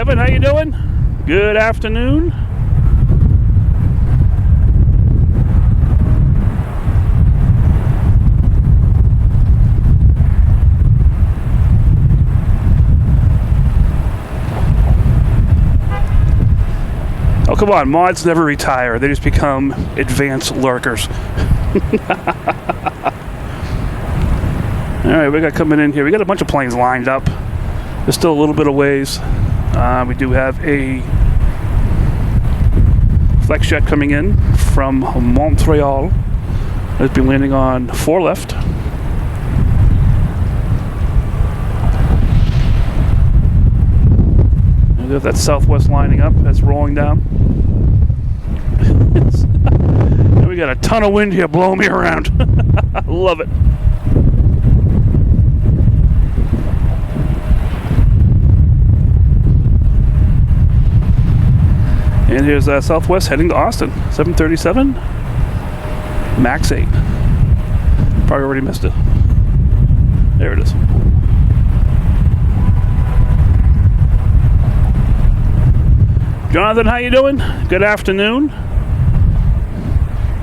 Kevin, how you doing? Good afternoon. Oh, come on, mods never retire. They just become advanced lurkers. All right, we got coming in here. We got a bunch of planes lined up. There's still a little bit of ways. We do have a flex jet coming in from Montreal. It's been landing on 4 left. We have that Southwest lining up. That's rolling down. And we got a ton of wind here blowing me around. I love it. And here's Southwest heading to Austin. 737 Max 8. Probably already missed it. There it is. Jonathan, how you doing? Good afternoon.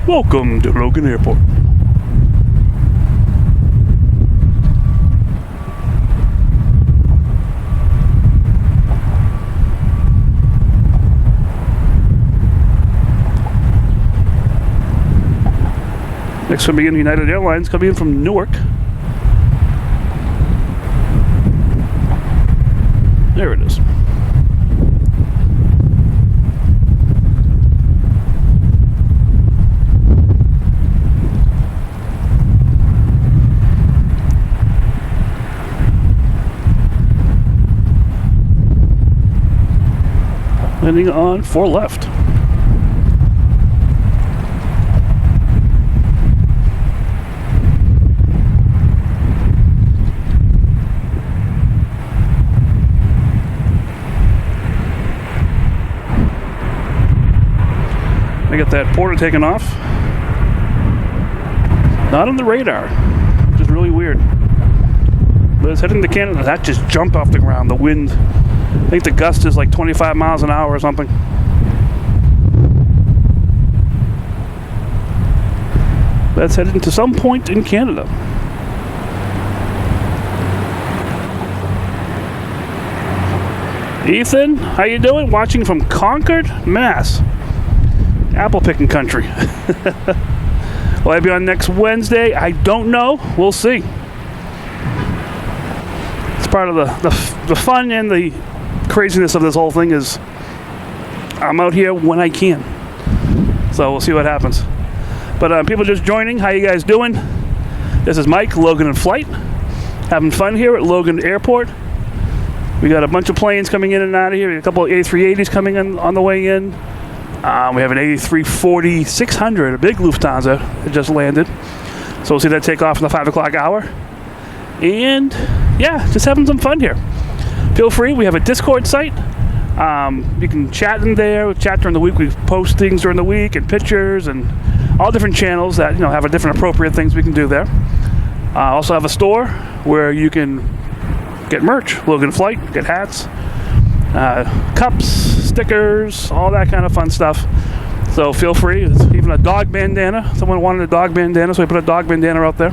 Welcome to Logan Airport. Next coming in, United Airlines coming in from Newark. There it is. Landing on 4 left. I got that Porter taking off. Not on the radar, which is really weird. But it's heading to Canada. That just jumped off the ground. The wind, I think the gust is like 25 miles an hour or something. That's heading to some point in Canada. Ethan, how you doing? Watching from Concord, Mass. Apple picking country. Will I be on next Wednesday? I don't know. We'll see. It's part of the fun and the craziness of this whole thing is I'm out here when I can. So we'll see what happens. But people just joining, how you guys doing? This is Mike, Logan and Flight. Having fun here at Logan Airport. We got a bunch of planes coming in and out of here. A couple of A380s coming in on the way in. We have an A340-600, a big Lufthansa that just landed. So we'll see that take off in the 5 o'clock hour. And yeah, just having some fun here. Feel free, we have a Discord site. You can chat in there, chat during the week. We post things during the week and pictures and all different channels that have a different appropriate things we can do there. Also have a store where you can get merch, Logan Flight, get hats, cups, stickers, all that kind of fun stuff. So feel free. There's even a dog bandana. Someone wanted a dog bandana, so we put a dog bandana out there.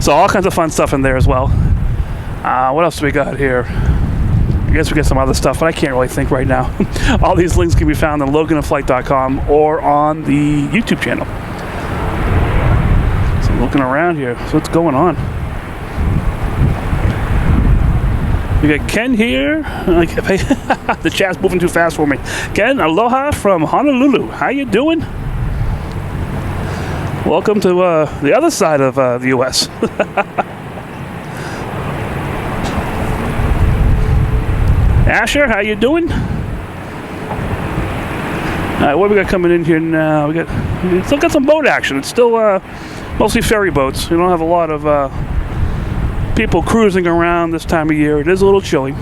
So all kinds of fun stuff in there as well. What else do we got here? I guess we get some other stuff, but I can't really think right now. All these links can be found on loganinflight.com or on the YouTube channel. So I'm looking around here. So what's going on? We got Ken here. The chat's moving too fast for me. Ken, aloha from Honolulu. How you doing? Welcome to the other side of the U.S. Asher, how you doing? All right, what we got coming in here now? We still got some boat action. It's still mostly ferry boats. We don't have a lot of people cruising around this time of year. It is a little chilly. We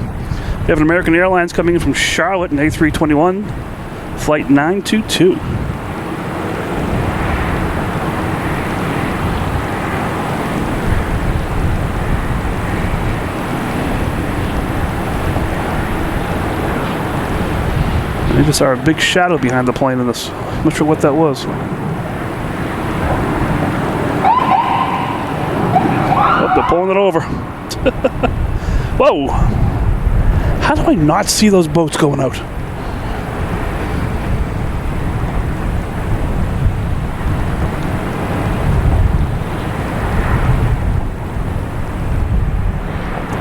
have an American Airlines coming in from Charlotte, an A321, flight 922. I just saw a big shadow behind the plane in this. I'm not sure what that was. Oh, they're pulling it over. Whoa! How do I not see those boats going out?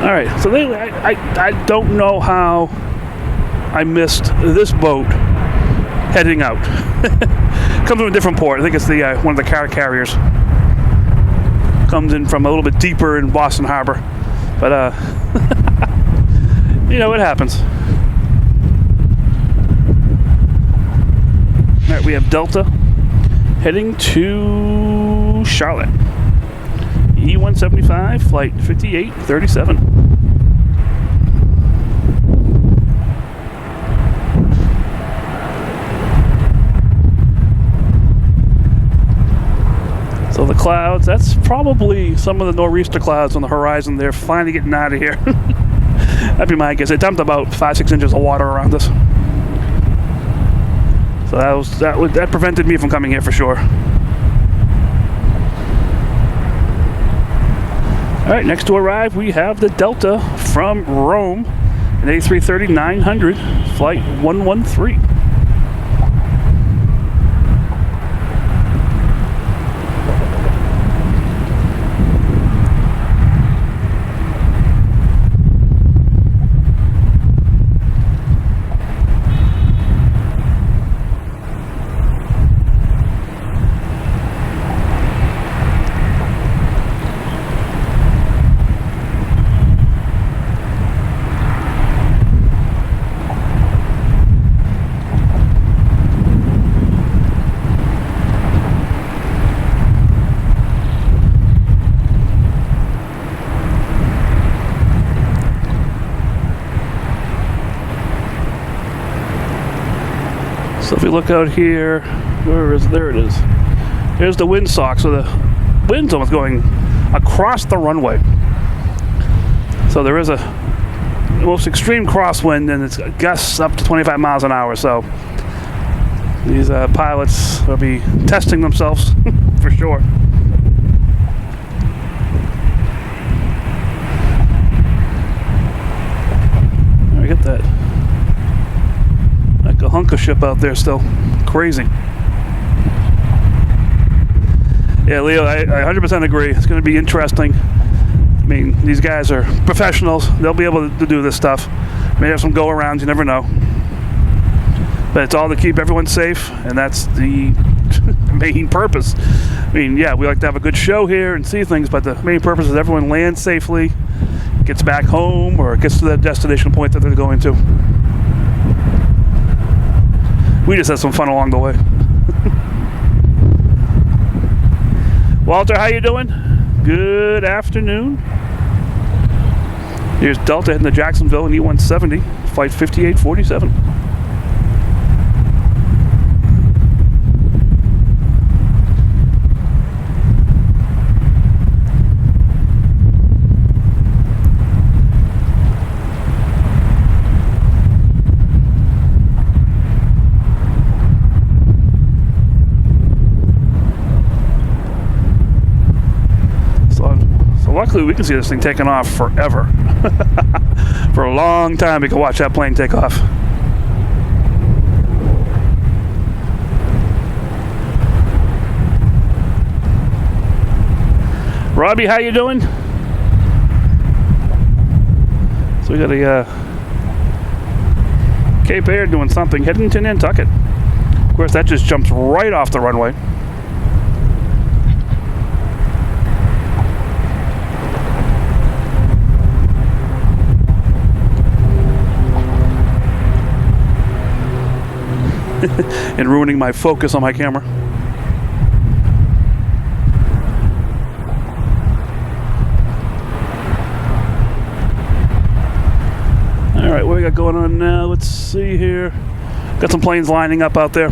All right, so I don't know how I missed this boat heading out. Comes from a different port. I think it's the one of the car carriers. Comes in from a little bit deeper in Boston Harbor, but you know, it happens. All right, we have Delta heading to Charlotte. E175, flight 5837. So the clouds, that's probably some of the nor'easter clouds on the horizon. They're finally getting out of here. That'd be my guess. They dumped about 5-6 inches of water around us. So that prevented me from coming here for sure. All right, next to arrive, we have the Delta from Rome, an A330-900, flight 113. So if we look out here, there it is. There's the windsock, so the wind's almost going across the runway. So there is a most extreme crosswind, and it's gusts up to 25 miles an hour. So these pilots will be testing themselves for sure. I get that. Like a hunk of ship out there still. Crazy. Yeah, Leo, I 100% agree. It's going to be interesting. I mean, these guys are professionals. They'll be able to do this stuff. May have some go-arounds, you never know. But it's all to keep everyone safe, and that's the main purpose. I mean, yeah, we like to have a good show here and see things, but the main purpose is everyone lands safely, gets back home, or gets to the destination point that they're going to. We just had some fun along the way. Walter, how you doing? Good afternoon. Here's Delta heading to Jacksonville in E170, flight 5847. Luckily, we can see this thing taking off forever. For a long time, we can watch that plane take off. Robbie, how you doing? So we got a Cape Air doing something, heading to Nantucket. Of course, that just jumps right off the runway. And ruining my focus on my camera. All right, what we got going on now? Let's see here. Got some planes lining up out there.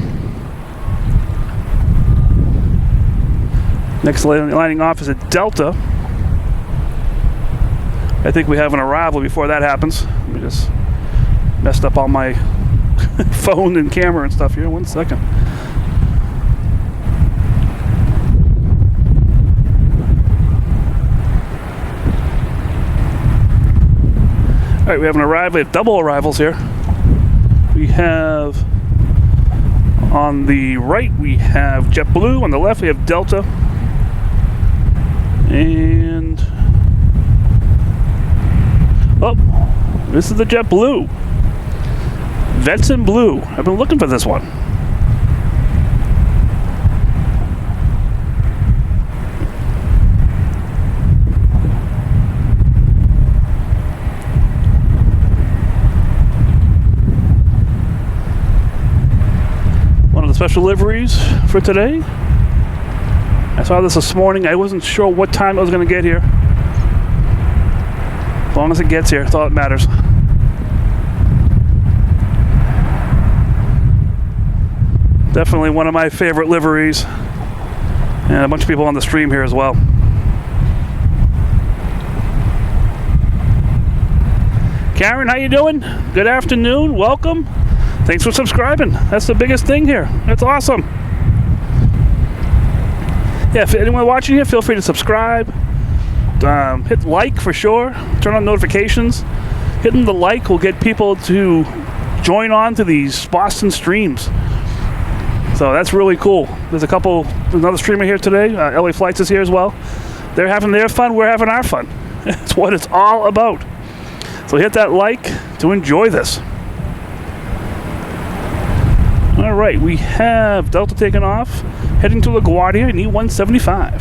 Next lining off is a Delta. I think we have an arrival before that happens. Let me just messed up all my phone and camera and stuff here. 1 second. All right, we have an arrival. We have double arrivals here. We have on the right we have JetBlue. On the left we have Delta. And oh, this is the JetBlue. Vets in blue. I've been looking for this one. One of the special liveries for today. I saw this morning. I wasn't sure what time I was going to get here. As long as it gets here, that's all that matters. Definitely one of my favorite liveries. And a bunch of people on the stream here as well. Karen, how you doing? Good afternoon. Welcome. Thanks for subscribing. That's the biggest thing here. That's awesome. Yeah, if anyone watching here, feel free to subscribe. Hit like for sure. Turn on notifications. Hitting the like will get people to join on to these Boston streams. So that's really cool. There's another streamer here today. LA Flights is here as well. They're having their fun. We're having our fun. It's what it's all about. So hit that like to enjoy this. All right, we have Delta taking off, heading to LaGuardia in E175.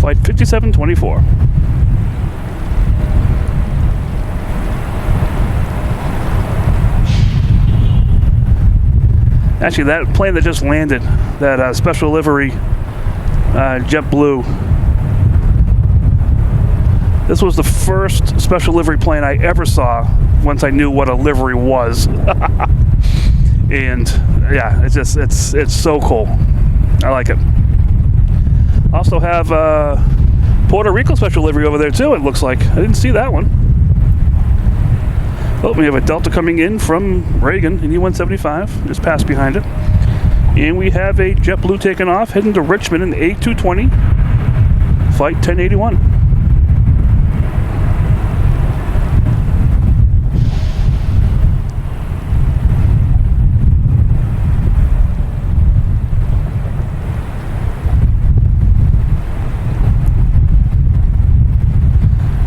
Flight 5724. Actually, that plane that just landed, that special livery JetBlue, this was the first special livery plane I ever saw once I knew what a livery was. And yeah, it's so cool. I like it. Also have Puerto Rico special livery over there too, it looks like. I didn't see that one. Oh, we have a Delta coming in from Reagan in E175, just passed behind it. And we have a JetBlue taking off, heading to Richmond in the A220, flight 1081.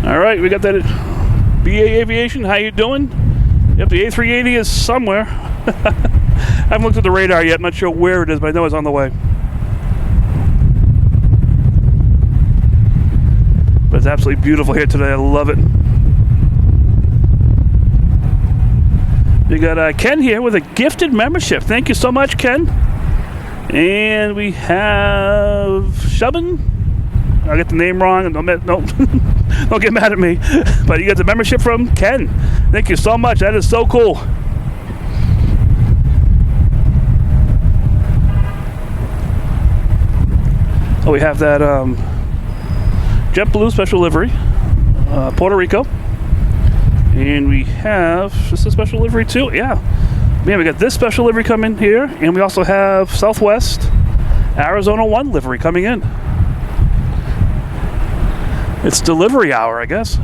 All right, we got that at BA Aviation. How you doing? Yep, the A380 is somewhere. I haven't looked at the radar yet. I'm not sure where it is, but I know it's on the way. But it's absolutely beautiful here today. I love it. We got Ken here with a gifted membership. Thank you so much, Ken. And we have Shubin. I get the name wrong. Don't get mad at me. But you get the membership from Ken. Thank you so much. That is so cool. Oh, we have that JetBlue special livery, Puerto Rico. And we have just a special livery too. Yeah. Man, we got this special livery coming here. And we also have Southwest Arizona 1 livery coming in. It's delivery hour, I guess.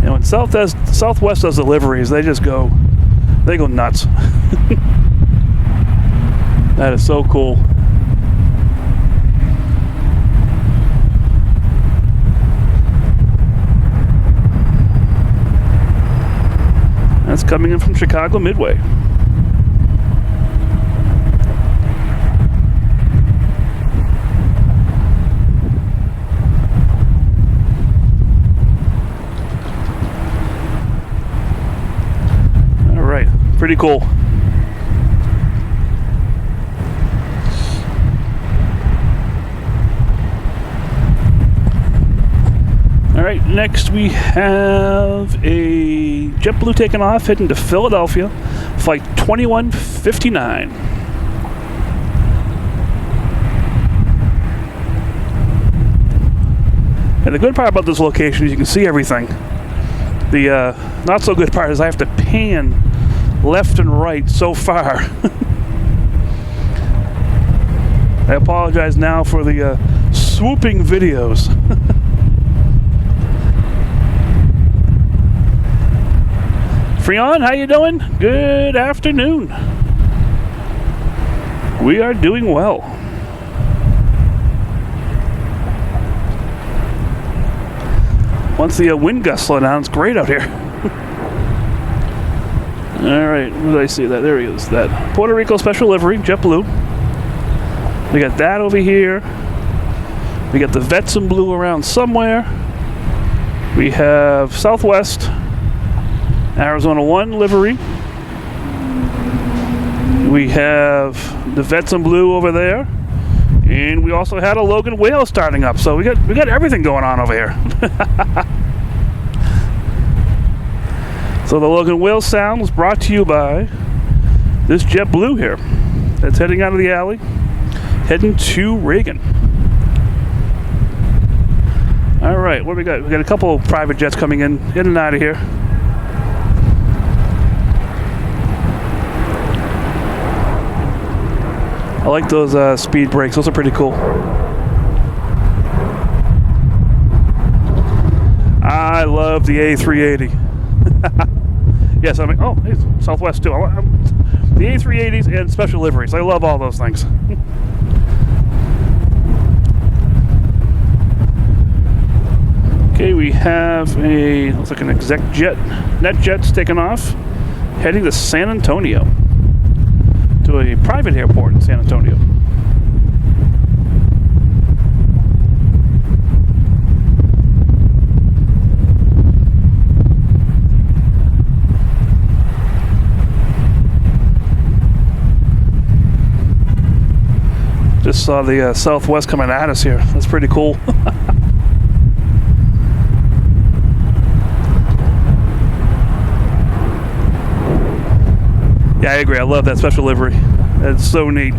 And when Southwest does deliveries, they go nuts. That is so cool. That's coming in from Chicago Midway. Pretty cool. All Alright, next we have a JetBlue taking off, heading to Philadelphia, flight 2159. And the good part about this location is you can see everything. The not so good part is I have to pan left and right so far. I apologize now for the swooping videos. Freon, how you doing? Good afternoon. We are doing well. Once the wind gusts slow down, it's great out here. All right, where did I see that? There he is. That Puerto Rico special livery, JetBlue. We got that over here. We got the vets in blue around somewhere. We have Southwest Arizona 1 livery. We have the vets in blue over there. And we also had a Logan whale starting up. So we got everything going on over here. So the Logan whale sound was brought to you by this JetBlue here. That's heading out of the alley, heading to Reagan. All right, what do we got? We got a couple of private jets coming in and out of here. I like those speed brakes. Those are pretty cool. I love the A380. Yes, I mean, oh, hey, Southwest too. The A380s and special liveries. I love all those things. Okay, we have looks like an exec jet. NetJet's taking off, heading to San Antonio, to a private airport in San Antonio. Just saw the Southwest coming at us here. That's pretty cool. Yeah, I agree. I love that special livery. That's so neat.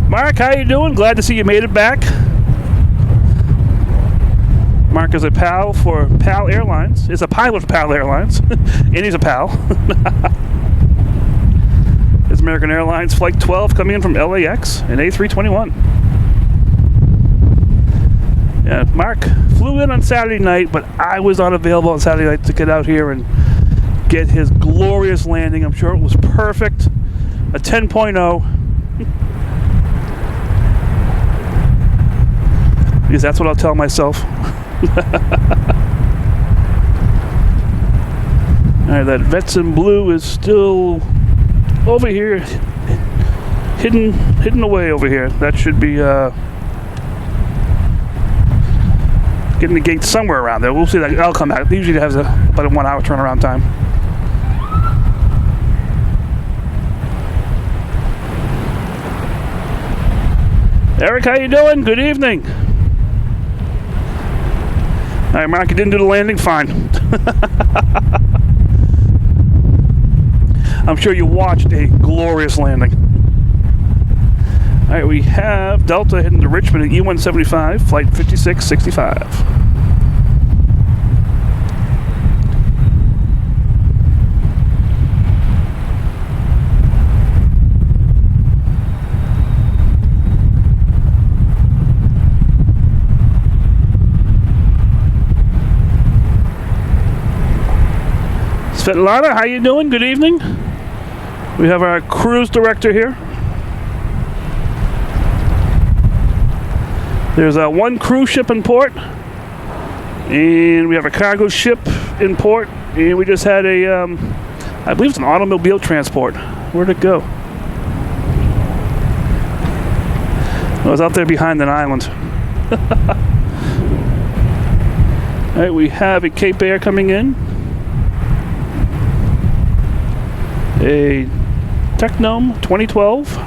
Mark, how you doing? Glad to see you made it back. Mark is a pal for PAL Airlines. Is a pilot for PAL Airlines. And he's a pal. It's American Airlines Flight 12 coming in from LAX and A321. Yeah, Mark flew in on Saturday night, but I was unavailable on Saturday night to get out here and get his glorious landing. I'm sure it was perfect. A 10.0. Because that's what I'll tell myself. Alright, that Vets in Blue is still over here. Hidden away over here. That should be getting the gate somewhere around there. We'll see that. I'll come back. It usually has about a 1 hour turnaround time. Eric, how you doing? Good evening. All right, Mark, you didn't do the landing? Fine. I'm sure you watched a glorious landing. All right, we have Delta heading to Richmond at E175, flight 5665. Svetlana, how you doing? Good evening. We have our cruise director here. There's one cruise ship in port, and we have a cargo ship in port, and we just had a, I believe it's an automobile transport. Where'd it go? It was out there behind an island. All right, we have a Cape Air coming in. A Technome 2012.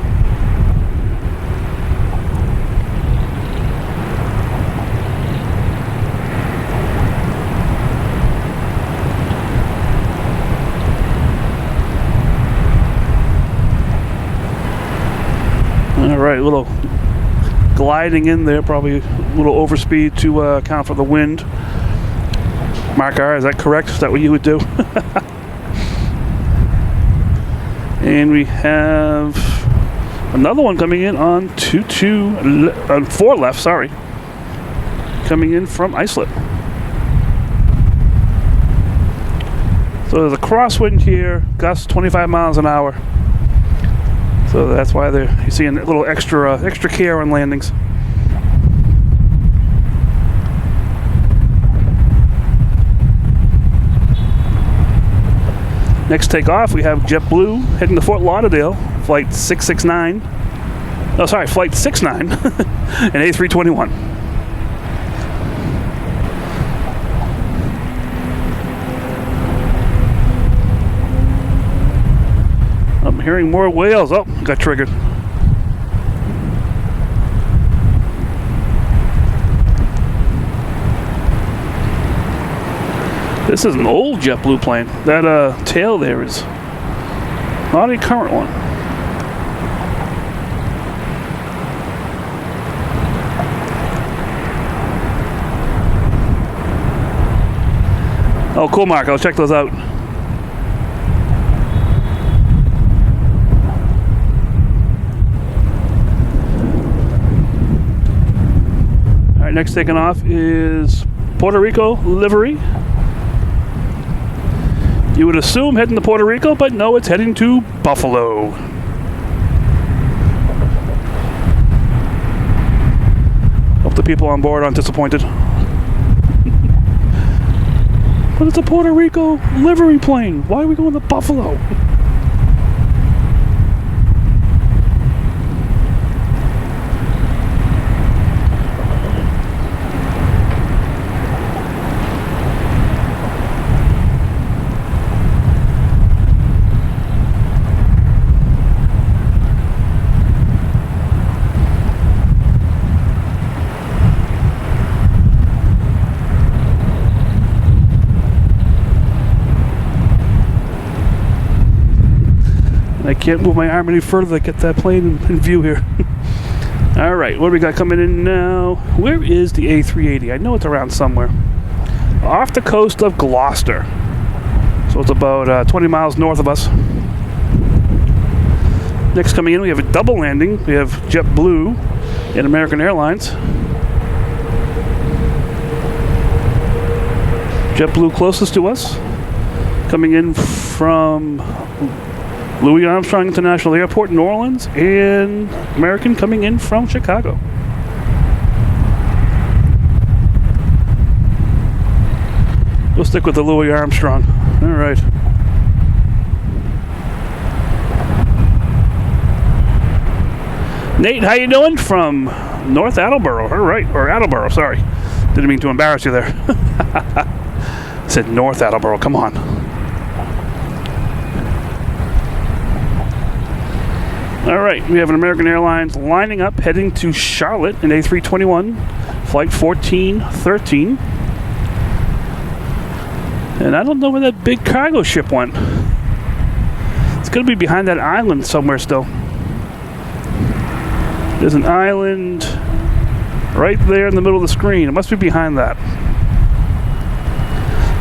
right, a little gliding in there, probably a little overspeed to account for the wind. Mark R, is that correct? Is that what you would do? And we have another one coming in on 4 left, sorry. Coming in from Iceland. So there's a crosswind here, gusts 25 miles an hour. So that's why you're seeing a little extra care on landings. Next takeoff, we have JetBlue heading to Fort Lauderdale, flight 669. Oh, sorry, flight 69, and A321. I'm hearing more whales. Oh, got triggered. This is an old JetBlue plane. That tail there is not a current one. Oh, cool, Mark. I'll check those out. All right, next taking off is Puerto Rico livery. You would assume heading to Puerto Rico, but no, it's heading to Buffalo. Hope the people on board aren't disappointed. But it's a Puerto Rico livery plane. Why are we going to Buffalo? I can't move my arm any further to get that plane in view here. All right, what do we got coming in now? Where is the A380? I know it's around somewhere. Off the coast of Gloucester. So it's about 20 miles north of us. Next coming in, we have a double landing. We have JetBlue and American Airlines. JetBlue closest to us. Coming in from Louis Armstrong International Airport, New Orleans, and American coming in from Chicago. We'll stick with the Louis Armstrong. All right. Nate, how you doing? From North Attleboro. All right, or Attleboro, sorry. Didn't mean to embarrass you there. I said North Attleboro, come on. All right, we have an American Airlines lining up, heading to Charlotte in A321, flight 1413. And I don't know where that big cargo ship went. It's going to be behind that island somewhere still. There's an island right there in the middle of the screen. It must be behind that.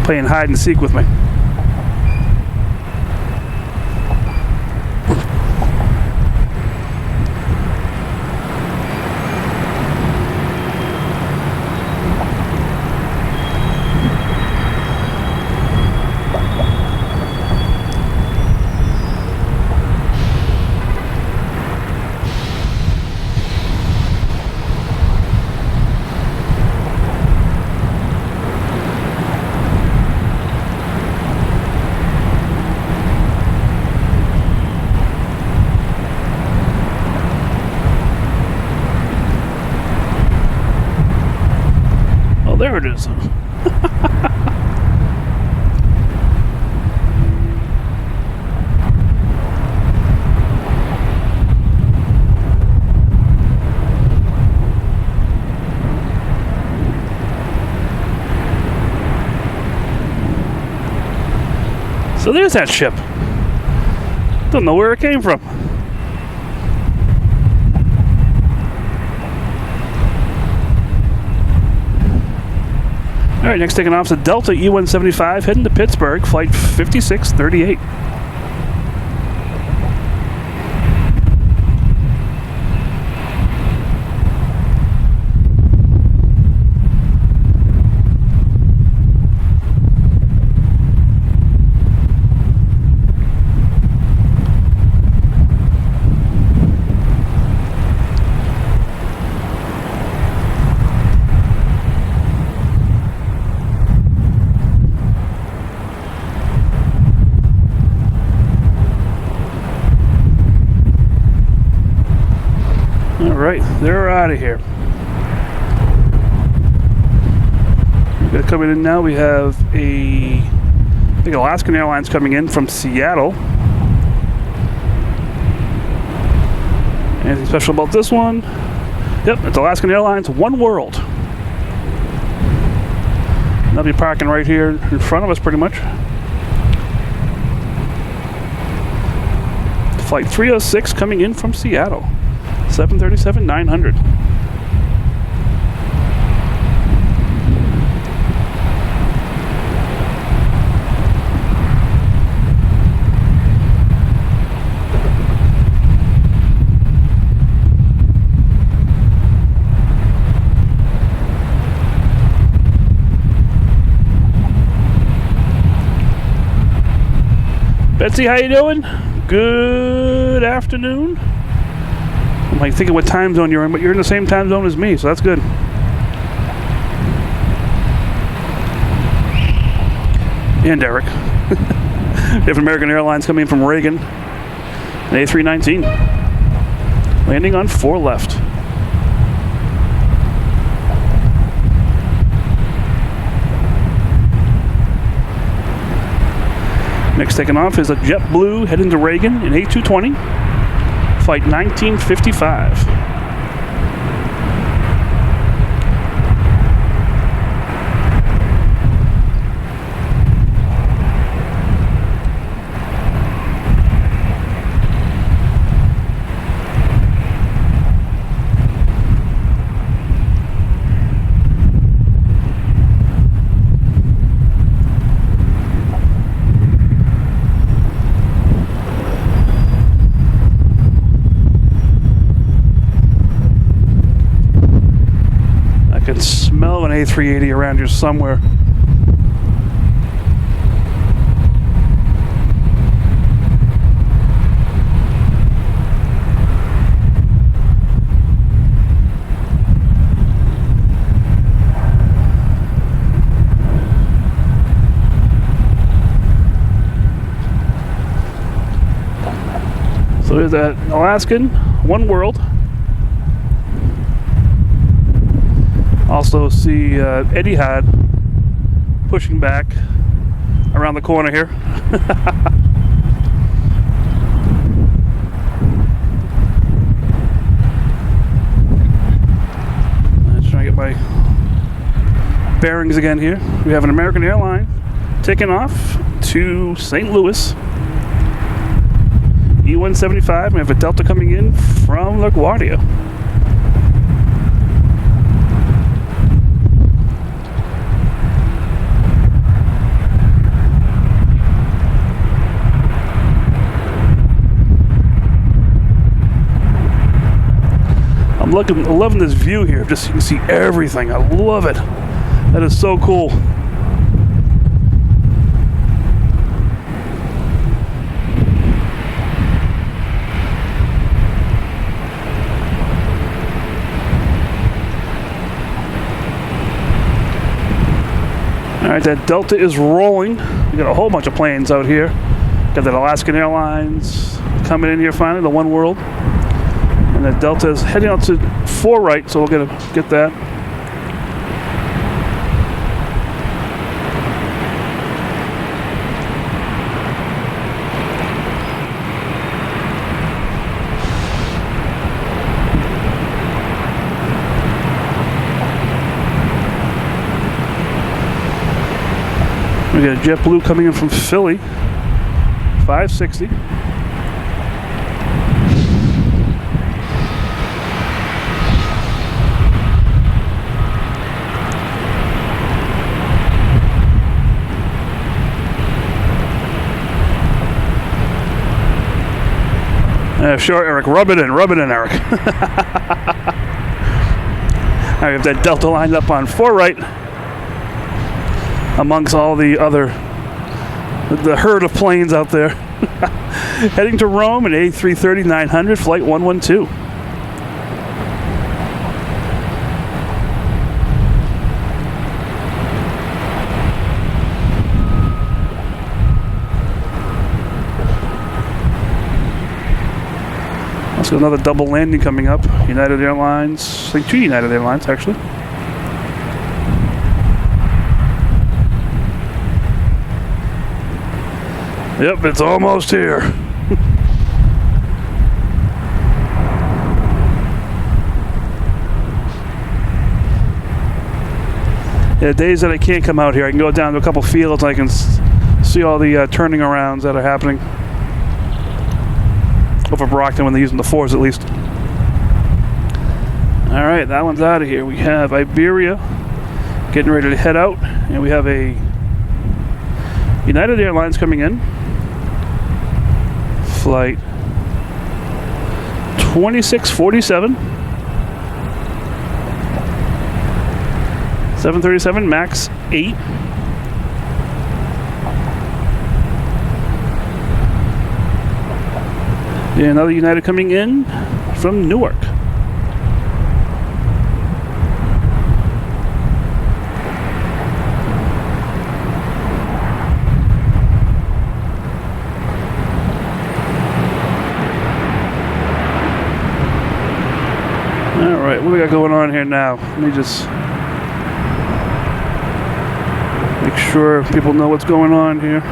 Playing hide and seek with me. There it is. So there's that ship. Don't know where it came from. right, next taking off is a Delta E175 heading to Pittsburgh, flight 5638. Alright, they're out of here. We're coming in now. We have I think Alaskan Airlines coming in from Seattle. Anything special about this one? Yep, it's Alaskan Airlines One World. They'll be parking right here in front of us pretty much. Flight 306 coming in from Seattle. 737-900. Betsy, how you doing? Good afternoon. I'm like thinking what time zone you're in, but you're in the same time zone as me, so that's good. And Derek. We have American Airlines coming in from Reagan, an A319. Landing on 4 left. Next taking off is a JetBlue heading to Reagan, an A220. Flight 1955. Smell an A380 around here somewhere. So there's that Alaskan One World. Also see Etihad pushing back around the corner here. Let's try to get my bearings again here. We have an American airline taking off to St. Louis. E175. We have a Delta coming in from LaGuardia. I'm loving this view here. Just you can see everything. I love it. That is so cool. All right, that Delta is rolling. We got a whole bunch of planes out here. Got that Alaskan Airlines coming in here finally, the One World. And the Delta is heading out to 4 right, so we'll get that. We got a JetBlue coming in from Philly, 560. Yeah, sure, Eric. Rub it in, Eric. I have that Delta lined up on 4 right, amongst all the herd of planes out there. Heading to Rome, an A330-900, flight 112. Also another double landing coming up. United Airlines, I think 2 United Airlines actually. Yep, it's almost here. Yeah, days that I can't come out here, I can go down to a couple fields. I can see all the turning arounds that are happening over Brockton when they're using the 4s at least. All right, that one's out of here. We have Iberia getting ready to head out, and we have a United Airlines coming in. Flight 2647. 737 MAX 8. Yeah, another United coming in from Newark. All right, what do we got going on here now? Let me just make sure people know what's going on here.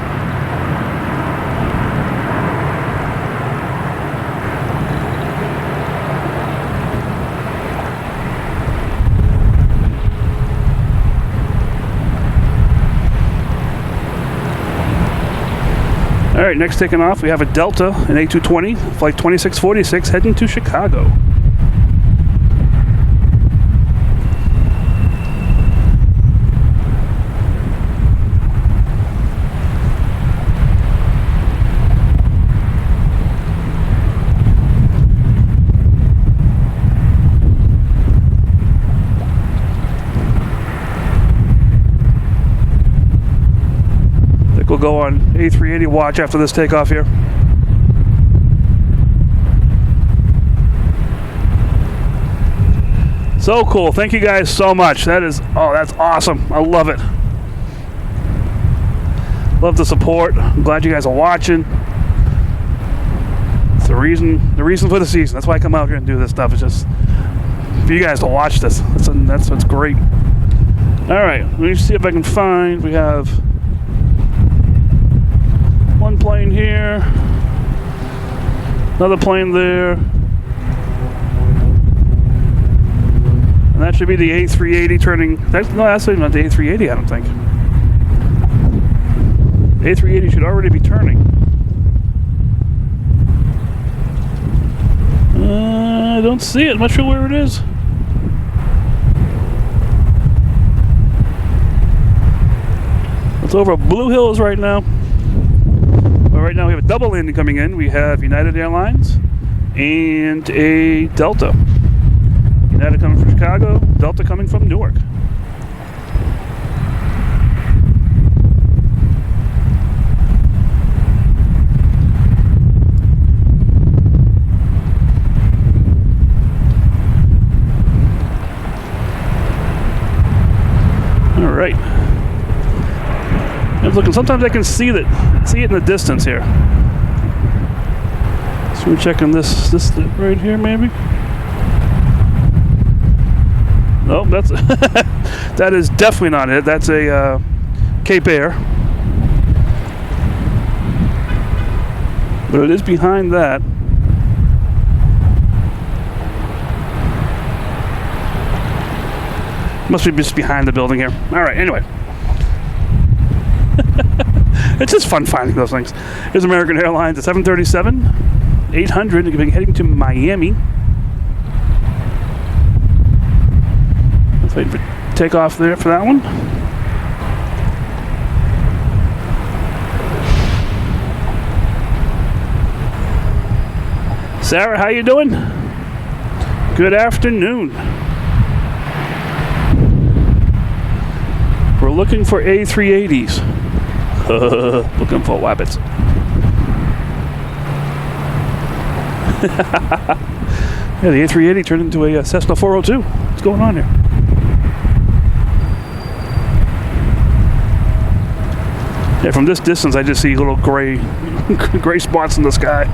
All right, next taking off, we have a Delta, an A220, flight 2646, heading to Chicago. We'll go on A380 watch after this takeoff here. So cool. Thank you guys so much. That's awesome. I love it. Love the support. I'm glad you guys are watching. It's the reason for the season. That's why I come out here and do this stuff. It's just for you guys to watch this. That's what's great. All right, let me see if I can find. We have one plane here, another plane there, and that should be the A380 turning. That's not the A380, I don't think. A380 should already be turning. I don't see it. I'm not sure where it is. It's over Blue Hills right now. Right now we have a double landing coming in. We have United Airlines and a Delta. United coming from Chicago, Delta coming from Newark. All right. I'm looking. Sometimes I can see it in the distance here. So we're checking this right here, maybe. Nope, that's that is definitely not it. That's a Cape Air, but it is behind that. Must be just behind the building here. All right. Anyway. It's just fun finding those things. Here's American Airlines, a 737-800, heading to Miami. Let's wait for takeoff there for that one. Sarah, how you doing? Good afternoon. We're looking for A380s. Looking for wabbits. Yeah, the A380 turned into a Cessna 402. What's going on here? Yeah, from this distance, I just see little gray spots in the sky.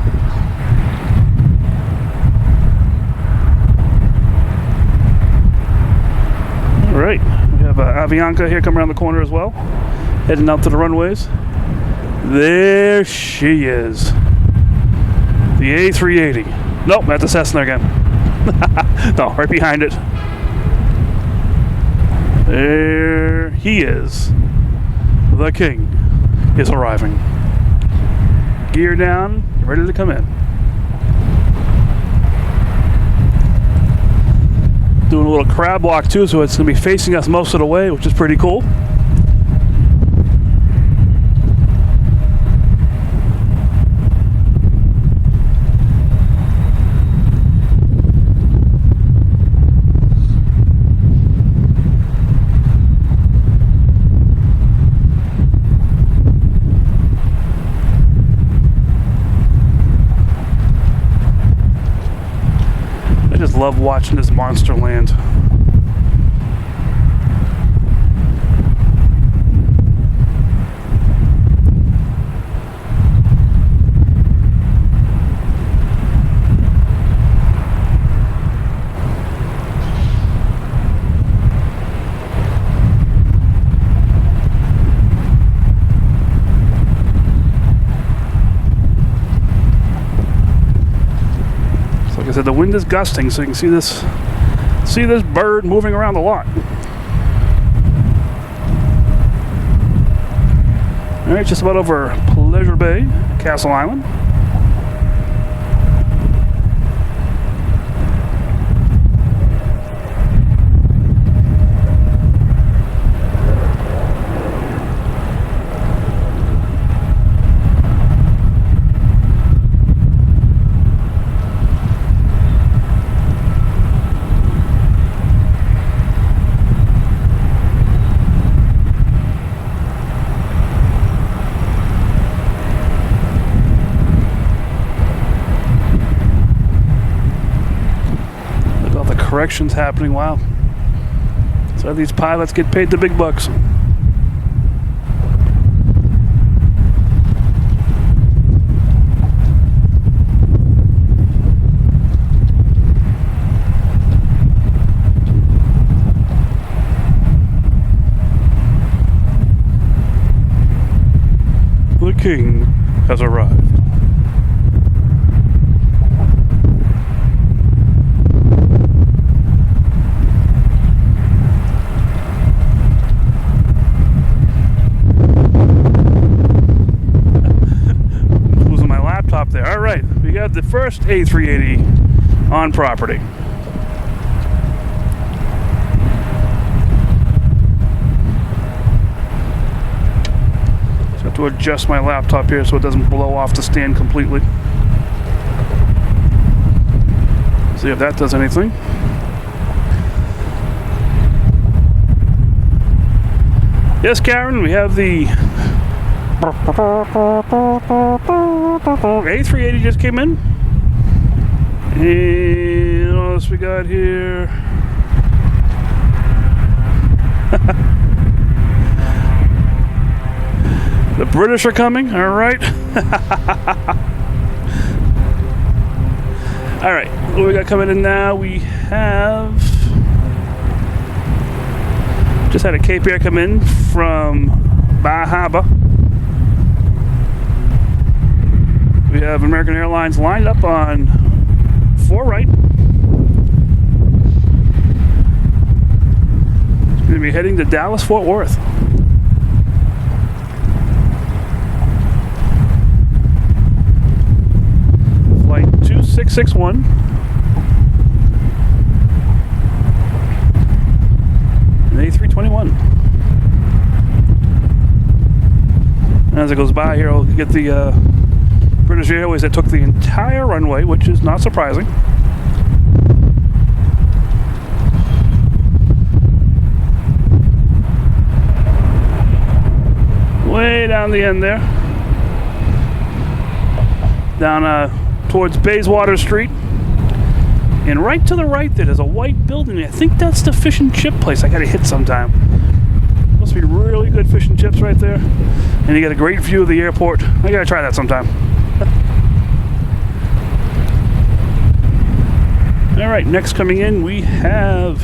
All right, we have Avianca here coming around the corner as well, heading out to the runways. There she is, the A380. Nope, that's a Cessna again. No, right behind it. There he is. The king is arriving. Gear down, ready to come in. Doing a little crab walk too, so it's going to be facing us most of the way, which is pretty cool. Love watching this monster land. Like I said, the wind is gusting, so you can see this bird moving around a lot. All right, just about over Pleasure Bay, Castle Island. Corrections happening. Wow. So these pilots get paid the big bucks. The king has arrived. There. All right, we got the first A380 on property. Just have to adjust my laptop here so it doesn't blow off the stand completely. See if that does anything. Yes, Karen, we have the A380 just came in. And what else we got here? The British are coming, all right. All right, what do we got coming in now? We have just had a Cape Air come in from Bar Harbor. We have American Airlines lined up on 4 right. It's going to be heading to Dallas, Fort Worth. Flight 2661. An A321. And as it goes by here, I'll get the British Airways that took the entire runway, which is not surprising. Way down the end there. Down towards Bayswater Street. And right to the right there's a white building. I think that's the fish and chip place I gotta hit sometime. Must be really good fish and chips right there. And you get a great view of the airport. I gotta try that sometime. Alright, next coming in we have...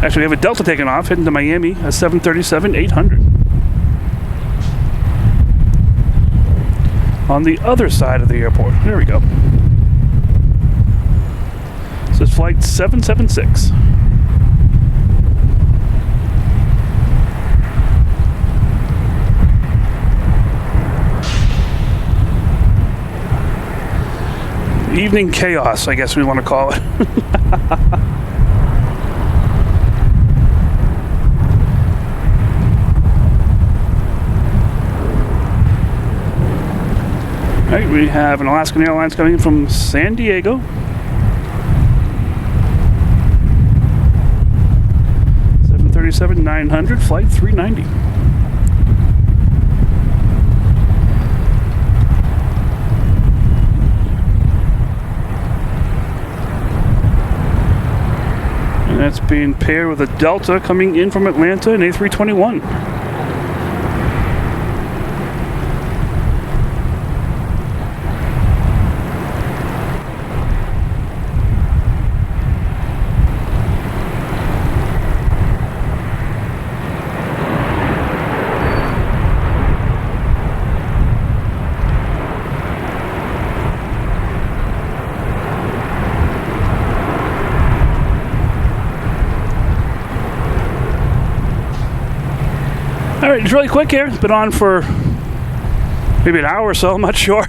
Actually, we have a Delta taking off, heading to Miami, a 737-800. On the other side of the airport. There we go. This is flight 776. Evening chaos, I guess we want to call it. All right, we have an Alaskan Airlines coming in from San Diego. 737-900, flight 390. And that's being paired with a Delta coming in from Atlanta, an A321. Alright, it's really quick here. It's been on for maybe an hour or so, I'm not sure.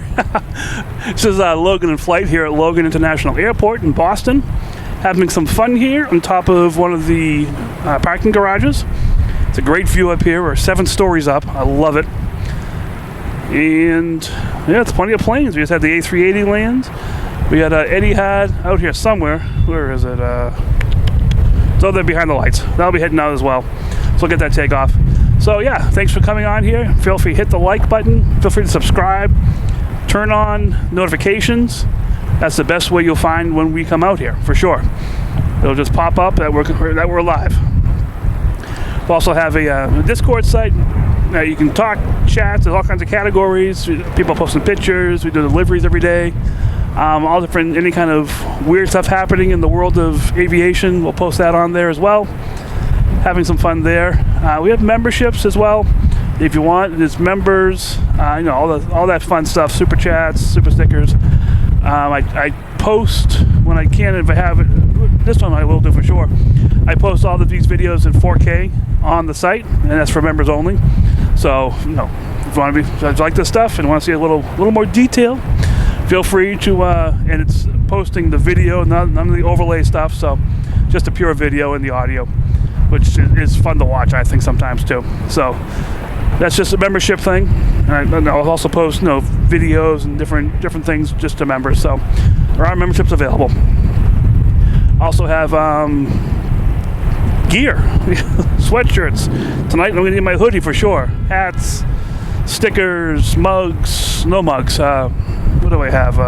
This is Loganinflight here at Logan International Airport in Boston. Having some fun here on top of one of the parking garages. It's a great view up here. We're 7 stories up. I love it. And yeah, it's plenty of planes. We just had the A380 land. We got Etihad out here somewhere. Where is it? It's over there behind the lights. That'll be heading out as well. So we'll get that takeoff. So yeah, thanks for coming on here. Feel free to hit the like button. Feel free to subscribe. Turn on notifications. That's the best way you'll find when we come out here, for sure. It'll just pop up that we're live. We also have a Discord site. You can talk, chat. There's all kinds of categories. People posting pictures. We do deliveries every day. All different, any kind of weird stuff happening in the world of aviation. We'll post that on there as well. Having some fun there. We have memberships as well. If you want, there's members. You know, all that fun stuff. Super chats, super stickers. I post when I can. If I have it, this one I will do for sure. I post all of these videos in 4K on the site, and that's for members only. So, you know, if you want to be like this stuff and want to see a little more detail, feel free to. And it's posting the video, none of the overlay stuff. So, just a pure video and the audio, which is fun to watch, I think, sometimes too. So that's just a membership thing. And I'll also post, you know, videos and different things just to members. So there are memberships available. Also have gear, sweatshirts. Tonight I'm going to need my hoodie for sure. Hats, stickers, mugs, no mugs. What do I have?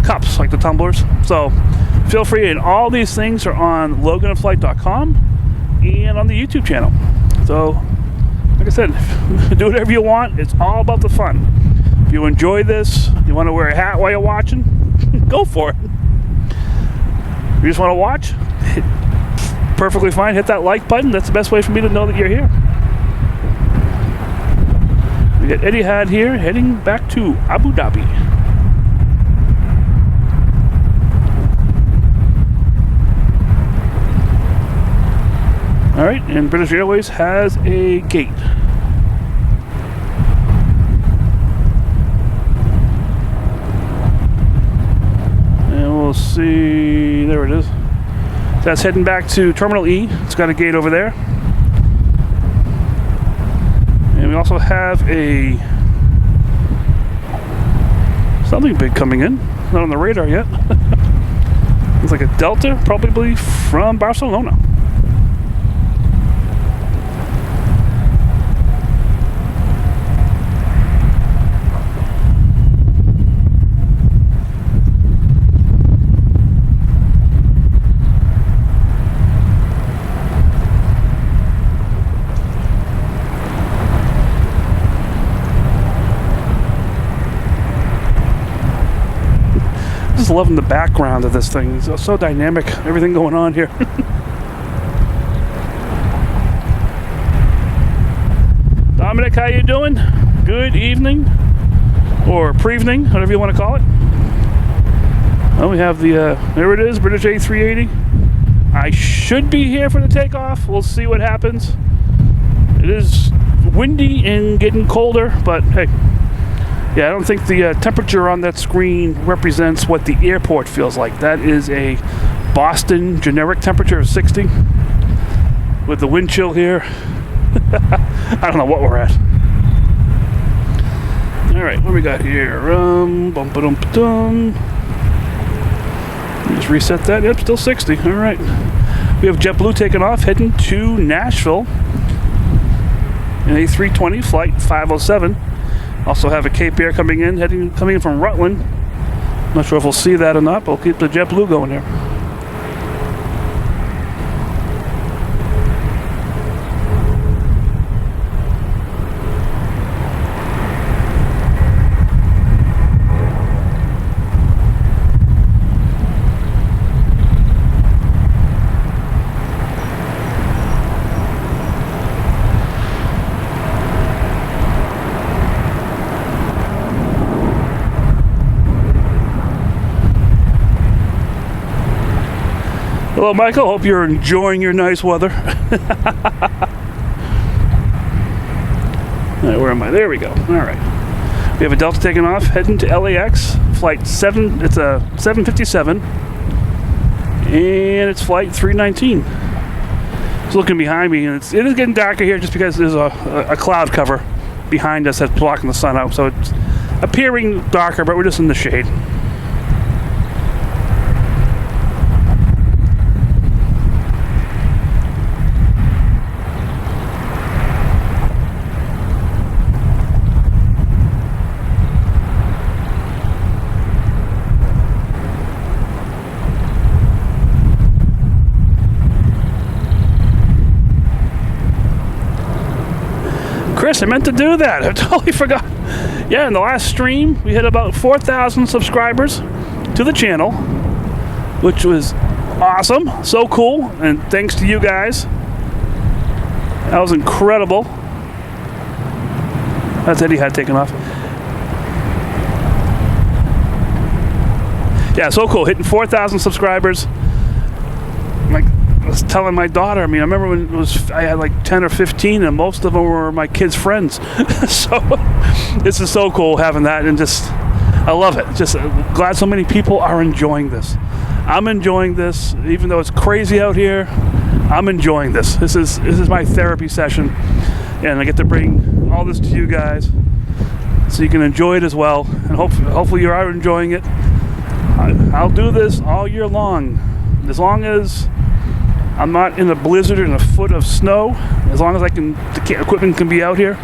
Cups, like the tumblers. So feel free, and all these things are on loganinflight.com. and on the YouTube channel. So, like I said, do whatever you want. It's all about the fun. If you enjoy this, you want to wear a hat while you're watching, go for it. If you just want to watch, perfectly fine. Hit that like button. That's the best way for me to know that you're here. We got Etihad here heading back to Abu Dhabi. All right, and British Airways has a gate. And we'll see, there it is. That's heading back to Terminal E. It's got a gate over there. And we also have a Something big coming in. Not on the radar yet. Looks like a Delta, probably from Barcelona. Just loving the background of this thing. It's so dynamic, everything going on here. Dominic, how you doing? Good evening or pre-evening, whatever you want to call it. Oh, we have the there it is, British A380. I should be here for the takeoff. We'll see what happens. It is windy and getting colder, but hey. Yeah, I don't think the temperature on that screen represents what the airport feels like. That is a Boston generic temperature of 60 with the wind chill here. I don't know what we're at. All right, what we got here? Bum-ba-dum-ba-dum. Just reset that. Yep, still 60. All right. We have JetBlue taking off, heading to Nashville in A320 flight 507. Also have a Cape Air coming in from Rutland. Not sure if we'll see that or not, but we'll keep the JetBlue going here. Hello, Michael. Hope you're enjoying your nice weather. All right, where am I? There we go. All right. We have a Delta taking off, heading to LAX. Flight 7. It's a 757. And it's flight 319. It's looking behind me, and it is getting darker here just because there's a cloud cover behind us that's blocking the sun out. So it's appearing darker, but we're just in the shade. Chris, I meant to do that. I totally forgot. Yeah, in the last stream, we hit about 4,000 subscribers to the channel, which was awesome. So cool. And thanks to you guys. That was incredible. That's Etihad taking off. Yeah, so cool. Hitting 4,000 subscribers. Like, I was telling my daughter, I mean, I remember when I had like 10 or 15, and most of them were my kids' friends. So this is so cool having that, and just, I love it. Just glad so many people are enjoying this. I'm enjoying this, even though it's crazy out here. I'm enjoying this. This is my therapy session, and I get to bring all this to you guys, so you can enjoy it as well. And hopefully you are enjoying it. I'll do this all year long, as long as I'm not in a blizzard and a foot of snow. As long as the equipment can be out here,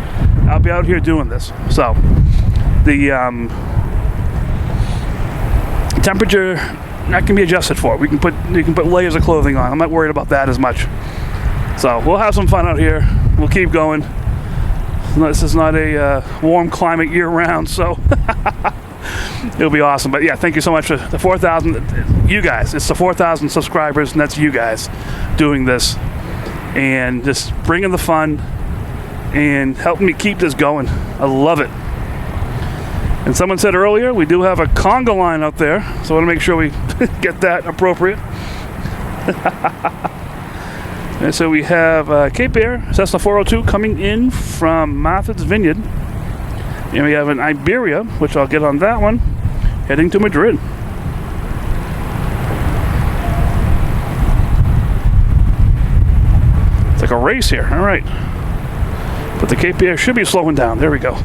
I'll be out here doing this. So the temperature that can be adjusted for. You can put layers of clothing on. I'm not worried about that as much. So we'll have some fun out here. We'll keep going. This is not a warm climate year round, so it'll be awesome. But yeah, thank you so much for the 4,000. You guys, it's the 4,000 subscribers, and that's you guys doing this and just bringing the fun and helping me keep this going. I love it. And someone said earlier, we do have a conga line up there, so I want to make sure we get that appropriate. And so we have Cape Air, Cessna 402 coming in from Martha's Vineyard. And we have an Iberia, which I'll get on that one, heading to Madrid. It's like a race here. All right. But the Cape Air should be slowing down. There we go.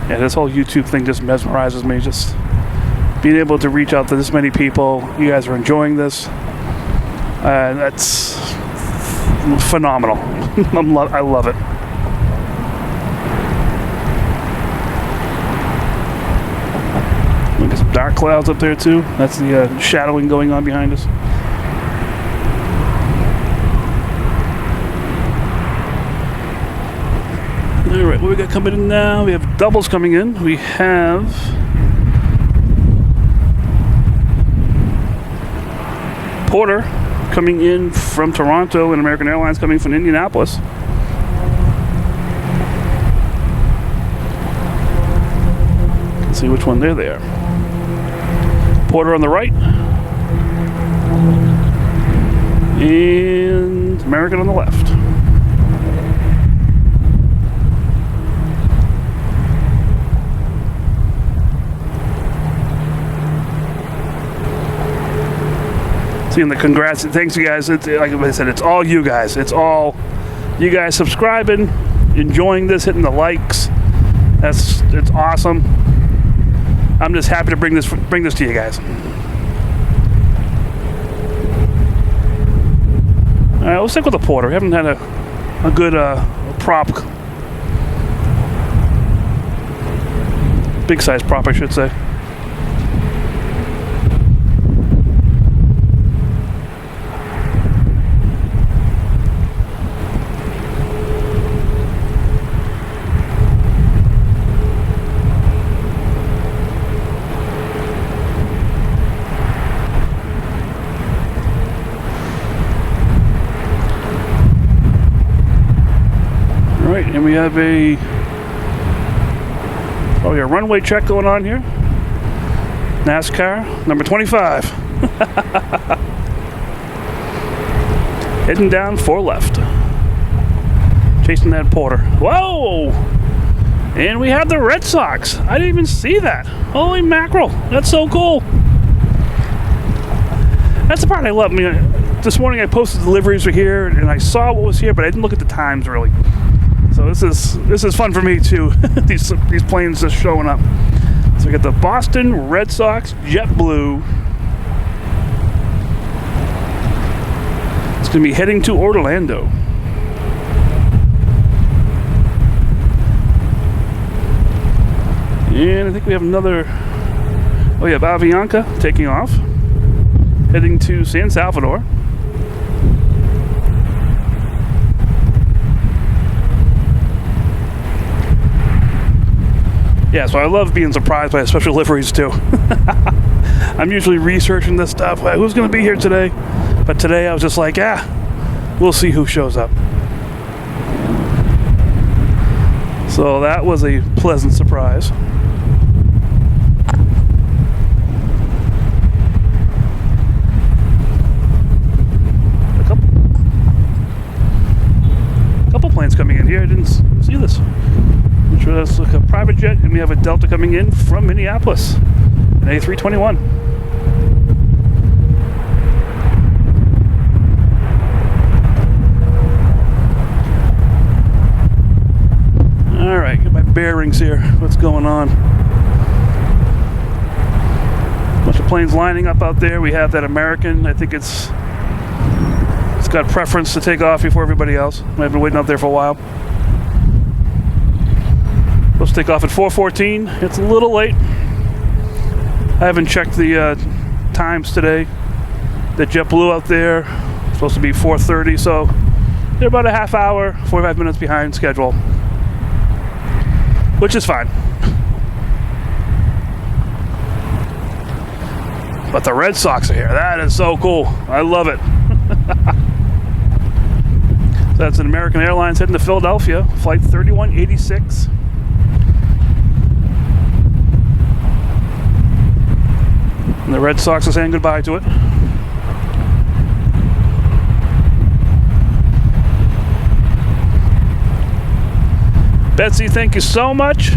Yeah, this whole YouTube thing just mesmerizes me. Just being able to reach out to this many people. You guys are enjoying this. That's phenomenal. I love it. Look at some dark clouds up there too. That's the shadowing going on behind us. Alright, what we got coming in now? We have doubles coming in. We have Porter coming in from Toronto and American Airlines coming from Indianapolis. Let's see which one they're there. Porter on the right and American on the left. Seeing the congrats, thanks you guys. It's, like I said, it's all you guys. It's all you guys subscribing, enjoying this, hitting the likes. It's awesome. I'm just happy to bring this to you guys. All right, let's stick with the Porter. We haven't had a good prop, big size prop, I should say. And we have a runway check going on here. NASCAR number 25. Heading down 4 left. Chasing that Porter. Whoa! And we have the Red Sox. I didn't even see that. Holy mackerel. That's so cool. That's the part I love. I mean, this morning I posted the liveries were here and I saw what was here, but I didn't look at the times really. So this is fun for me too. these planes just showing up. So we got the Boston Red Sox JetBlue. It's going to be heading to Orlando. And I think we have another. Oh yeah, Aviation taking off, heading to San Salvador. Yeah, so I love being surprised by special liveries too. I'm usually researching this stuff. Who's going to be here today? But today I was just like, we'll see who shows up. So that was a pleasant surprise. A couple planes coming in here. I didn't see this. Let's look at a private jet, and we have a Delta coming in from Minneapolis, an A321. All right, get my bearings here. What's going on? Bunch of planes lining up out there. We have that American. I think it's got preference to take off before everybody else. I've been waiting out there for a while. Let's take off at 4:14. It's a little late. I haven't checked the times today. The JetBlue out there is supposed to be 4:30, so they're about a half hour, 45 minutes behind schedule, which is fine. But the Red Sox are here. That is so cool. I love it. So that's an American Airlines heading to Philadelphia, flight 3186. And the Red Sox are saying goodbye to it. Betsy, thank you so much.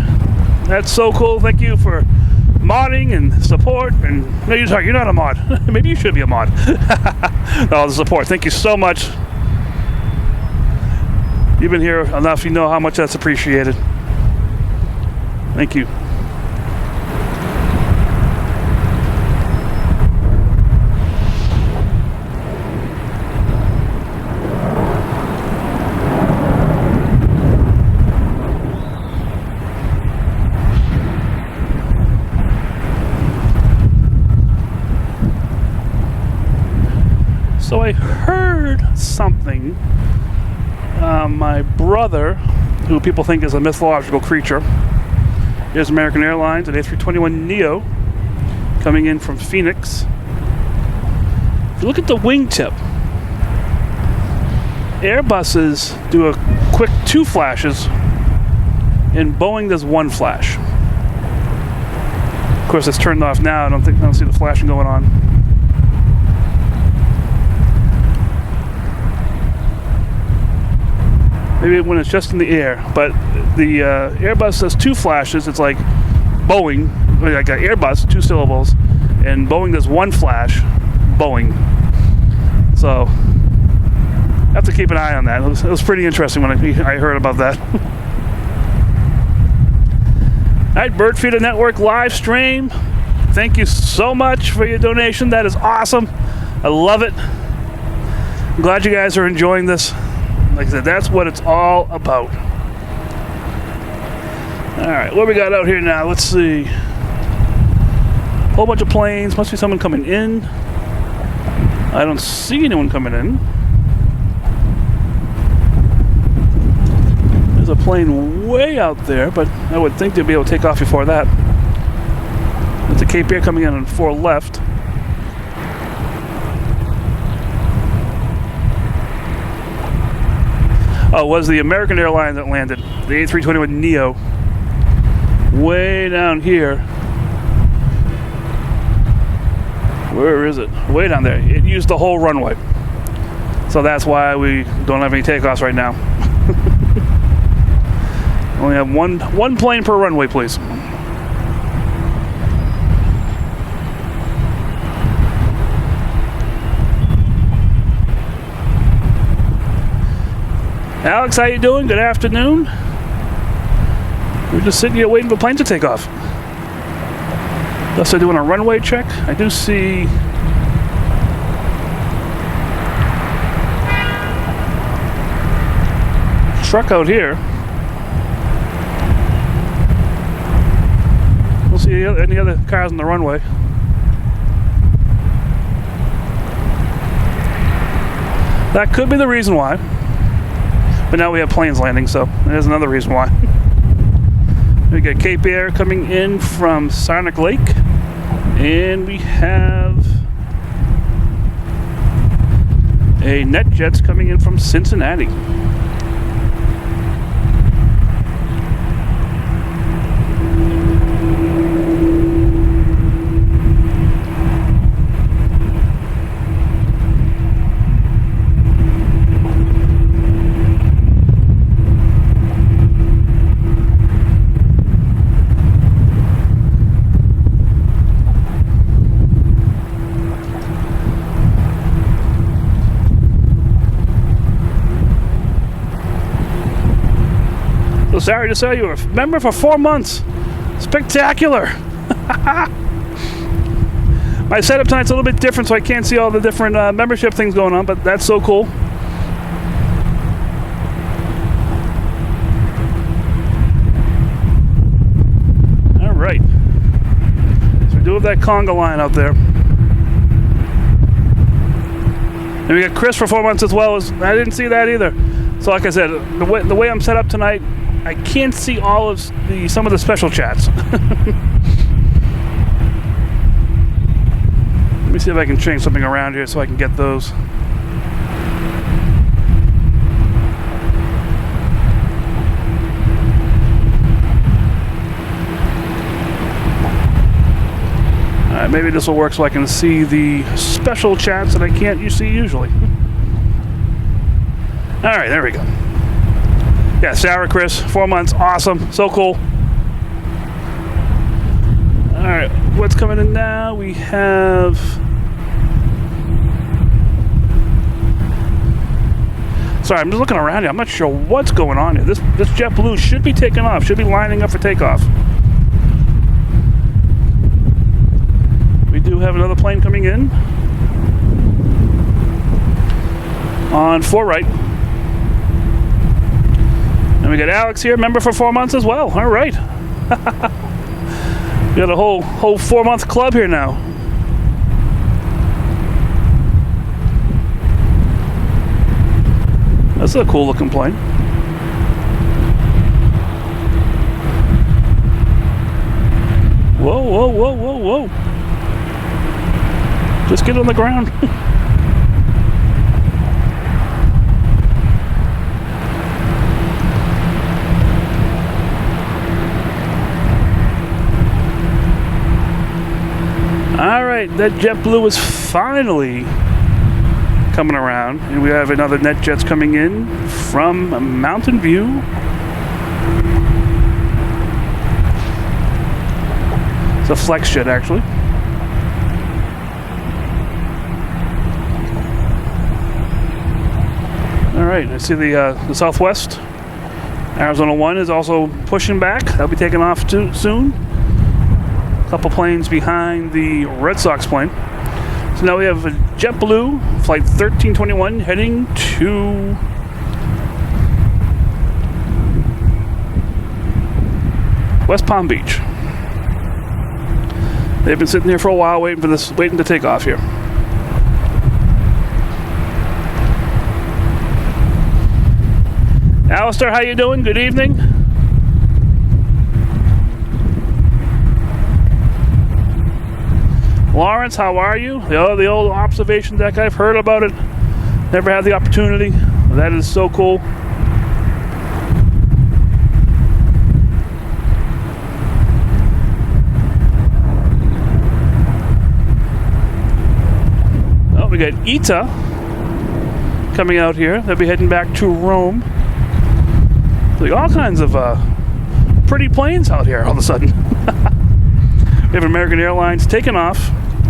That's so cool. Thank you for modding and support. And no, you're not a mod. Maybe you should be a mod. No, the support. Thank you so much. You've been here enough. You know how much that's appreciated. Thank you. So I heard something. My brother, who people think is a mythological creature, is American Airlines, an A321neo coming in from Phoenix. If you look at the wingtip, Airbuses do a quick 2 flashes, and Boeing does 1 flash. Of course, it's turned off now. I don't see the flashing going on. Maybe when it's just in the air, but the Airbus does 2 flashes. It's like Boeing, like an Airbus, 2 syllables, and Boeing does 1 flash, Boeing. So I have to keep an eye on that. It was pretty interesting when I heard about that. All right, Bird Feeder Network live stream. Thank you so much for your donation. That is awesome. I love it. I'm glad you guys are enjoying this. Like I said, that's what it's all about. All right, what we got out here now? Let's see. Whole bunch of planes. Must be someone coming in. I don't see anyone coming in. There's a plane way out there, but I would think they'd be able to take off before that. There's a Cape Air coming in on 4 left. Oh, it was the American Airlines that landed. The A321neo. Way down here. Where is it? Way down there. It used the whole runway. So that's why we don't have any takeoffs right now. Only have one plane per runway, please. Alex, how you doing? Good afternoon. We're just sitting here waiting for planes to take off. Thus, they're doing a runway check. I do see a truck out here. We'll see any other cars on the runway. That could be the reason why. But now we have planes landing, so there's another reason why. We got Cape Air coming in from Saranac Lake. And we have a NetJets coming in from Cincinnati. So sorry to say you were a member for 4 months. Spectacular. My setup tonight's a little bit different, so I can't see all the different membership things going on, but that's so cool. All right. So we do have that conga line out there. And we got Chris for 4 months as well. I didn't see that either. So like I said, the way I'm set up tonight, I can't see all of some of the special chats. Let me see if I can change something around here so I can get those. Alright, maybe this will work so I can see the special chats that I can't see usually. Alright, there we go. Yeah, Sarah, Chris, 4 months, awesome, so cool. Alright, what's coming in now? We have... Sorry, I'm just looking around here. I'm not sure what's going on here. This JetBlue should be taking off, should be lining up for takeoff. do have another plane coming in on 4 right. And we got Alex here, member for 4 months as well. All right. We got a whole 4-month club here now. That's a cool looking plane. Whoa, whoa, whoa, whoa, whoa. Just get on the ground. Alright, that JetBlue is finally coming around, and we have another NetJets coming in from Mountain View. It's a flex jet, actually. Alright, I see the Southwest. Arizona 1 is also pushing back. That'll be taking off soon. A couple planes behind the Red Sox plane. So now we have a JetBlue flight 1321 heading to West Palm Beach. They've been sitting here for a while waiting to take off here. Alistair, how you doing? Good evening. Lawrence, how are you? The old observation deck, I've heard about it. Never had the opportunity. That is so cool. Oh, we got ITA coming out here. They'll be heading back to Rome. Like all kinds of pretty planes out here all of a sudden. We have American Airlines taking off,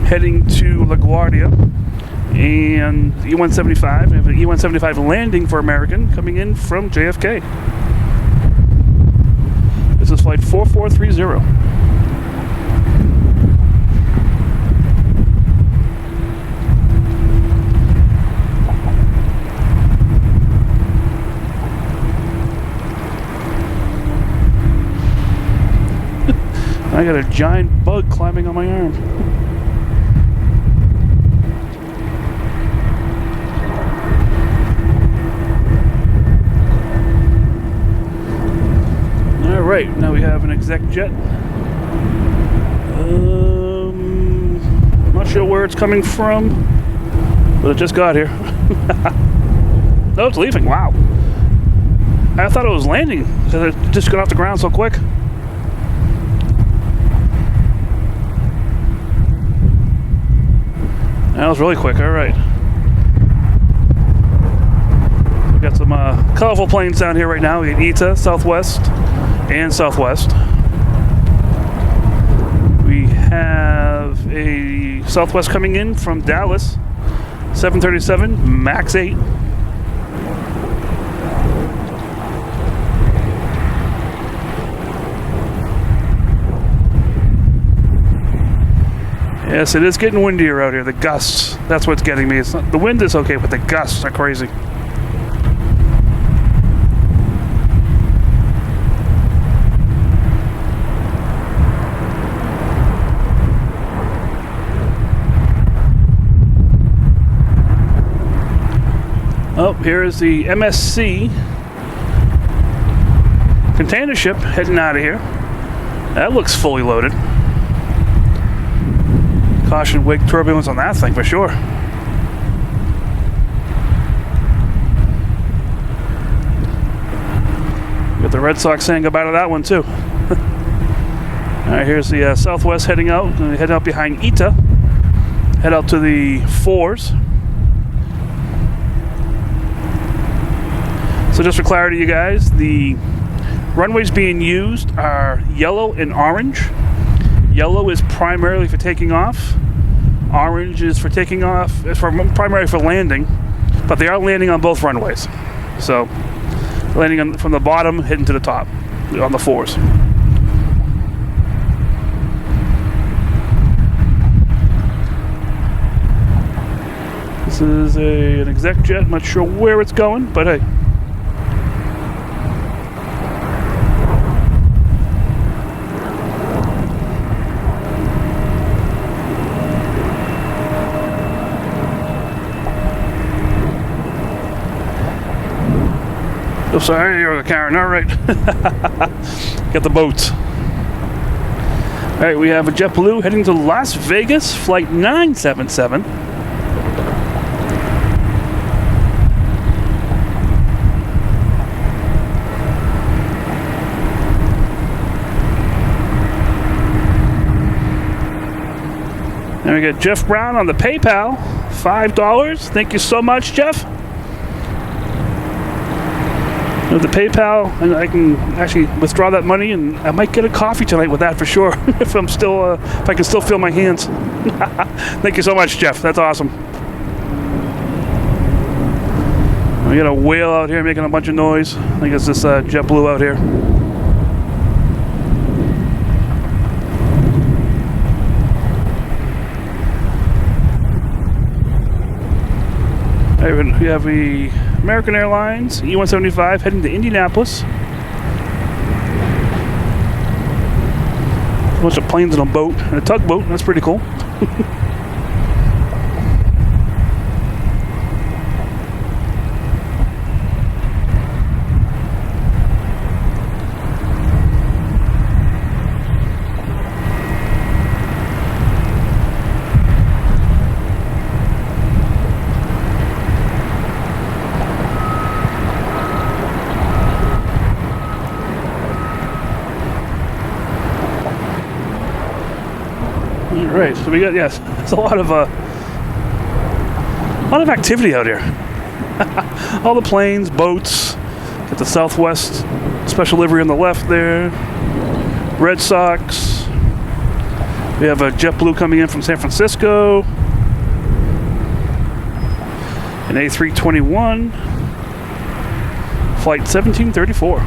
heading to LaGuardia, and E-175. We have an E-175 landing for American coming in from JFK. This is flight 4430. I got a giant bug climbing on my arm. Alright, now we have an exec jet. I'm not sure where it's coming from, but it just got here. No, it's leaving. Wow. I thought it was landing because it just got off the ground so quick. That was really quick. All right. We've got some colorful planes down here right now. We got ITA, Southwest, and Southwest. We have a Southwest coming in from Dallas, 737 MAX 8. Yes, it is getting windier out here. The gusts, that's what's getting me. It's not, the wind is okay, but the gusts are crazy. Oh, here is the MSC container ship heading out of here. That looks fully loaded. Caution wake turbulence on that thing for sure. Got the Red Sox saying goodbye to that one too. Alright, here's the Southwest heading out. And we head out behind ITA. Head out to the 4s. So just for clarity, you guys, the runways being used are yellow and orange. Yellow is primarily for taking off. Orange is for taking off. It's primarily for landing, but they are landing on both runways. So landing from the bottom, heading to the top on the 4s. This is an exec jet. I'm not sure where it's going, but hey. Oh, sorry, you're the Karen. All right. Got the boats. All right, we have a JetBlue heading to Las Vegas, flight 977. And we got Jeff Brown on the PayPal, $5. Thank you so much, Jeff. With the PayPal, and I can actually withdraw that money, and I might get a coffee tonight with that for sure. If I'm still, if I can still feel my hands. Thank you so much, Jeff. That's awesome. We got a whale out here making a bunch of noise. I think it's this JetBlue out here. We have the American Airlines E-175 heading to Indianapolis. A bunch of planes in a boat, and a tugboat. That's pretty cool. Right, so we got, yes, there's a lot of activity out here. All the planes, boats, got the Southwest special livery on the left there, Red Sox. We have a JetBlue coming in from San Francisco, an A321, flight 1734.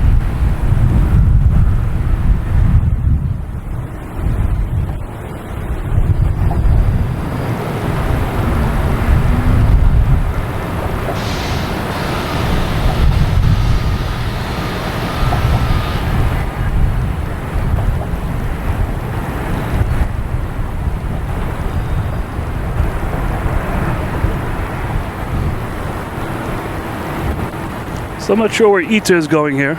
So I'm not sure where ITA is going here.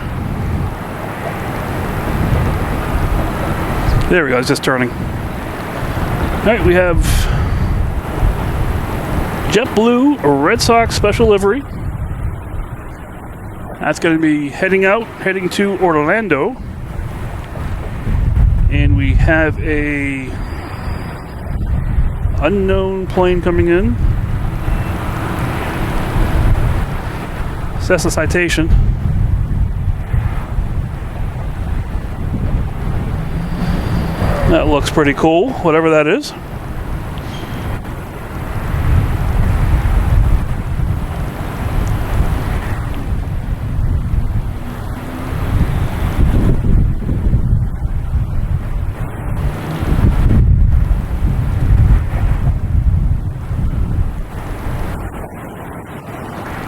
There we go, it's just turning. Alright, we have JetBlue Red Sox special livery. That's going to be heading to Orlando. And we have a unknown plane coming in. That's the citation. That looks pretty cool, whatever that is.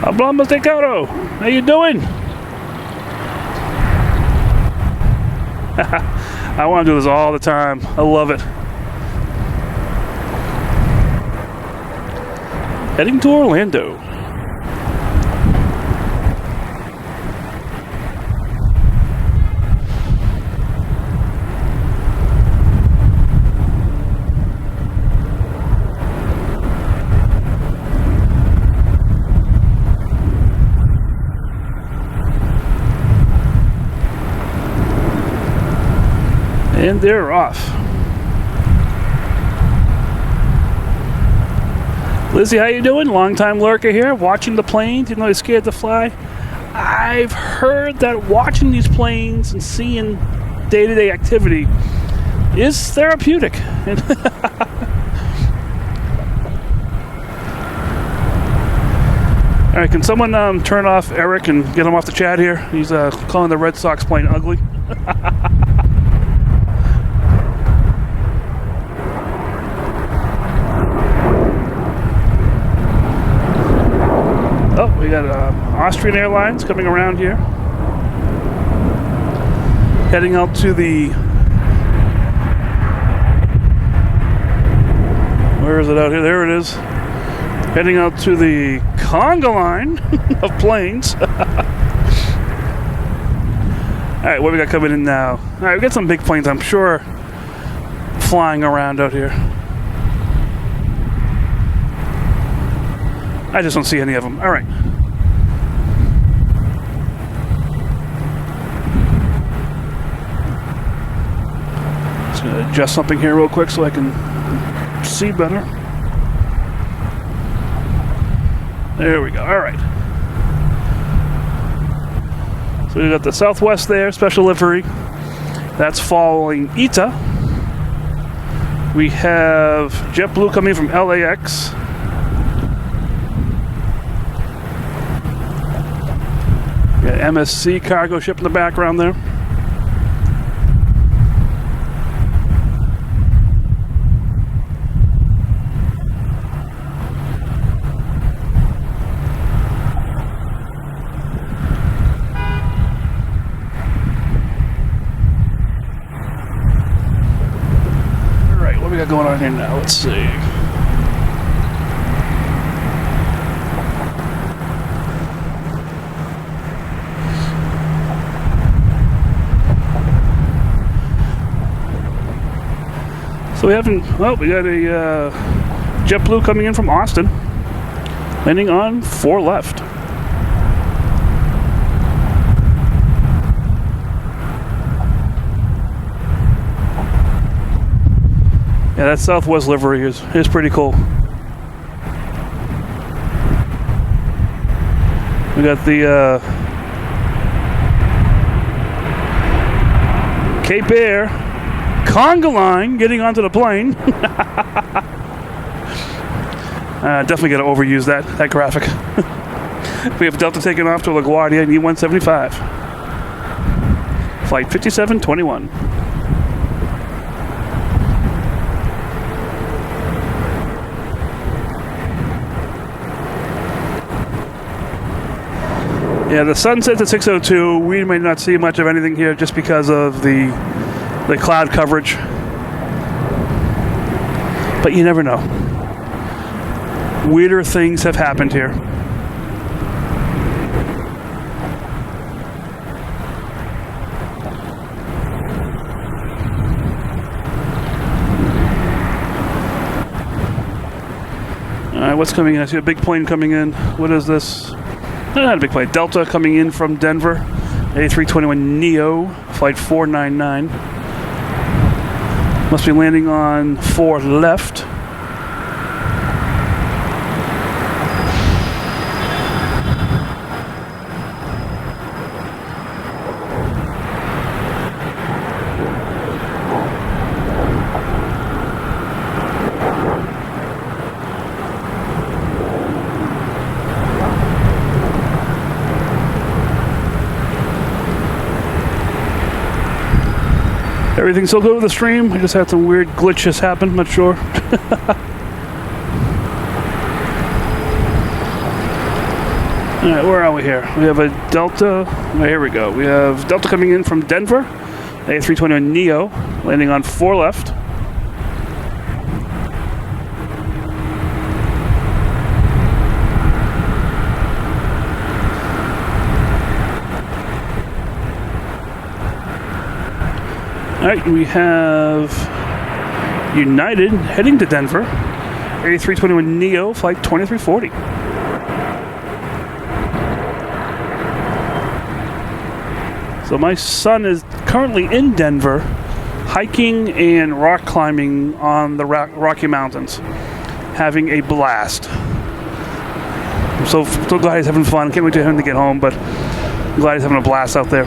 Hablamos de Caro. How you doing? I want to do this all the time. I love it. Heading to Orlando. And they're off. Lizzie, how you doing? Long-time lurker here, watching the planes, even though you're scared to fly. I've heard that watching these planes and seeing day-to-day activity is therapeutic. All right, can someone turn off Eric and get him off the chat here? He's calling the Red Sox plane ugly. got Austrian Airlines coming around here. Heading out to the... Where is it out here? There it is. Heading out to the conga line of planes. Alright, what we got coming in now? Alright, we got some big planes, I'm sure, flying around out here. I just don't see any of them. Alright. Just gonna adjust something here real quick so I can see better. There we go. Alright. So we got the Southwest there, special livery. That's following ITA. We have JetBlue coming from LAX. Got MSC cargo ship in the background there. Going on here now, let's see. So we haven't, well, we got a JetBlue coming in from Austin, landing on 4 left. Yeah, that Southwest livery is pretty cool. We got the Cape Air conga line getting onto the plane. Definitely got to overuse that graphic. We have Delta taking off to LaGuardia and E175. Flight 5721. Yeah, the sun sets at 6:02. We may not see much of anything here just because of the cloud coverage. But you never know. Weirder things have happened here. Alright, what's coming in? I see a big plane coming in. What is this? Not a big plane. Delta coming in from Denver. A321neo, flight 499. Must be landing on 4 left. Everything's still good with the stream. I just had some weird glitches happen. I'm not sure. Alright, where are we here? We have a Delta. Oh, here we go. We have Delta coming in from Denver. A321neo, landing on 4 left. Alright, we have United heading to Denver. A321neo, flight 2340. So my son is currently in Denver, hiking and rock climbing on the Rocky Mountains, having a blast. I'm so glad he's having fun. Can't wait for him to get home, but I'm glad he's having a blast out there.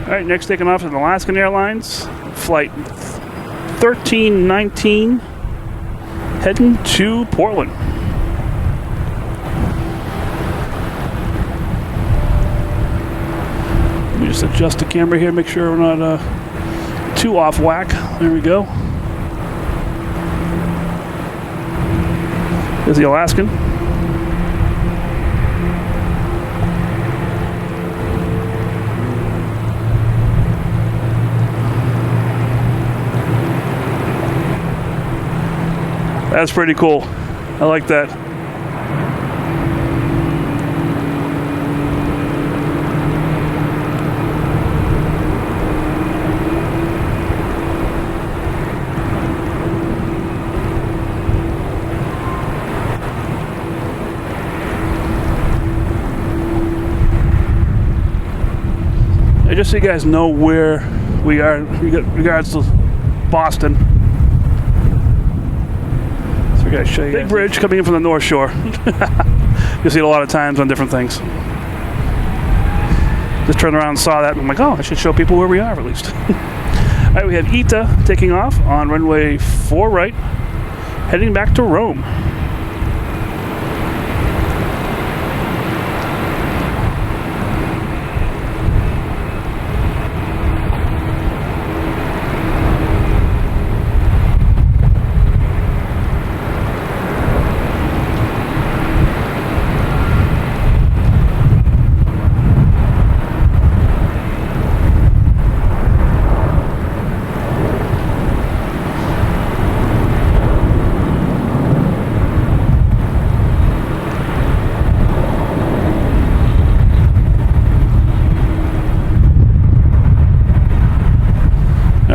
Alright, next taking off is Alaskan Airlines, flight 1319, heading to Portland. Let me just adjust the camera here, make sure we're not too off whack. There we go. There's the Alaskan. That's pretty cool. I like that. Just so you guys know where we are in regards to Boston. So we're going to show you. Big bridge coming in from the North Shore. You'll see it a lot of times on different things. Just turned around and saw that, and I'm like, oh, I should show people where we are at least. All right, we have ITA taking off on runway 4 right, heading back to Rome.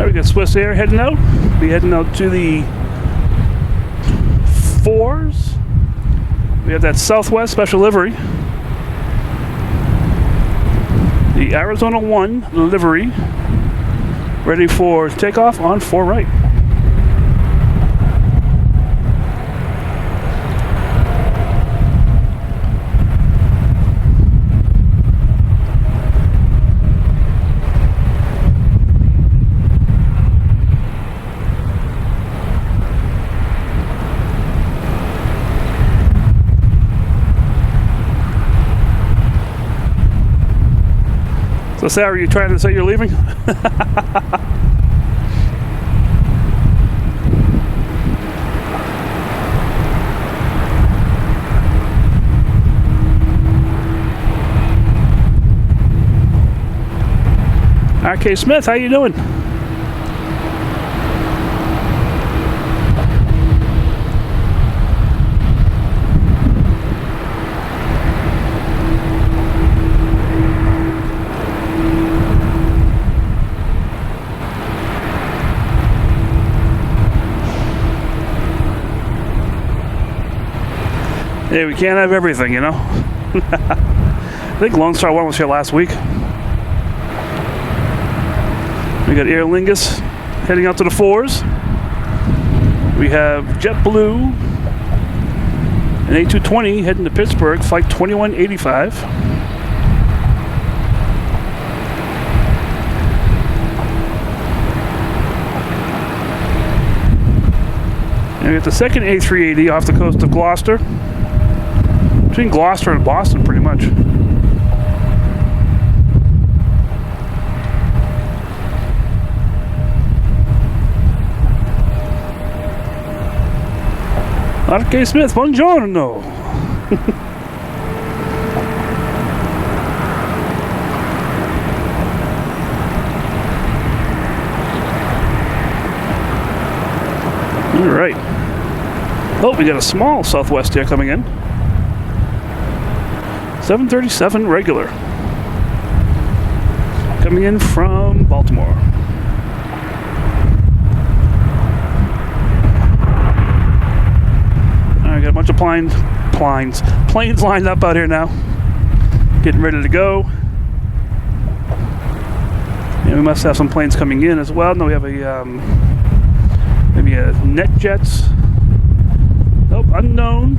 We got Swiss Air heading out. Be heading out to the 4s. We have that Southwest special livery. The Arizona 1 livery. Ready for takeoff on 4 right. So Sarah, are you trying to say you're leaving? RK Smith, how you doing? Yeah, we can't have everything, you know. I think Lone Star 1 was here last week. We got Aer Lingus heading out to the 4s. We have JetBlue and A220 heading to Pittsburgh, flight 2185. And we got the second A380 off the coast of Gloucester. Between Gloucester and Boston, pretty much. RK Smith, buongiorno. All right. Oh, we got a small Southwest here coming in. 737 regular. Coming in from Baltimore. I got a bunch of planes lined up out here now. Getting ready to go. And we must have some planes coming in as well. No, we have a maybe a NetJets. Oh, unknown.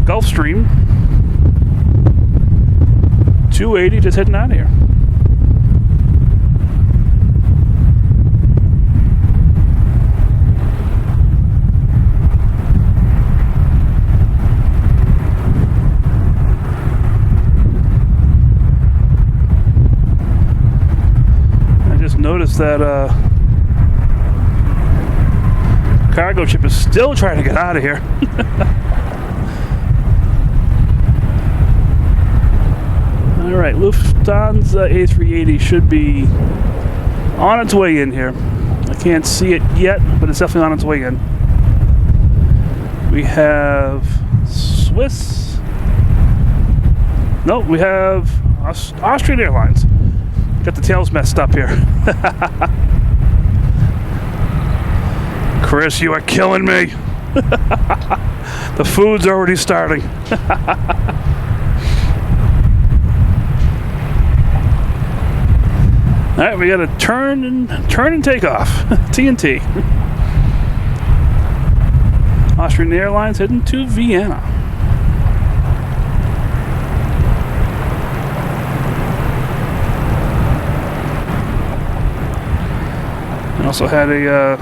Gulfstream. 280 just heading out of here. I just noticed that Cargo ship is still trying to get out of here. All right, Lufthansa A380 should be on its way in here. I can't see it yet, but it's definitely on its way in. We have Swiss. No, we have Austrian Airlines. Got the tails messed up here. Chris, you are killing me. The food's already starting. All right, we got a turn and take off. TNT. Austrian Airlines heading to Vienna. I also had a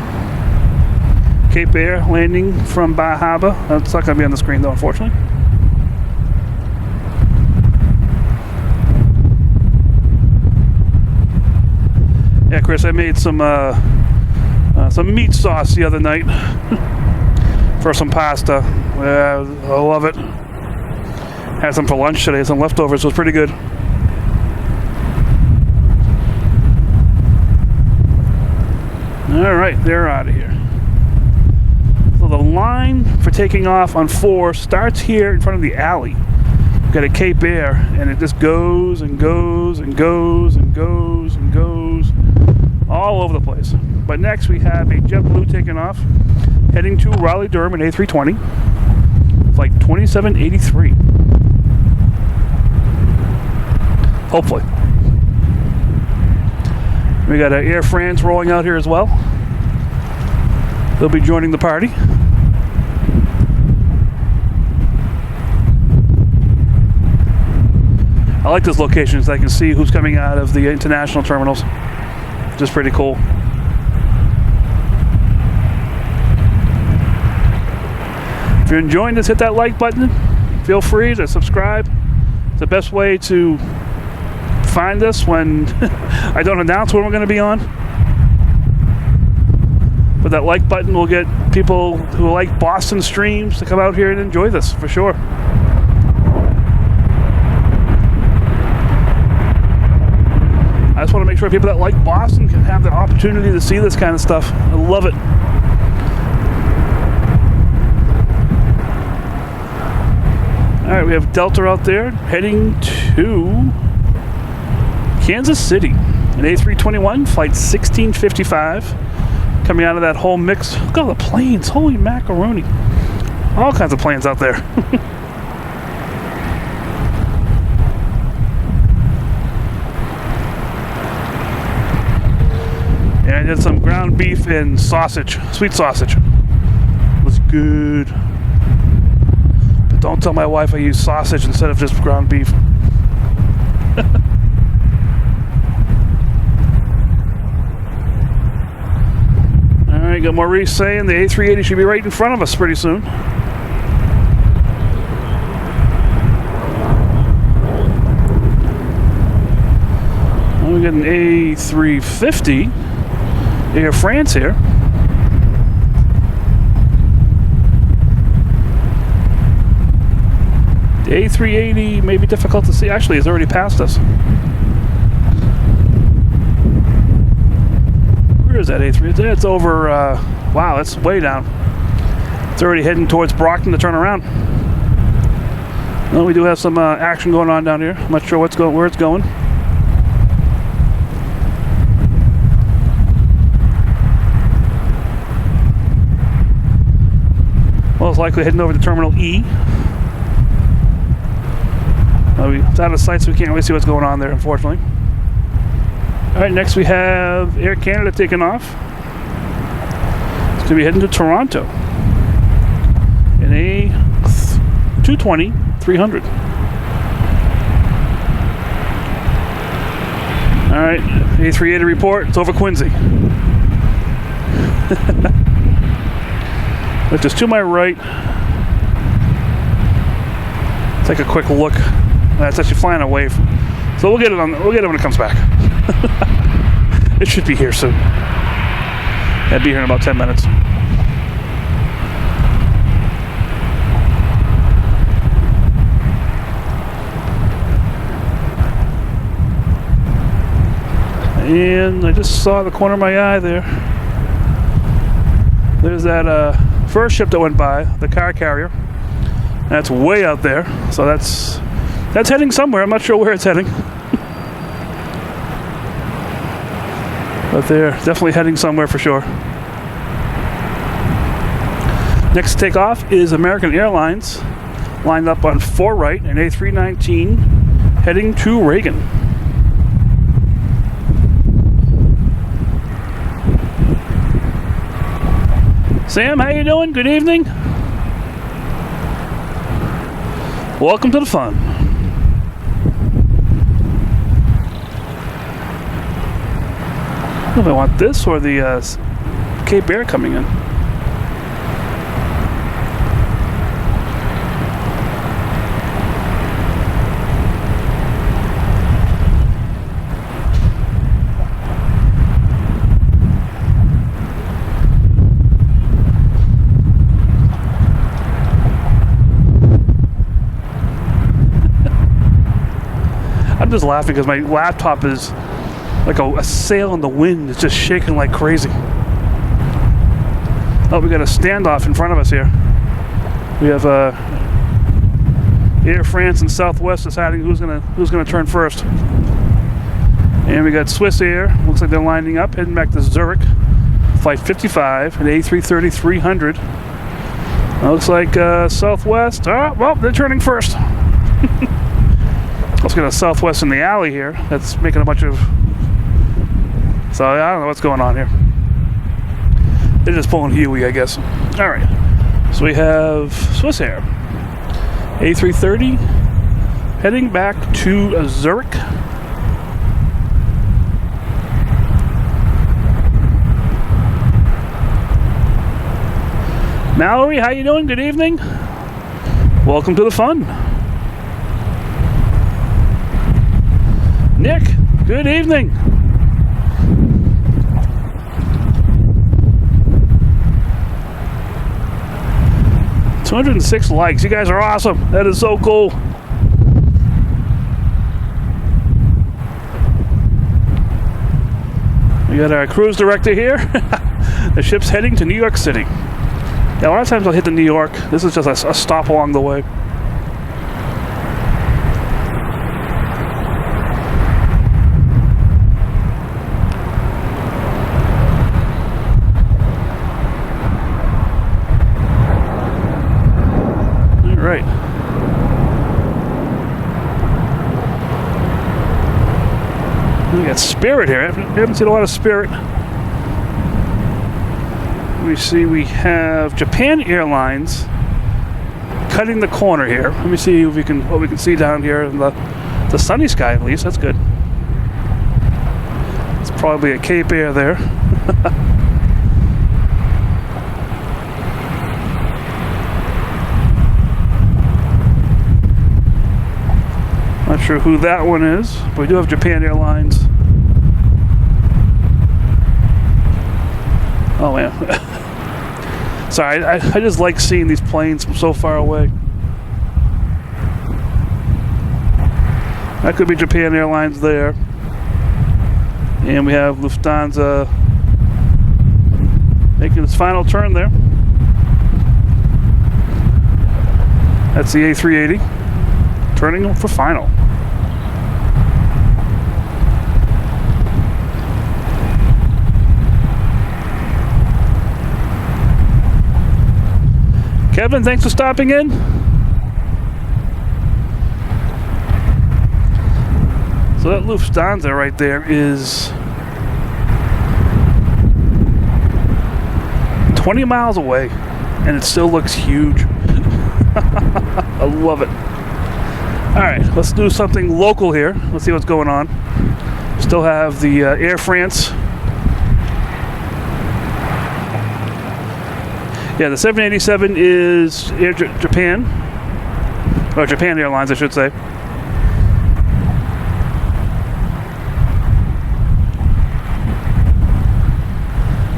Cape Air landing from Bar Harbor. That's not going to be on the screen though, unfortunately. Yeah, Chris, I made some meat sauce the other night for some pasta. I love it. Had some for lunch today, some leftovers, so it's pretty good. All right, they're out of here. So the line for taking off on 4 starts here in front of the alley. We've got a Cape Air, and it just goes and goes and goes and goes and goes all over the place. But next we have a JetBlue taking off, heading to Raleigh-Durham, an A320, flight 2783. Hopefully. We got Air France rolling out here as well. They'll be joining the party. I like this location so I can see who's coming out of the international terminals. Just pretty cool. If you're enjoying this, hit that like button. Feel free to subscribe. It's the best way to find us when I don't announce when we're going to be on. But that like button will get people who like Boston streams to come out here and enjoy this for sure. I just want to make sure people that like Boston can have the opportunity to see this kind of stuff. I love it. All right, we have Delta out there heading to Kansas City. An A321, flight 1655. Coming out of that whole mix. Look at all the planes. Holy macaroni. All kinds of planes out there. And I did some ground beef and sausage. Sweet sausage. It was good. But don't tell my wife I use sausage instead of just ground beef. Alright, got Maurice saying the A380 should be right in front of us pretty soon. Well, we got an A350 Air France here. The A380 may be difficult to see. Actually, it's already passed us. Where is that A380? It's over, wow, that's way down. It's already heading towards Brockton to turn around. Well, we do have some action going on down here. I'm not sure where it's going. Most likely heading over to Terminal E. It's out of sight, so we can't really see what's going on there, unfortunately. Alright, next we have Air Canada taking off. It's going to be heading to Toronto. In a 220-300. Alright, A380 report. It's over Quincy. Look, just to my right. Take a quick look. That's actually flying away. So we'll get it when it comes back. It should be here soon. It'll be here in about 10 minutes. And I just saw the corner of my eye there. There's that first ship that went by, the car carrier. That's way out there. So that's heading somewhere. I'm not sure where it's heading. But they're definitely heading somewhere for sure. Next to take off is American Airlines, lined up on 4 right, an A319 heading to Reagan. Sam, how you doing? Good evening. Welcome to the fun. I don't know if I want this or the Cape Air coming in. I'm just laughing because my laptop is like a sail in the wind. It's just shaking like crazy. Oh, we got a standoff in front of us here. We have Air France and Southwest deciding who's gonna turn first. And we got Swiss Air. Looks like they're lining up, heading back to Zurich. Flight 55, an A330-300. Looks like Southwest. Oh, well, they're turning first. Let's get a Southwest in the alley here. That's making a bunch of... So I don't know what's going on here. They're just pulling Huey, I guess. All right. So we have Swiss Air. A330 heading back to Zurich. Mallory, how you doing? Good evening. Welcome to the fun. Nick, good evening. $206 likes. You guys are awesome. That is so cool. We got our cruise director here. The ship's heading to New York City. Yeah, a lot of times I'll hit to New York. This is just a stop along the way. Right. We got Spirit here. I haven't seen a lot of Spirit. We see we have Japan Airlines cutting the corner here. Let me see if what we can see down here in the sunny sky at least. That's good. It's probably a Cape Air there. Not sure who that one is, but we do have Japan Airlines. Oh man. Sorry, I just like seeing these planes from so far away. That could be Japan Airlines there. And we have Lufthansa making its final turn there. That's the A380 turning for final. Kevin, thanks for stopping in. So that Lufthansa right there is 20 miles away, and it still looks huge. I love it. All right, let's do something local here. Let's see what's going on. Still have the Air France. Yeah, the 787 is Air Japan, or Japan Airlines, I should say.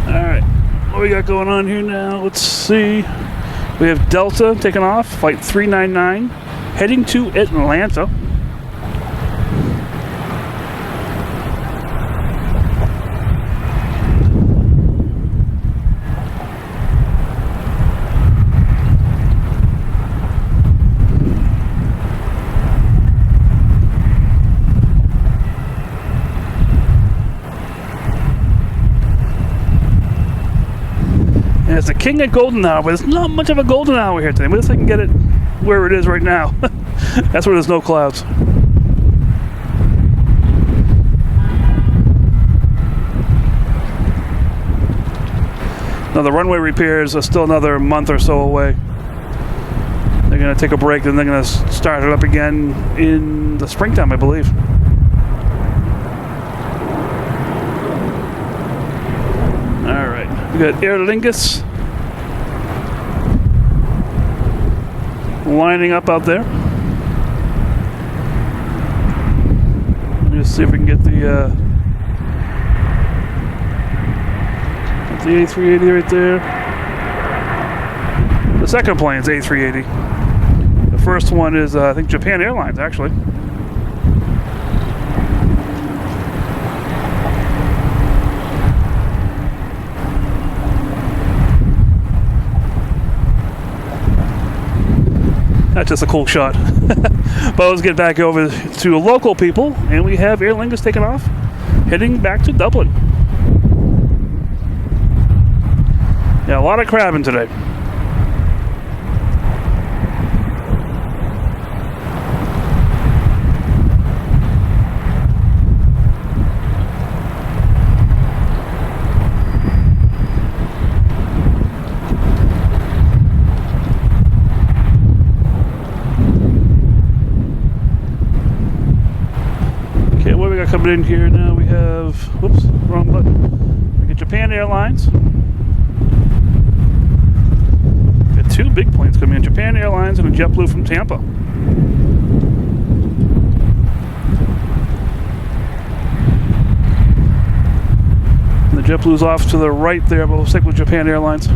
All right, what we got going on here now? Let's see. We have Delta taking off, flight 399, heading to Atlanta. And it's the king of golden hour, but there's not much of a golden hour here today. But at least I can get it where it is right now. That's where there's no clouds. Now the runway repairs are still another month or so away. They're going to take a break, then they're going to start it up again in the springtime, I believe. All right, we got Aer Lingus lining up out there. Let's see if we can get the A380 right there. The second plane is A380. The first one is, I think, Japan Airlines, actually. That's just a cool shot. But let's get back over to local people, and we have Aer Lingus taking off, heading back to Dublin. Yeah, a lot of crabbing today. Okay, what we got coming in here now? We have, whoops, wrong button. We got Japan Airlines. Two big planes coming in, Japan Airlines and a JetBlue from Tampa. And the JetBlue's off to the right there, but we'll stick with Japan Airlines.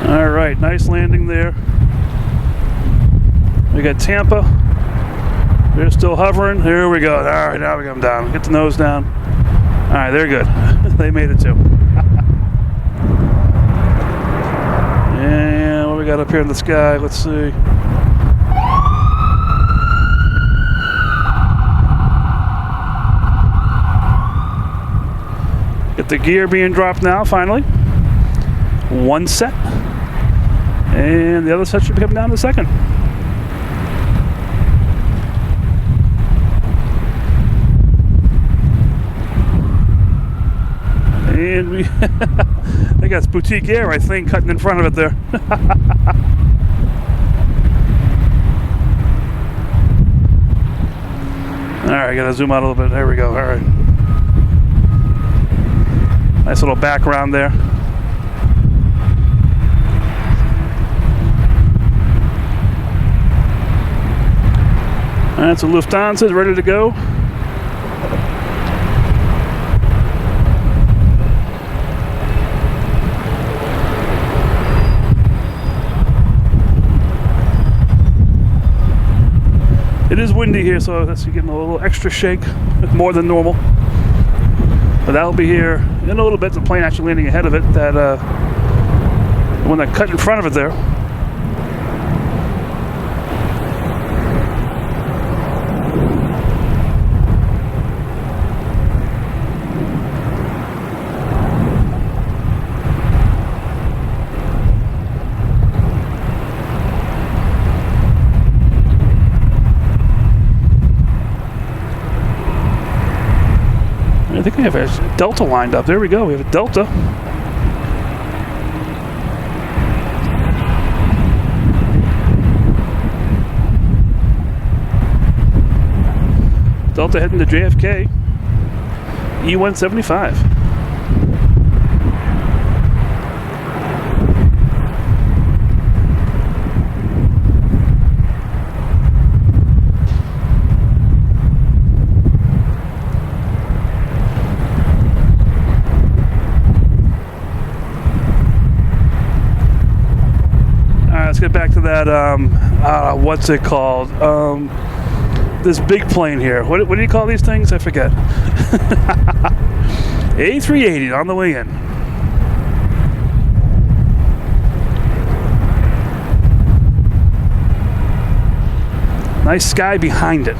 Alright, nice landing there. We got Tampa. They're still hovering. Here we go. Alright, now we got them down. Get the nose down. Alright, they're good. They made it too. And what we got up here in the sky? Let's see. Get the gear being dropped now, finally. One set. And the other set should be coming down in a second. And we, I got Boutique Air, I think, cutting in front of it there. Alright, gotta zoom out a little bit. There we go. Alright. Nice little background there. Alright, so Lufthansa is ready to go. It is windy here, so that's getting a little extra shake, more than normal. But that'll be here in a little bit. The plane actually landing ahead of it. That the one that cut in front of it there. I think we have a Delta lined up. There we go. We have a Delta. Delta heading to JFK. E175. let's get back to that, what's it called? This big plane here. What do you call these things? I forget. A380 on the way in. Nice sky behind it.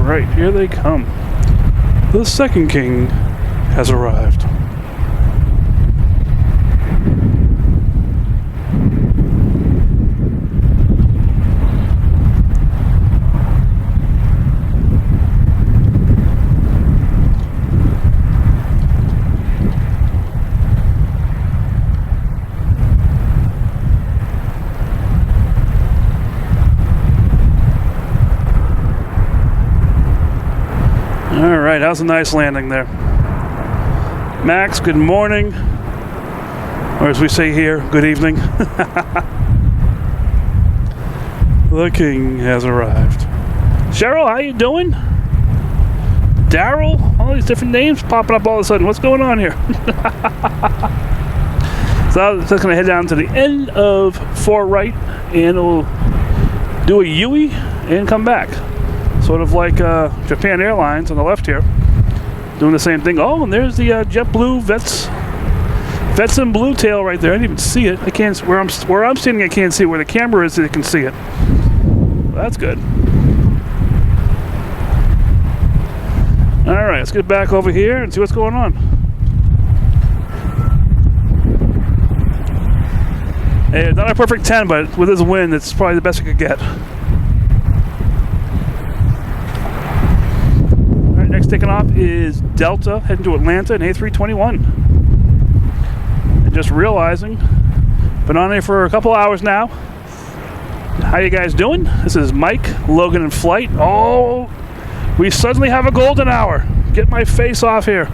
Right, here they come. The second king has arrived. Alright, how's a nice landing there? Max, good morning. Or as we say here, good evening. The king has arrived. Cheryl, how you doing? Daryl? All these different names popping up all of a sudden. What's going on here? So I'm just going to head down to the end of 4 right and we'll do a Yui and come back. Sort of like Japan Airlines on the left here, doing the same thing. Oh, and there's the JetBlue Vets and Blue tail right there. I didn't even see it. I can't. Where I'm standing, I can't see it. Where the camera is, I can see it. Well, that's good. All right, let's get back over here and see what's going on. Hey, not a perfect 10, but with this wind, it's probably the best I could get. Next taking off is Delta, heading to Atlanta in A321. And just realizing, been on there for a couple hours now. How you guys doing? This is Mike, Logan in flight. Oh, we suddenly have a golden hour. Get my face off here.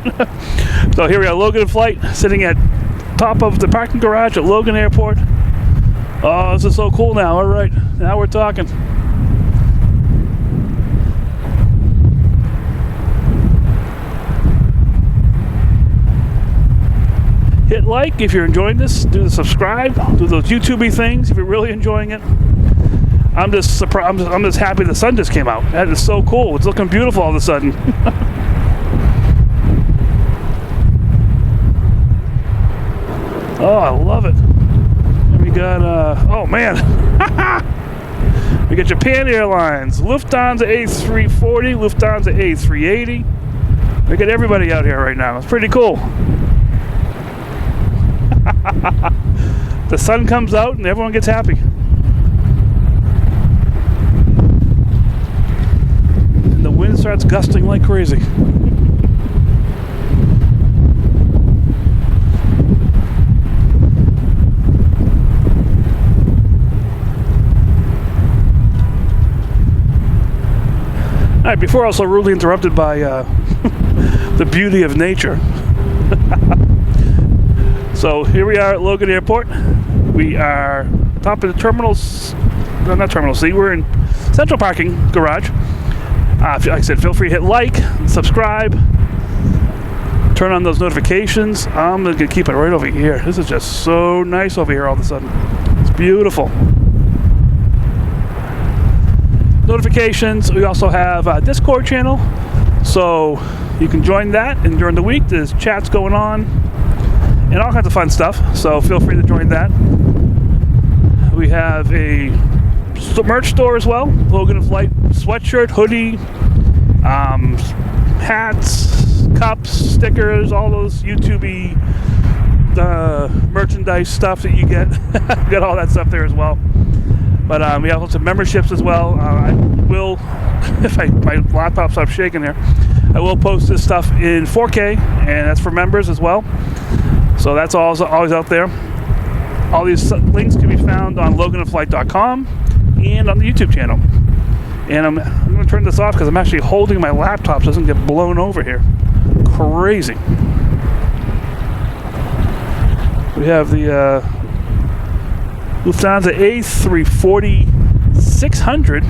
So here we are, Logan in flight, sitting at top of the parking garage at Logan Airport. Oh, this is so cool now. All right, now we're talking. Hit like if you're enjoying this. Do the subscribe. Do those YouTube-y things if you're really enjoying it. I'm just surprised. I'm just happy the sun just came out. That is so cool. It's looking beautiful all of a sudden. Oh, I love it. And we got oh man. We got Japan Airlines, Lufthansa A340, Lufthansa A380. We got everybody out here right now. It's pretty cool. The sun comes out and everyone gets happy. And the wind starts gusting like crazy. Alright, before also rudely interrupted by the beauty of nature. So here we are at Logan Airport. We are top of the terminals, no, not terminal C, we're in central parking garage. Like I said, feel free to hit like, subscribe, turn on those notifications. I'm going to keep it right over here. This is just so nice over here all of a sudden. It's beautiful. Notifications, we also have a Discord channel, so you can join that, and during the week there's chats going on and all kinds of fun stuff, so feel free to join that. We have a merch store as well, Logan Flight sweatshirt, hoodie, hats, cups, stickers, all those YouTube-y merchandise stuff that you get. We got all that stuff there as well. But we have lots of memberships as well. I will, if my laptop stops shaking here, I will post this stuff in 4K, and that's for members as well. So that's always out there. All these links can be found on loganinflight.com and on the YouTube channel. And I'm going to turn this off because I'm actually holding my laptop so it doesn't get blown over here. Crazy. We have the Lufthansa A340-600.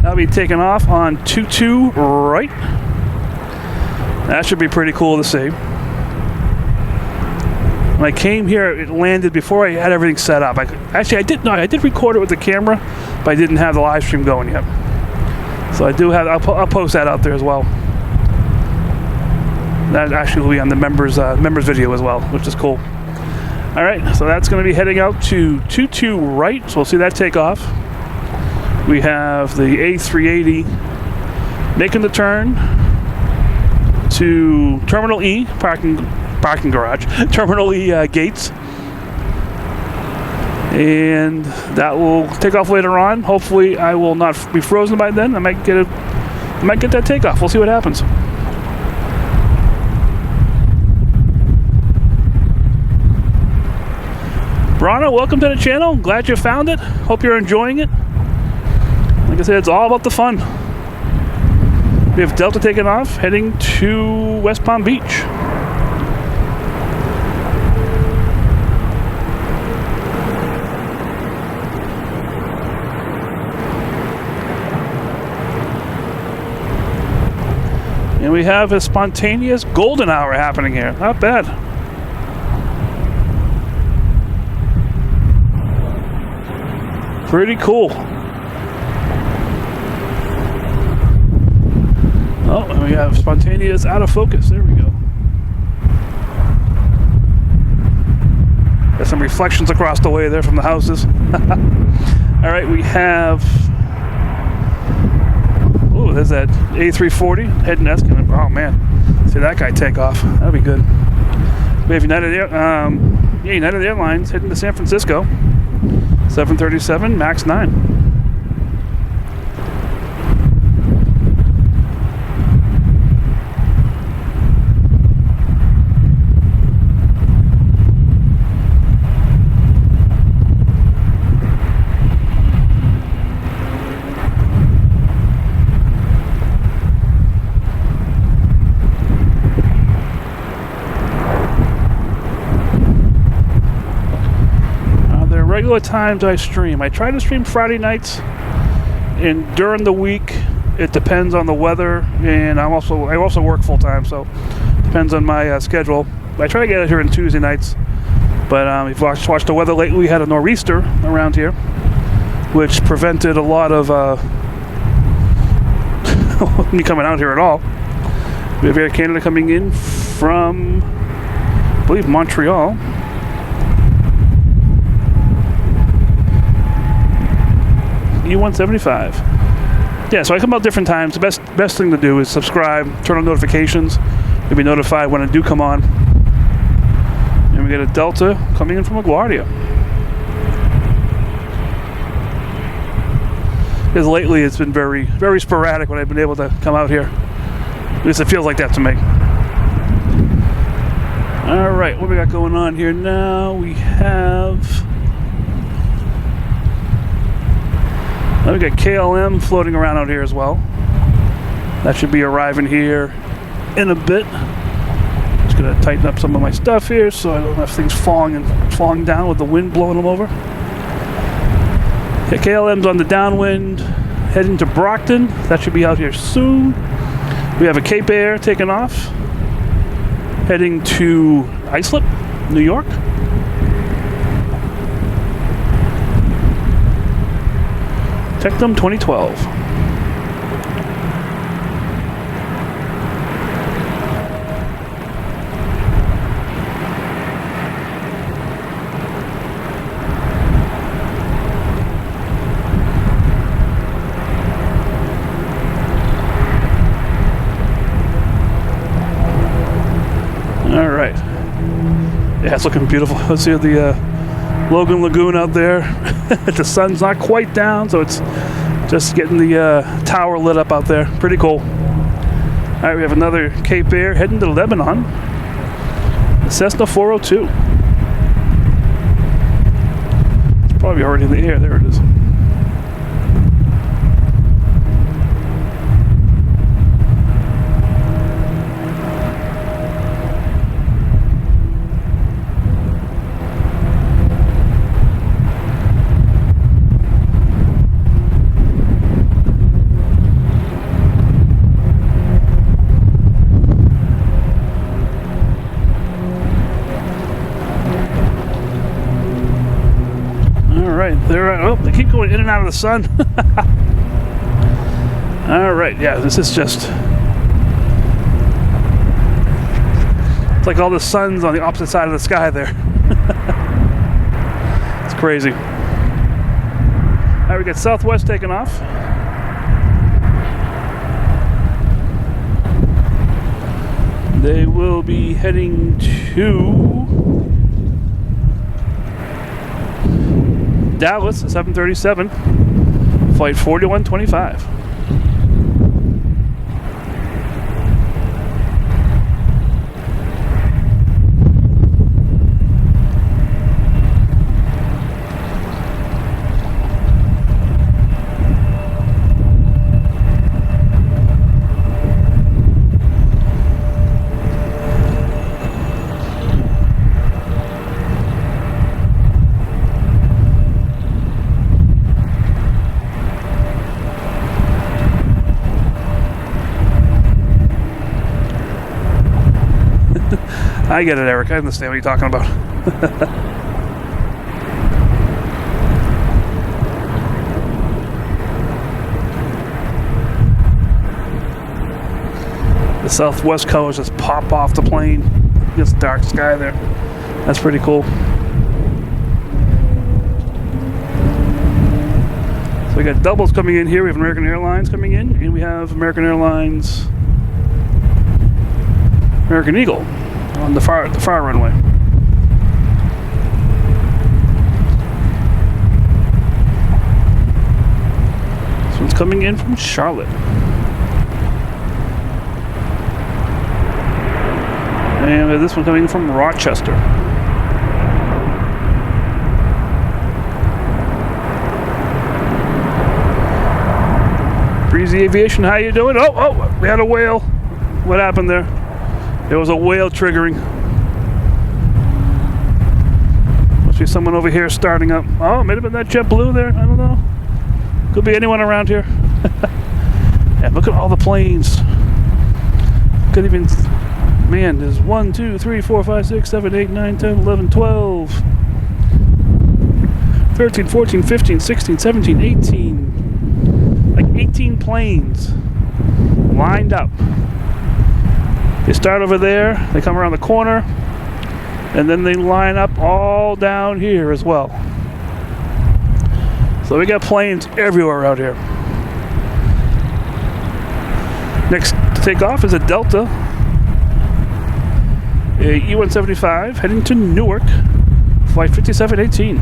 That'll be taking off on 22 right. That should be pretty cool to see. When I came here, it landed before I had everything set up. I did record it with the camera, but I didn't have the live stream going yet. So I do have. I'll post that out there as well. That actually will be on the members video as well, which is cool. All right, so that's going to be heading out to 22 right. So we'll see that take off. We have the A380 making the turn to Terminal E, parking garage, Terminal E gates, and that will take off later on. Hopefully, I will not be frozen by then. I might get that takeoff. We'll see what happens. Brana, welcome to the channel. Glad you found it. Hope you're enjoying it. Like I said, it's all about the fun. We have Delta taking off, heading to West Palm Beach. And we have a spontaneous golden hour happening here. Not bad. Pretty cool. Oh, and we have spontaneous out of focus. There we go. Got some reflections across the way there from the houses. All right, we have... Oh, there's that A340 heading Eskin. Oh, man. See that guy take off. That'd be good. We have United Airlines heading to San Francisco. 737 MAX 9. Regular times I stream. I try to stream Friday nights, and during the week it depends on the weather, and I also work full time, so it depends on my schedule. I try to get out here on Tuesday nights, but if you watched the weather lately, we had a nor'easter around here, which prevented a lot of me coming out here at all. We have Air Canada coming in from, I believe, Montreal. E175. Yeah, so I come out different times. The best thing to do is subscribe, turn on notifications. You'll be notified when I do come on. And we get a Delta coming in from LaGuardia. Because lately it's been very, very sporadic when I've been able to come out here. At least it feels like that to me. All right, what we got going on here now? We have... We got KLM floating around out here as well. That should be arriving here in a bit. Just gonna tighten up some of my stuff here so I don't have things falling down with the wind blowing them over. Okay, KLM's on the downwind, heading to Brockton. That should be out here soon. We have a Cape Air taking off, heading to Islip, New York. Tectum 2012. All right. Yeah, it's looking beautiful. Let's see the Logan Lagoon out there. The sun's not quite down, so it's just getting the tower lit up out there. Pretty cool. All right, we have another Cape Air heading to Lebanon. The Cessna 402. Probably already in the air. There it is. They keep going in and out of the sun. All right, yeah, this is just, it's like all the sun's on the opposite side of the sky there. It's crazy. All right, we got Southwest taking off. They will be heading to Dallas at 7:37, flight 4125. I get it, Eric. I understand what you're talking about. The southwest colors just pop off the plane. It's dark sky there. That's pretty cool. So we got doubles coming in here. We have American Airlines coming in, and we have American Airlines, American Eagle on the far runway. This one's coming in from Charlotte. And this one coming in from Rochester. Breezy Aviation, how you doing? Oh, we had a whale. What happened there? There was a whale triggering. Must be someone over here starting up. Oh, it might have been that JetBlue there. I don't know. Could be anyone around here. Yeah, look at all the planes. Could even... Man, there's 1, 2, 3, 4, 5, 6, 7, 8, 9, 10, 11, 12, 13, 14, 15, 16, 17, 18. Like 18 planes lined up. They start over there, they come around the corner, and then they line up all down here as well. So we got planes everywhere out here. Next to take off is a Delta, a E-175 heading to Newark, flight 5718.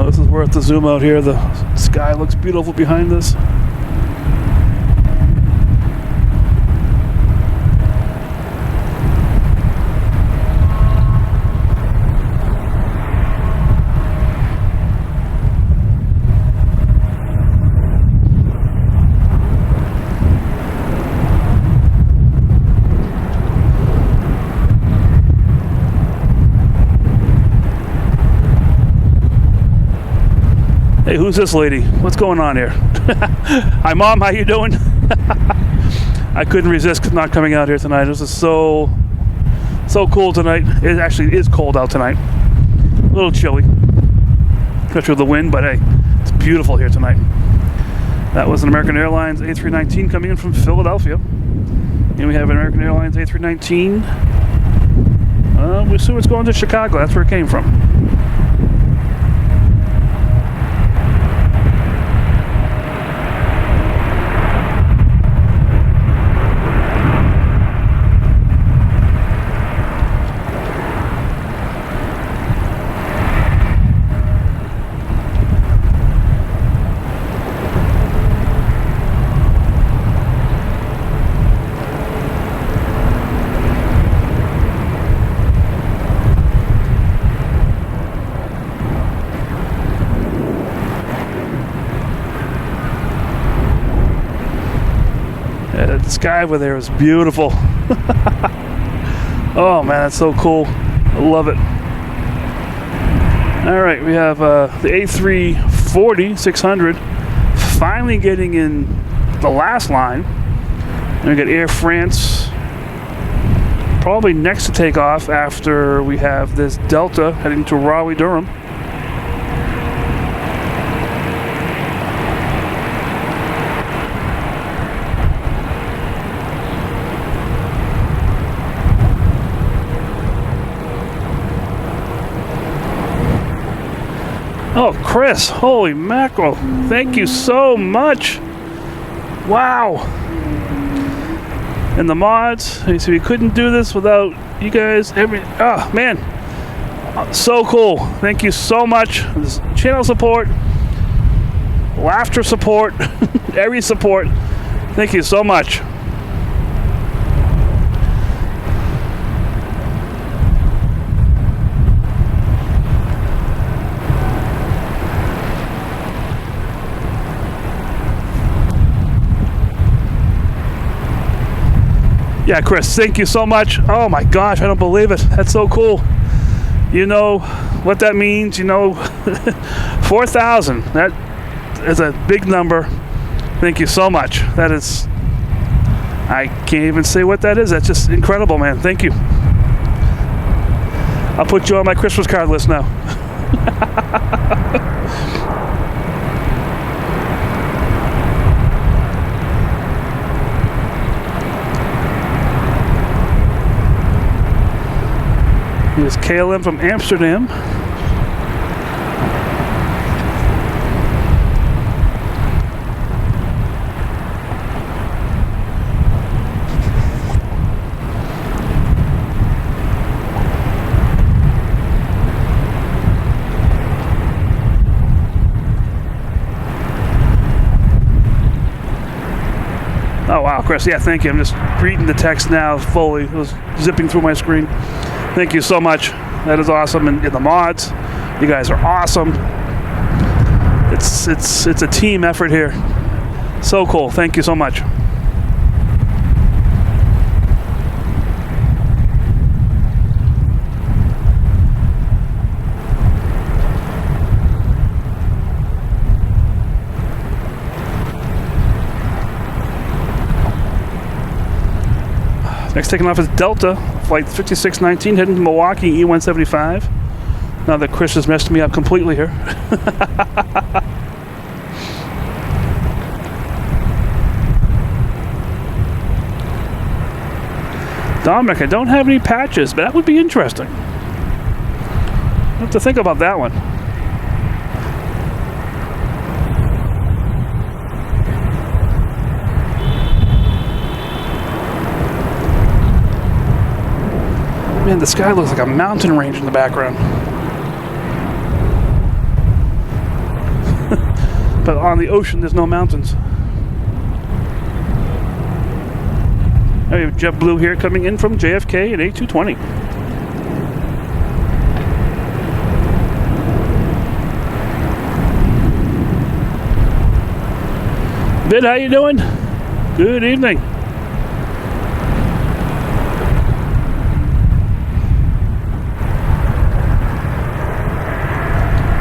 This is worth the zoom out here. The sky looks beautiful behind us. Hey, who's this lady? What's going on here? Hi, Mom. How you doing? I couldn't resist not coming out here tonight. This is so cool tonight. It actually is cold out tonight. A little chilly, especially with the wind, but hey, it's beautiful here tonight. That was an American Airlines A319 coming in from Philadelphia. And we have an American Airlines A319. We assume it's going to Chicago. That's where it came from. The sky over there is beautiful. Oh man, that's so cool. I love it. All right, we have the A340-600 finally getting in the last line. And we got Air France probably next to take off after we have this Delta heading to Raleigh-Durham. Oh, Chris, holy mackerel. Thank you so much. Wow. And the mods, so we couldn't do this without you guys. Oh, man. So cool. Thank you so much. This channel support, laughter support, every support. Thank you so much. Yeah, Chris, thank you so much. Oh my gosh, I don't believe it. That's so cool. You know what that means, you know, 4,000. That is a big number. Thank you so much. That is, I can't even say what that is. That's just incredible, man. Thank you. I'll put you on my Christmas card list now. Here's KLM from Amsterdam. Oh wow, Chris, yeah, thank you. I'm just reading the text now fully. It was zipping through my screen. Thank you so much. That is awesome. And the mods, you guys are awesome. It's a team effort here. So cool. Thank you so much. Next taking off is Delta, flight 5619, heading to Milwaukee, E175. Now that Chris has messed me up completely here. Dominic, I don't have any patches, but that would be interesting. I have to think about that one. Man, the sky looks like a mountain range in the background. But on the ocean, there's no mountains. Now we have JetBlue here coming in from JFK at A220. Vid, how you doing? Good evening.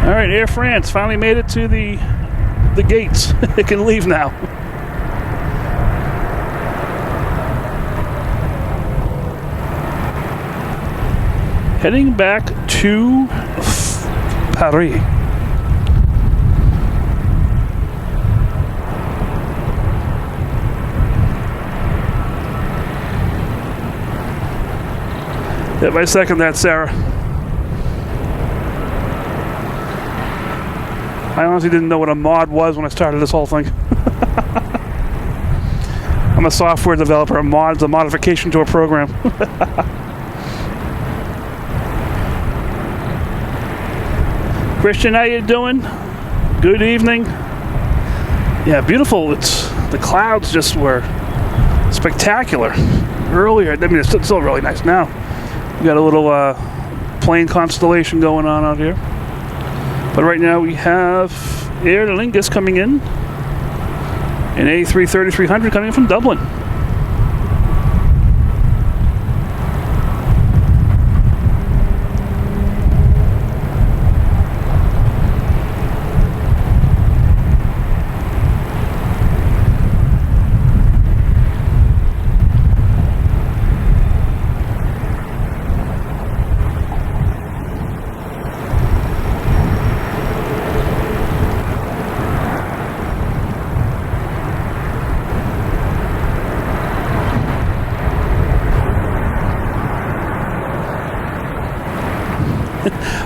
All right, Air France finally made it to the gates. It can leave now. Heading back to Paris. Yep, I second that, Sarah. I honestly didn't know what a mod was when I started this whole thing. I'm a software developer. A mod's a modification to a program. Christian, how you doing? Good evening. Yeah, beautiful. The clouds just were spectacular earlier. I mean, it's still really nice now. We got a little plane constellation going on out here. But right now we have Aer Lingus coming in, and A330-300 coming in from Dublin.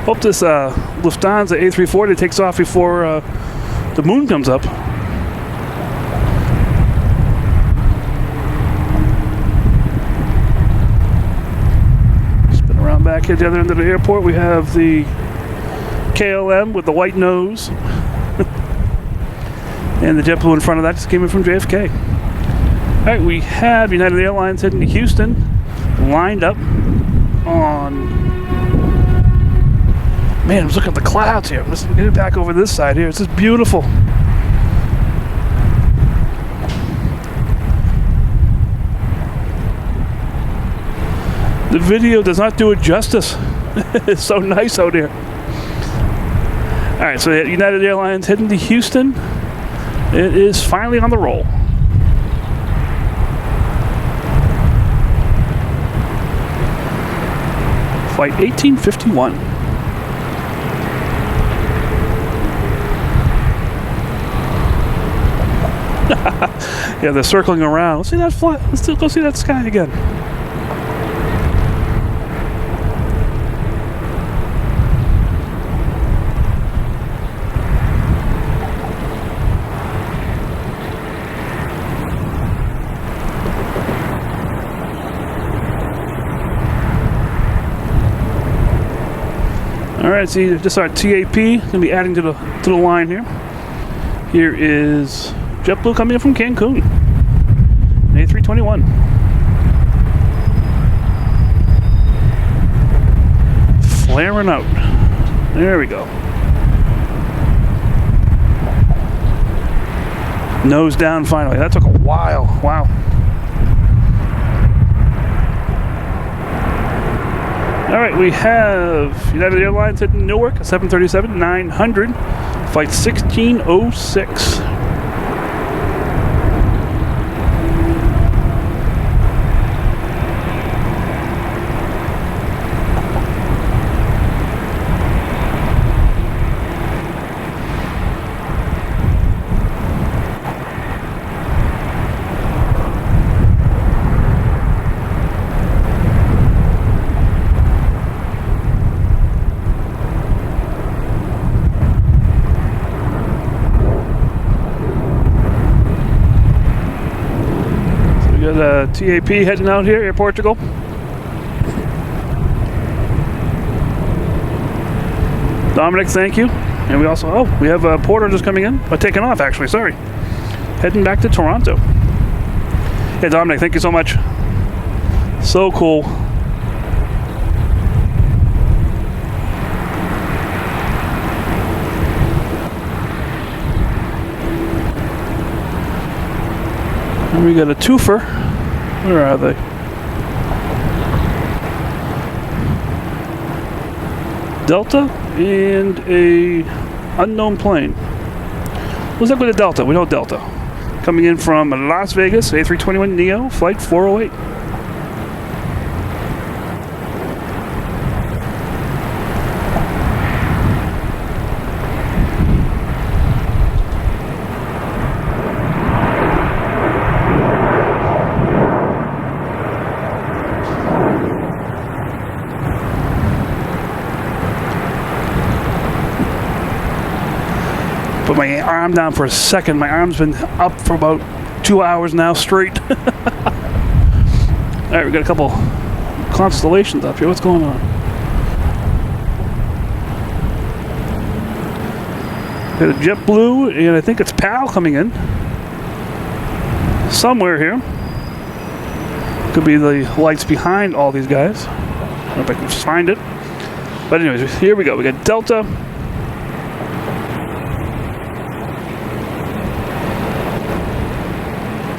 Hope this Lufthansa A340 takes off before the moon comes up. Spin around back here at the other end of the airport. We have the KLM with the white nose. And the JetBlue in front of that just came in from JFK. All right, we have United Airlines heading to Houston, lined up on... Man, let's look at the clouds here. Let's get it back over this side here. It's just beautiful. The video does not do it justice. It's so nice out here. All right, so United Airlines heading to Houston. It is finally on the roll. Flight 1851. Yeah, they're circling around. Let's see that flight. Let's go see that sky again. All right, see, just our TAP gonna be adding to the line here. Here is JetBlue coming in from Cancun, A321. Flaring out. There we go. Nose down finally. That took a while. Wow. All right, we have United Airlines heading to Newark, a 737-900, flight 1606. TAP heading out here, Air Portugal. Dominic, thank you. And we also, we have Porter just coming in. Taking off, actually, sorry. Heading back to Toronto. Yeah, Dominic, thank you so much. So cool. And we got a twofer. Where are they? Delta and a unknown plane. What's up with the Delta? We know Delta. Coming in from Las Vegas, A321neo, flight 408. Put my arm down for a second. My arm's been up for about 2 hours now straight. All right, we got a couple constellations up here. What's going on? Got a JetBlue, and I think it's PAL coming in. Somewhere here. Could be the lights behind all these guys. I don't know if I can find it. But anyways, here we go. We got Delta.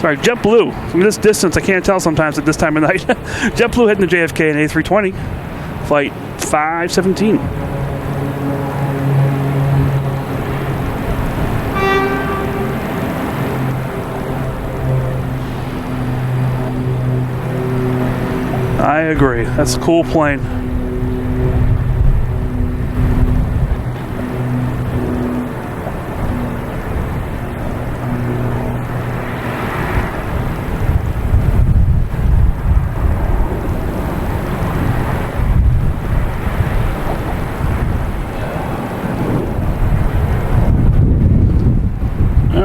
Sorry, JetBlue. From this distance, I can't tell sometimes at this time of night. JetBlue heading to JFK in A320, flight 517. I agree. That's a cool plane.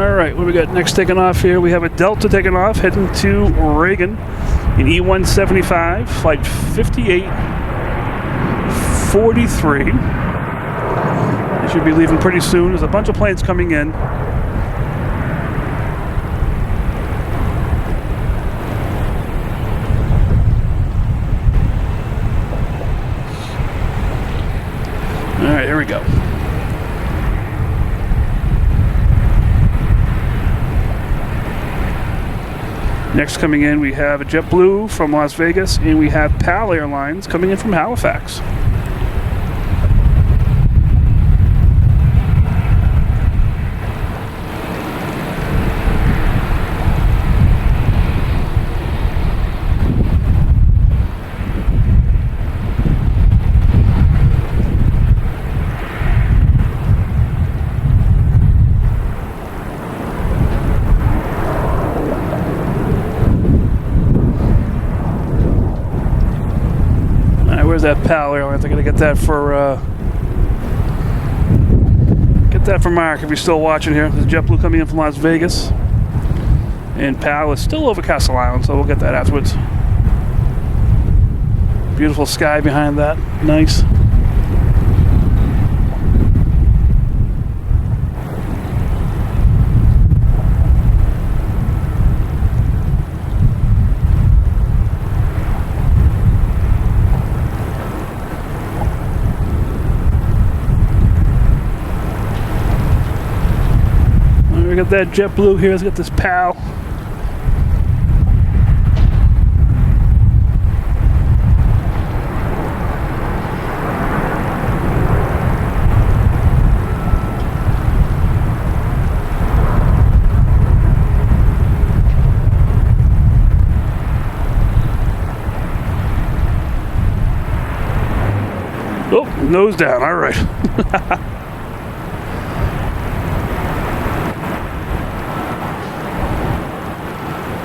All right, what we got next taking off here? We have a Delta taking off, heading to Reagan in E175, flight 5843. They should be leaving pretty soon. There's a bunch of planes coming in. All right, here we go. Next coming in, we have a JetBlue from Las Vegas, and we have PAL Airlines coming in from Halifax. Where's that PAL Airlines? I'm gonna get that for Mark if he's still watching here. There's JetBlue coming in from Las Vegas, and PAL is still over Castle Island, so we'll get that afterwards. Beautiful sky behind that, nice. We got that JetBlue here. Let's get this PAL. Oh, nose down. All right.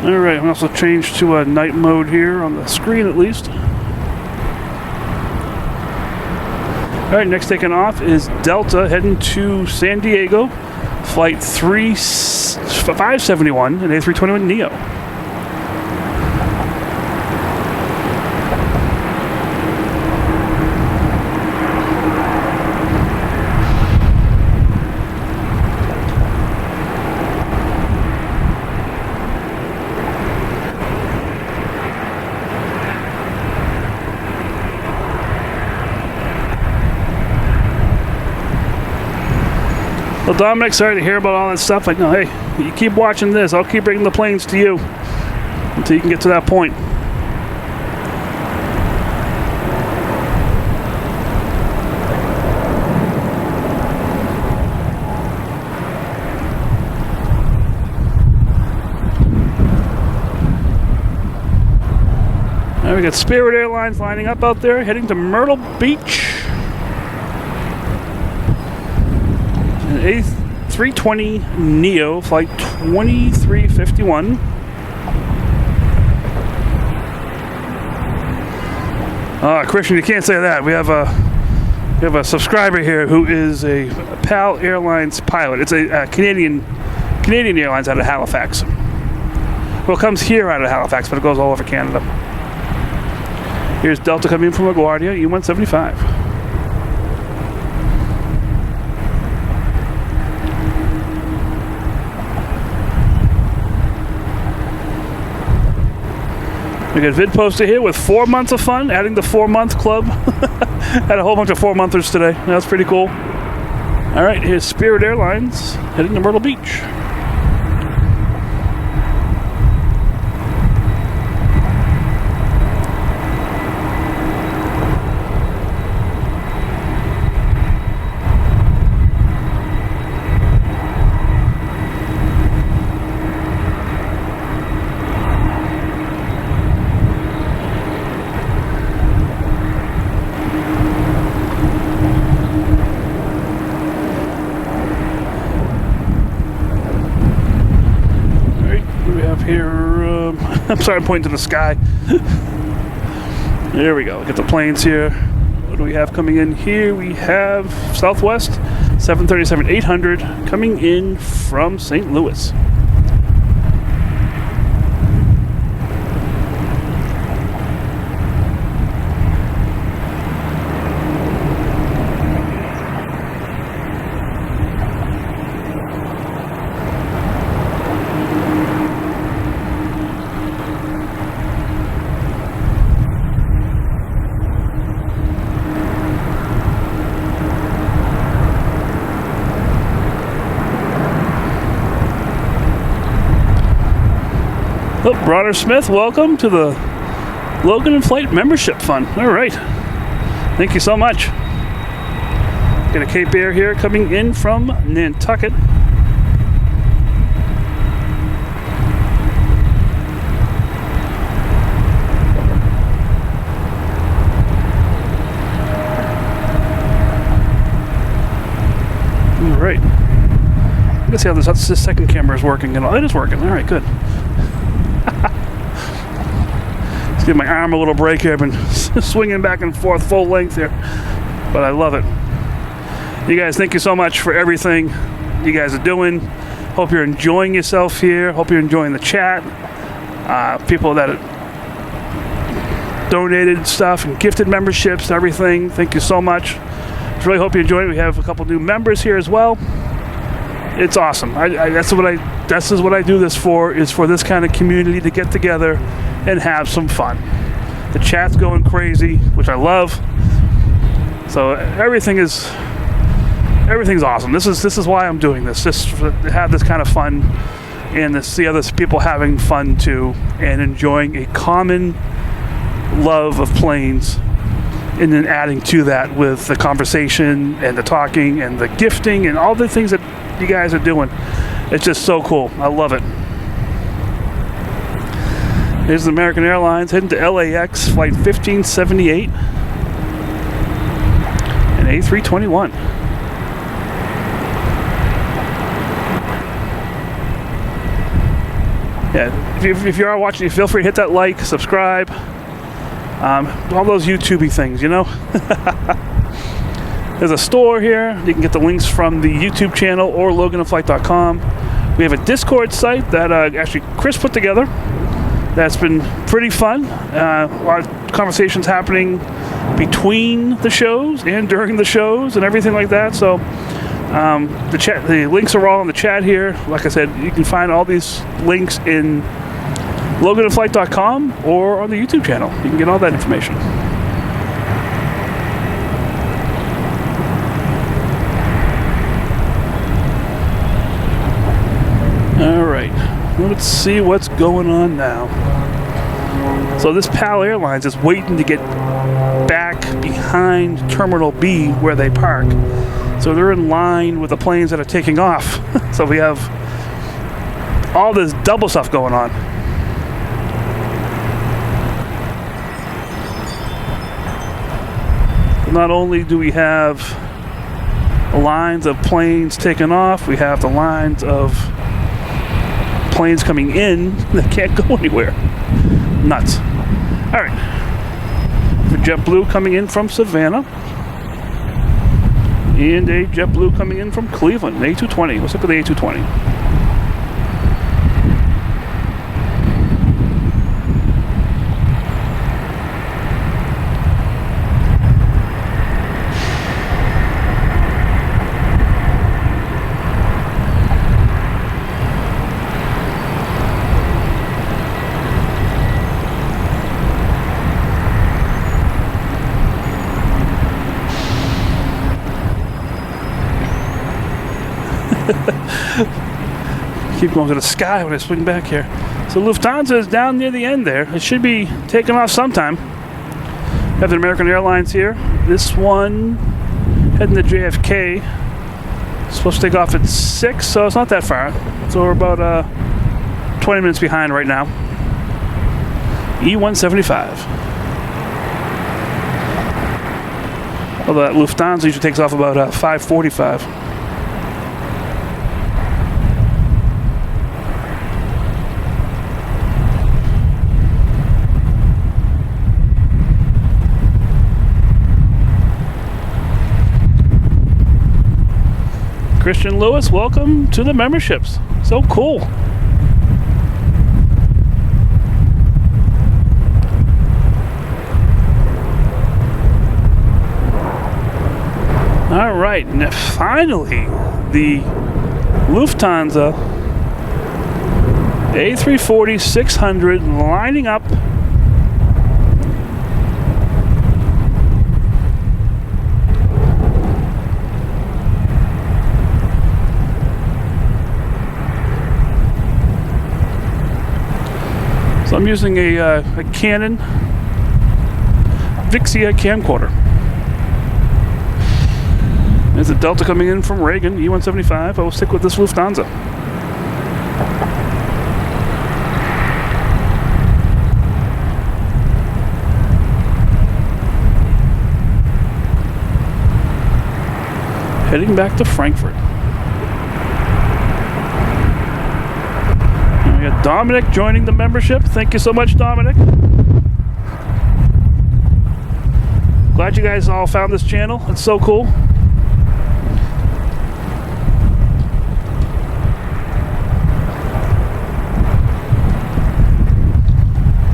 Alright, I'm also changed to a night mode here on the screen at least. Alright, next taking off is Delta heading to San Diego, flight 571 and A321neo. Well, Dominic, sorry to hear about all that stuff. I know, hey, you keep watching this. I'll keep bringing the planes to you until you can get to that point. Now we got Spirit Airlines lining up out there, heading to Myrtle Beach. A320neo, flight 2351. Christian, you can't say that. We have a subscriber here who is a PAL Airlines pilot. It's a Canadian Airlines out of Halifax. Well, it comes here out of Halifax, but it goes all over Canada. Here's Delta coming in from LaGuardia, E175. We got a vid poster here with 4 months of fun, adding the 4-month club. Had a whole bunch of 4-monthers today. That's pretty cool. All right, here's Spirit Airlines heading to Myrtle Beach. I'm sorry, I'm pointing to the sky. There we go. Get the planes here. What do we have coming in here? We have Southwest 737-800 coming in from St. Louis. Oh, Bronner Smith, welcome to the Logan and Flight Membership Fund. All right. Thank you so much. Got a Cape Air here coming in from Nantucket. All right. Let's see how this second camera is working. Oh, it is working. All right, good. Let's give my arm a little break here. I've been swinging back and forth full length here, but I love it. You guys, thank you so much for everything you guys are doing. Hope you're enjoying yourself here. Hope you're enjoying the chat. People that donated stuff and gifted memberships, everything. Thank you so much. Really hope you enjoyed it. We have a couple new members here as well. It's awesome. This is what I do this for, is for this kind of community to get together and have some fun. The chat's going crazy, which I love. So everything's awesome. This is why I'm doing this. Just to have this kind of fun and to see other people having fun too and enjoying a common love of planes, and then adding to that with the conversation and the talking and the gifting and all the things that you guys are doing. It's just so cool. I love it. Here's the American Airlines heading to LAX, flight 1578, and A321. Yeah, if you are watching, feel free to hit that like, subscribe, all those YouTubey things, you know. There's a store here. You can get the links from the YouTube channel or loganinflight.com. We have a Discord site that actually Chris put together. That's been pretty fun. A lot of conversations happening between the shows and during the shows and everything like that. So the links are all in the chat here. Like I said, you can find all these links in loganinflight.com or on the YouTube channel. You can get all that information. All right, let's see what's going on now. So this PAL Airlines is waiting to get back behind Terminal B where they park. So they're in line with the planes that are taking off. So we have all this double stuff going on. Not only do we have lines of planes taking off, we have the lines of planes coming in that can't go anywhere. Nuts. All right. The JetBlue coming in from Savannah. And a JetBlue coming in from Cleveland. An A220. Let's look at the A220. Keep going to the sky when I swing back here. So Lufthansa is down near the end there. It should be taking off sometime. We have the American Airlines here. This one heading to JFK. Supposed to take off at 6, so it's not that far. So we're about 20 minutes behind right now. E175. Although that Lufthansa usually takes off about 5:45. Christian Lewis, welcome to the memberships. So cool. All right, now finally, the Lufthansa A340-600 lining up. So I'm using a Canon Vixia camcorder. There's a Delta coming in from Reagan, E175. I will stick with this Lufthansa. Heading back to Frankfurt. And we got Dominic joining the membership. Thank you so much, Dominic. Glad you guys all found this channel. It's so cool.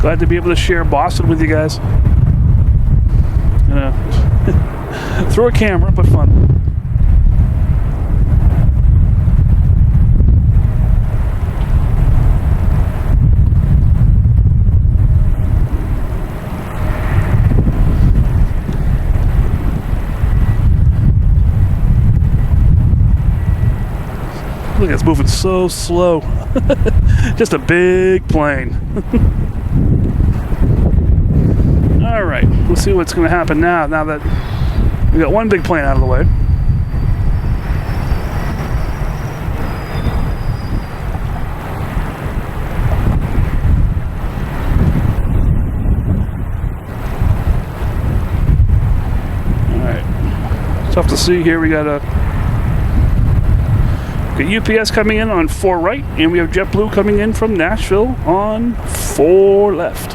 Glad to be able to share Boston with you guys. Through a camera, but fun. Look, it's moving so slow. Just a big plane. All right, let's see what's going to happen now that we got one big plane out of the way. All right, tough to see here. We got UPS coming in on 4 right, and we have JetBlue coming in from Nashville on 4 left.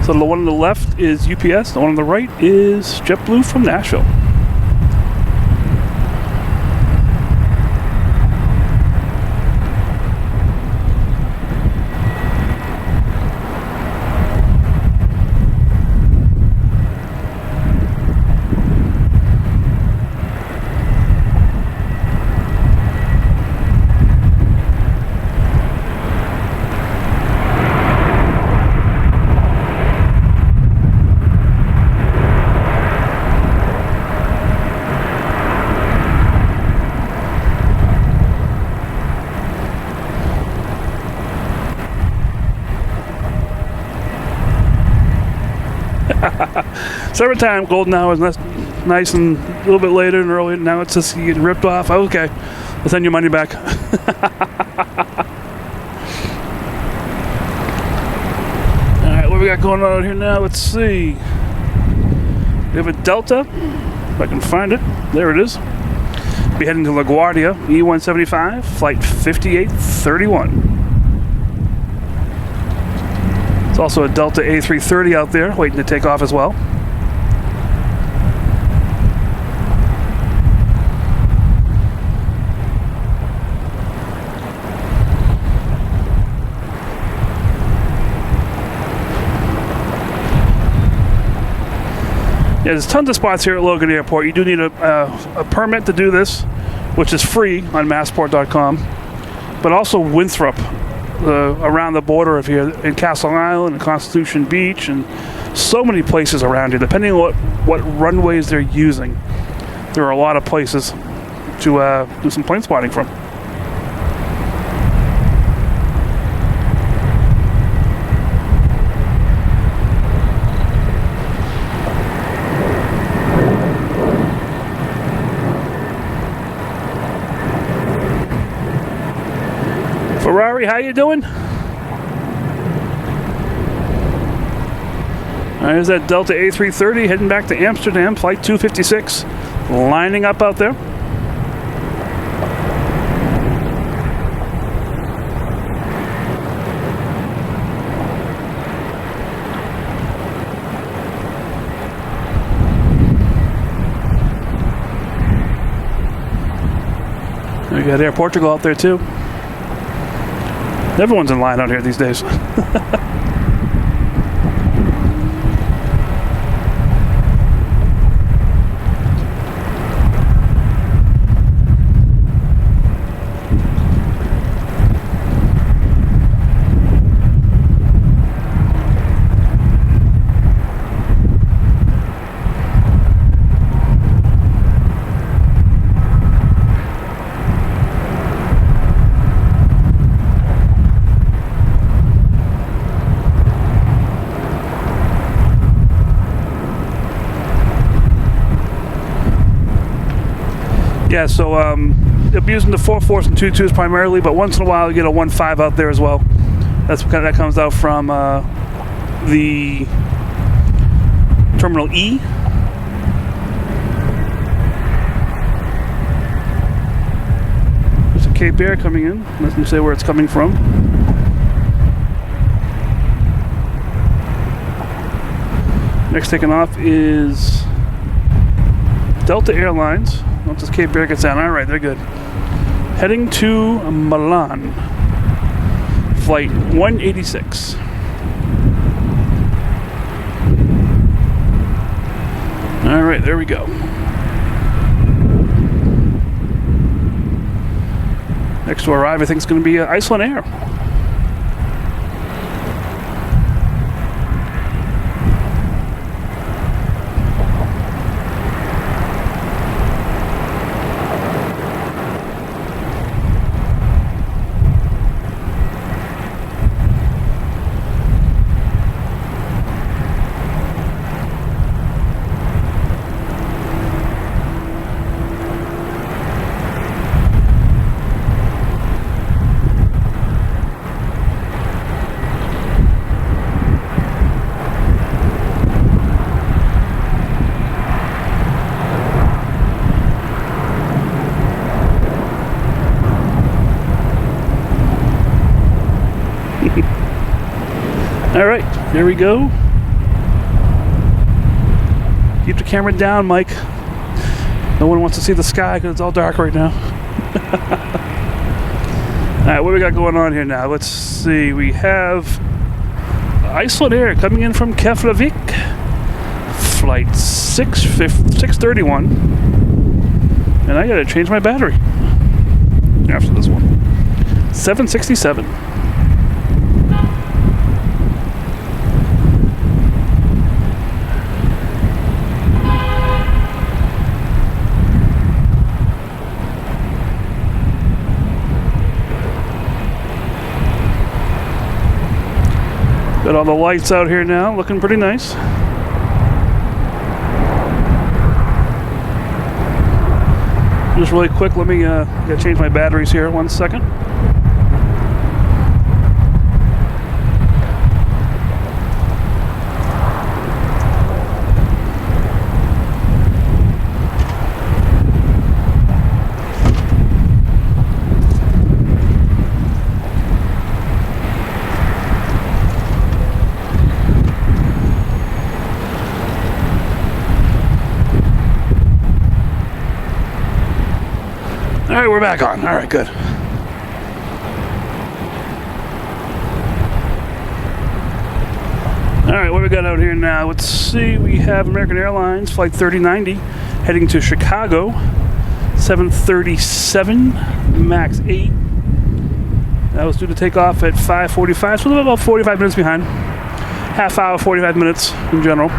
So the one on the left is UPS, the one on the right is JetBlue from Nashville. Summertime, golden hours, nice and a little bit later and early. Now it's just you get ripped off. Okay, I'll send your money back. All right, what we got going on here now? Let's see. We have a Delta, if I can find it. There it is. Be heading to LaGuardia, E175, flight 5831. There's also a Delta A330 out there waiting to take off as well. Yeah, there's tons of spots here at Logan Airport. You do need a permit to do this, which is free on massport.com, but also Winthrop, around the border of here, in Castle Island and Constitution Beach, and so many places around here. Depending on what runways they're using, there are a lot of places to do some plane spotting from. Ferrari, how you doing? There's that Delta A330 heading back to Amsterdam, flight 256, lining up out there. We got Air Portugal out there too. Everyone's in line out here these days. Yeah, so they'll be using the 4.4s and 2.2s primarily, but once in a while you get a 1.5 out there as well. That comes out from the Terminal E. There's a Cape Air coming in. Let me say where it's coming from. Next taking off is Delta Airlines. Once this Cape Air gets down, all right, they're good. Heading to Milan, flight 186. All right, there we go. Next to arrive, I think it's going to be Iceland Air. All right, there we go. Keep the camera down, Mike. No one wants to see the sky because it's all dark right now. All right, what do we got going on here now? Let's see. We have Iceland Air coming in from Keflavik, flight 631. And I got to change my battery after this one. 767. Got all the lights out here now, looking pretty nice. Just really quick, let me gotta change my batteries here, 1 second. All right, we're back on. All right, good. All right, what do we got out here now? Let's see. We have American Airlines flight 3090 heading to Chicago, 737 max 8. That was due to take off at 5:45, so we're about 45 minutes behind. Half hour, 45 minutes in general.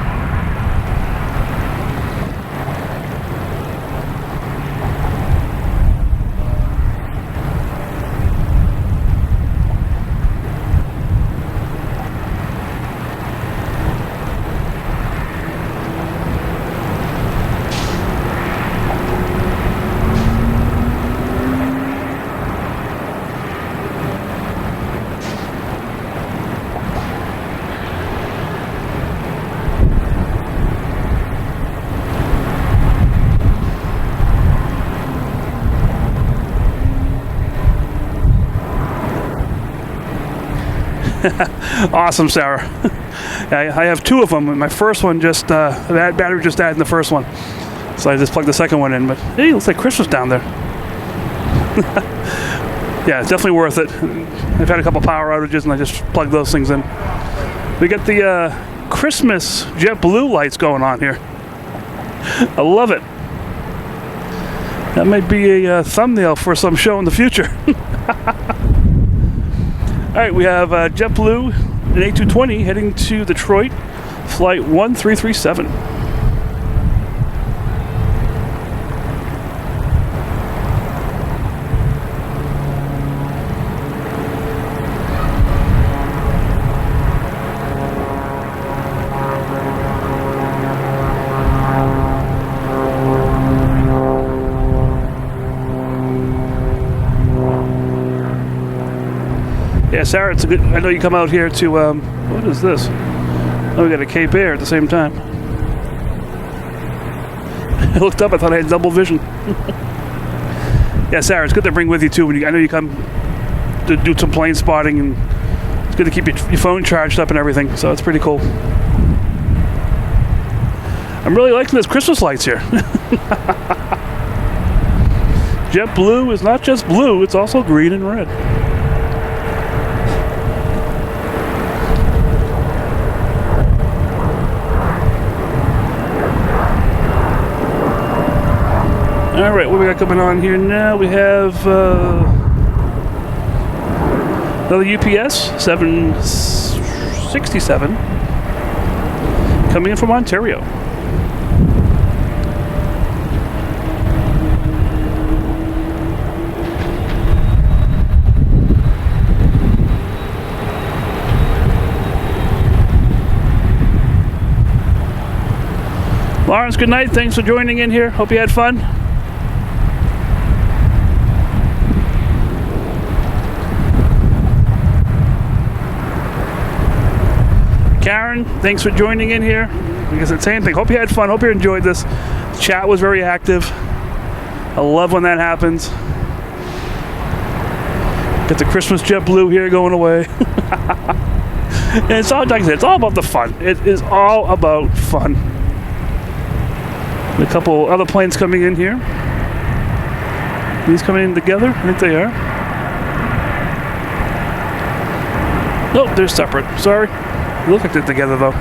Awesome, Sarah. I have two of them. My first one just, that battery just died in the first one. So I just plugged the second one in. But hey, it looks like Christmas down there. Yeah, it's definitely worth it. I've had a couple power outages and I just plugged those things in. We got the Christmas JetBlue lights going on here. I love it. That might be a thumbnail for some show in the future. All right, we have JetBlue, an A220 heading to Detroit, flight 1337. Yeah, Sarah, it's a good. I know you come out here to. What is this? Oh, we got a Cape Air at the same time. I looked up. I thought I had double vision. Yeah, Sarah, it's good to bring with you too. When I know you come to do some plane spotting, and it's good to keep your phone charged up and everything. So it's pretty cool. I'm really liking this Christmas lights here. JetBlue is not just blue; it's also green and red. All right, what we got coming on here now? We have another UPS 767 coming in from Ontario. Lawrence, good night. Thanks for joining in here. Hope you had fun. Karen, thanks for joining in here. I guess it's the same thing. Hope you had fun. Hope you enjoyed this. The chat was very active. I love when that happens. Got the Christmas JetBlue here going away. And it's all, like I said, it's all about the fun. It is all about fun. A couple other planes coming in here. These coming in together? I think they are. Nope, they're separate. Sorry. They look like they're together though.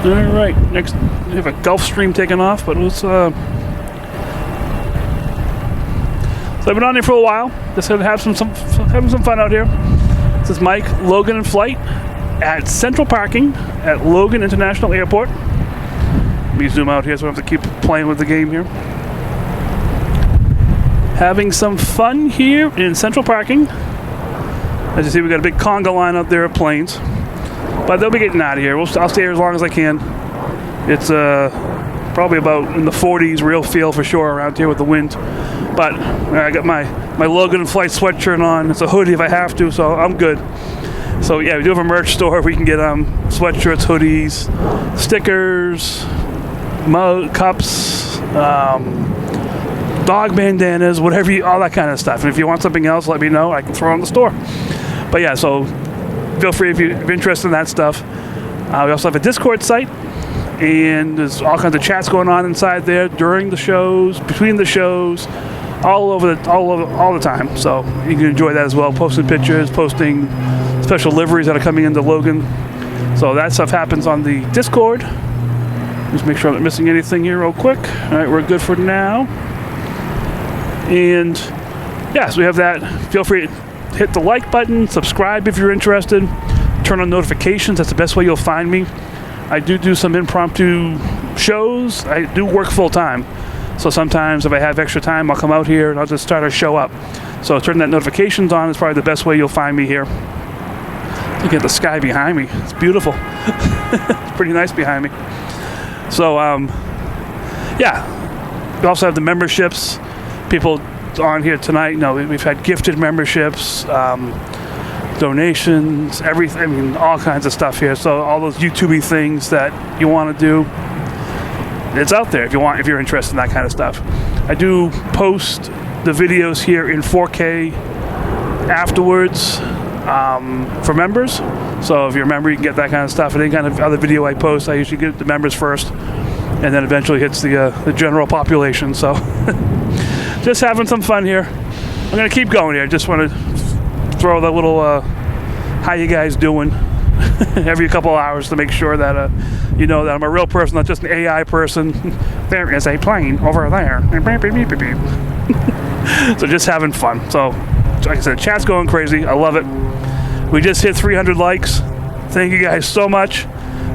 All right, next we have a Gulfstream taking off, but let's. So I've been on here for a while. Just gonna have having some fun out here. This is Mike, loganinflight at Central Parking at Logan International Airport. Let me zoom out here so I don't have to keep playing with the game here. Having some fun here in Central Parking. As you see, we got a big conga line up there of planes, but they'll be getting out of here. I'll stay here as long as I can. It's probably about in the 40s, real feel for sure around here with the wind. But I got my loganinflight sweatshirt on. It's a hoodie if I have to, so I'm good. So yeah, we do have a merch store. We can get sweatshirts, hoodies, stickers, mug, cups, dog bandanas, whatever all that kind of stuff. And if you want something else, let me know. I can throw it in the store. But yeah, so feel free if you're interested in that stuff. We also have a Discord site, and there's all kinds of chats going on inside there during the shows, between the shows, all the time. So you can enjoy that as well. Posting pictures, posting special liveries that are coming into Logan. So that stuff happens on the Discord. Just make sure I'm not missing anything here real quick. All right, we're good for now. And yeah, so we have that. Feel free to hit the like button, subscribe if you're interested, turn on notifications. That's the best way you'll find me. I do some impromptu shows. I do work full time, so sometimes if I have extra time, I'll come out here and I'll just start a show up. So turning that notifications on is probably the best way you'll find me here. Look at the sky behind me. It's beautiful. It's pretty nice behind me. So yeah, we also have the memberships. People on here tonight, you know, we've had gifted memberships, donations, everything. I mean, all kinds of stuff here. So all those YouTube-y things that you want to do, it's out there if you're interested in that kind of stuff. I do post the videos here in 4K afterwards for members. So if you're a member, you can get that kind of stuff. And any kind of other video I post, I usually get the members first, and then eventually hits the general population. So just having some fun here. I'm going to keep going here. Just want to throw that little how you guys doing every couple hours to make sure that you know that I'm a real person, not just an AI person. There is a plane over there. So just having fun. So like I said, chat's going crazy. I love it. We just hit 300 likes. Thank you guys so much.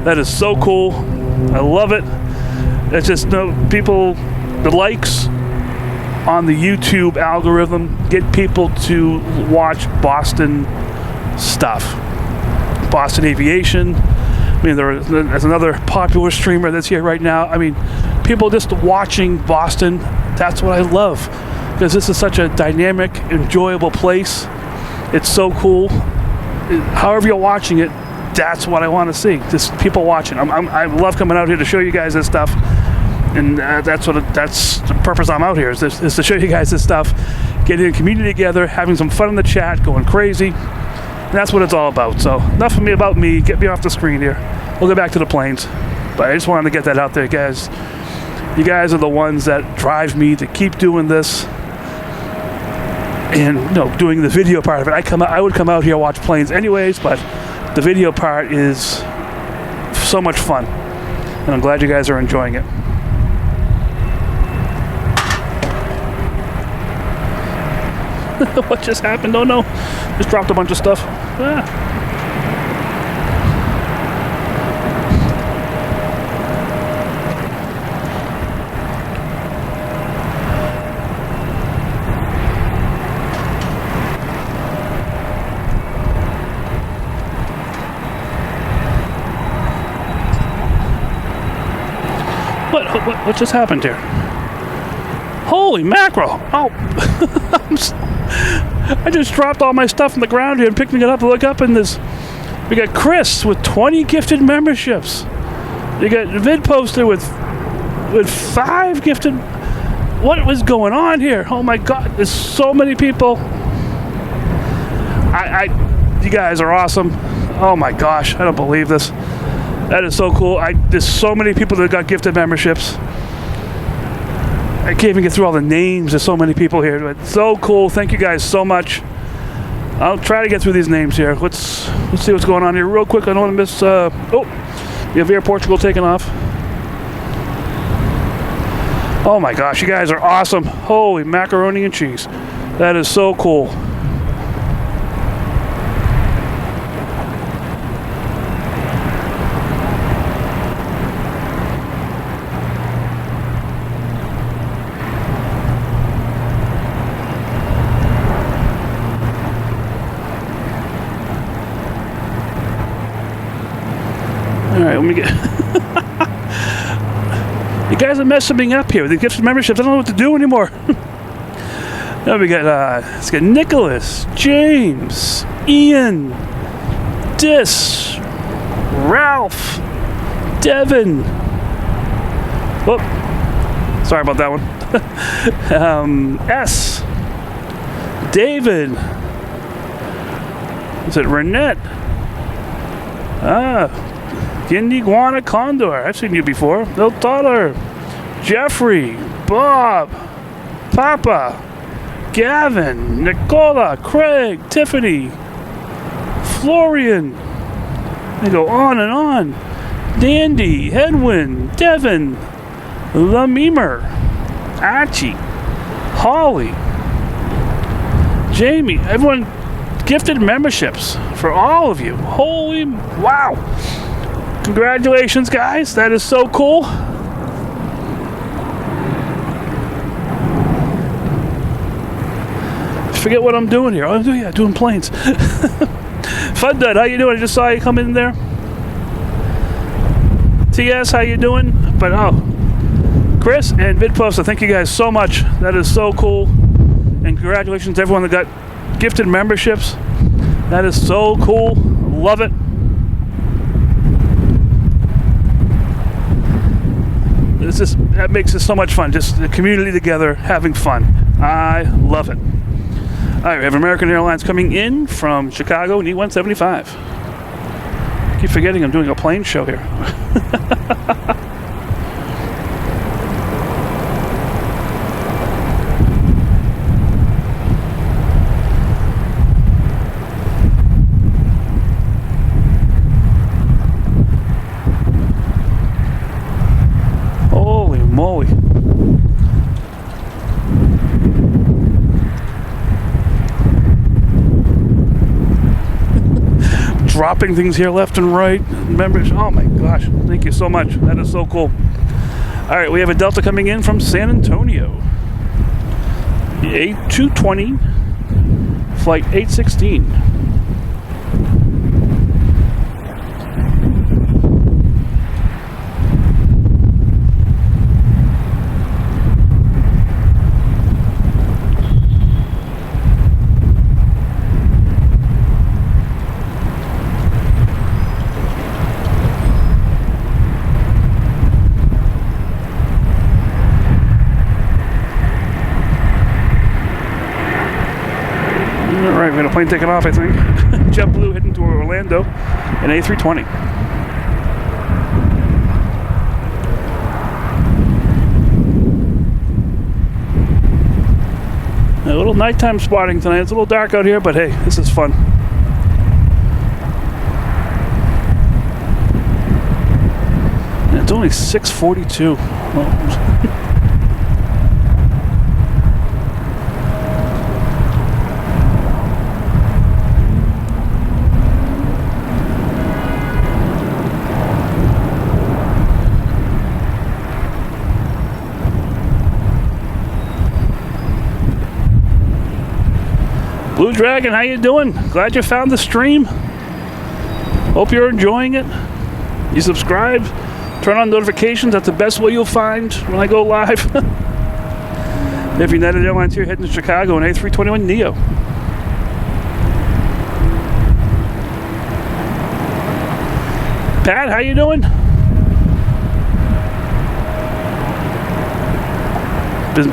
That is so cool. I love it. It's just people, the likes on the YouTube algorithm get people to watch Boston stuff. Boston Aviation. I mean, there's another popular streamer that's here right now. I mean, people just watching Boston, that's what I love. Because this is such a dynamic, enjoyable place. It's so cool. However you're watching it, that's what I want to see. Just people watching. I love coming out here to show you guys this stuff. And that's the purpose I'm out here, is to show you guys this stuff. Getting a community together, having some fun in the chat, going crazy. And that's what it's all about. So enough of me about me. Get me off the screen here. We'll go back to the planes. But I just wanted to get that out there, guys. You guys are the ones that drive me to keep doing this. And doing the video part of it. I would come out here, watch planes anyways, but the video part is so much fun. And I'm glad you guys are enjoying it. What just happened? Oh no. Just dropped a bunch of stuff. What just happened here? Holy mackerel! Oh, I just dropped all my stuff on the ground here and picking it up. Look up in this. We got Chris with 20 gifted memberships. You got Vid Poster with 5 gifted. What was going on here? Oh my God! There's so many people. You guys are awesome. Oh my gosh! I don't believe this. That is so cool. There's so many people that got gifted memberships. I can't even get through all the names. There's so many people here. But so cool. Thank you guys so much. I'll try to get through these names here. Let's see what's going on here real quick. I don't want to miss. You have Air Portugal taking off. Oh my gosh, you guys are awesome. Holy macaroni and cheese. That is so cool. Alright, let me get... You guys are messing me up here with the gifted memberships. I don't know what to do anymore. Now we got, let's get Nicholas, James, Ian, Dis, Ralph, Devin. Whoop. Sorry about that one. S. David. Is it Renette? Iguana Condor. I've seen you before. Bill Toller. Jeffrey. Bob. Papa. Gavin. Nicola. Craig. Tiffany. Florian. They go on and on. Dandy. Edwin. Devin. Lamimer. Archie. Holly. Jamie. Everyone gifted memberships for all of you. Holy wow. Congratulations, guys. That is so cool. Forget what I'm doing here. Oh, yeah, doing planes. Fun Dud, how you doing? I just saw you come in there. TS, how you doing? But Chris and VidPoster, thank you guys so much. That is so cool. And congratulations to everyone that got gifted memberships. That is so cool. Love it. That makes it so much fun. Just the community together, having fun. I love it. All right, we have American Airlines coming in from Chicago, need 175. keep forgetting I'm doing a plane show here. Holy moly. Dropping things here left and right. Members, oh my gosh, thank you so much. That is so cool. All right, we have a Delta coming in from San Antonio. The A220, flight 816. Alright, we got a plane taking off, I think. JetBlue heading to Orlando, an A320. A little nighttime spotting tonight. It's a little dark out here, but hey, this is fun. And it's only 6:42. Oh. Blue Dragon, how you doing? Glad you found the stream. Hope you're enjoying it. You subscribe, turn on notifications. That's the best way you'll find when I go live. If United Airlines here heading to Chicago, an A321neo. Pat, how you doing? Been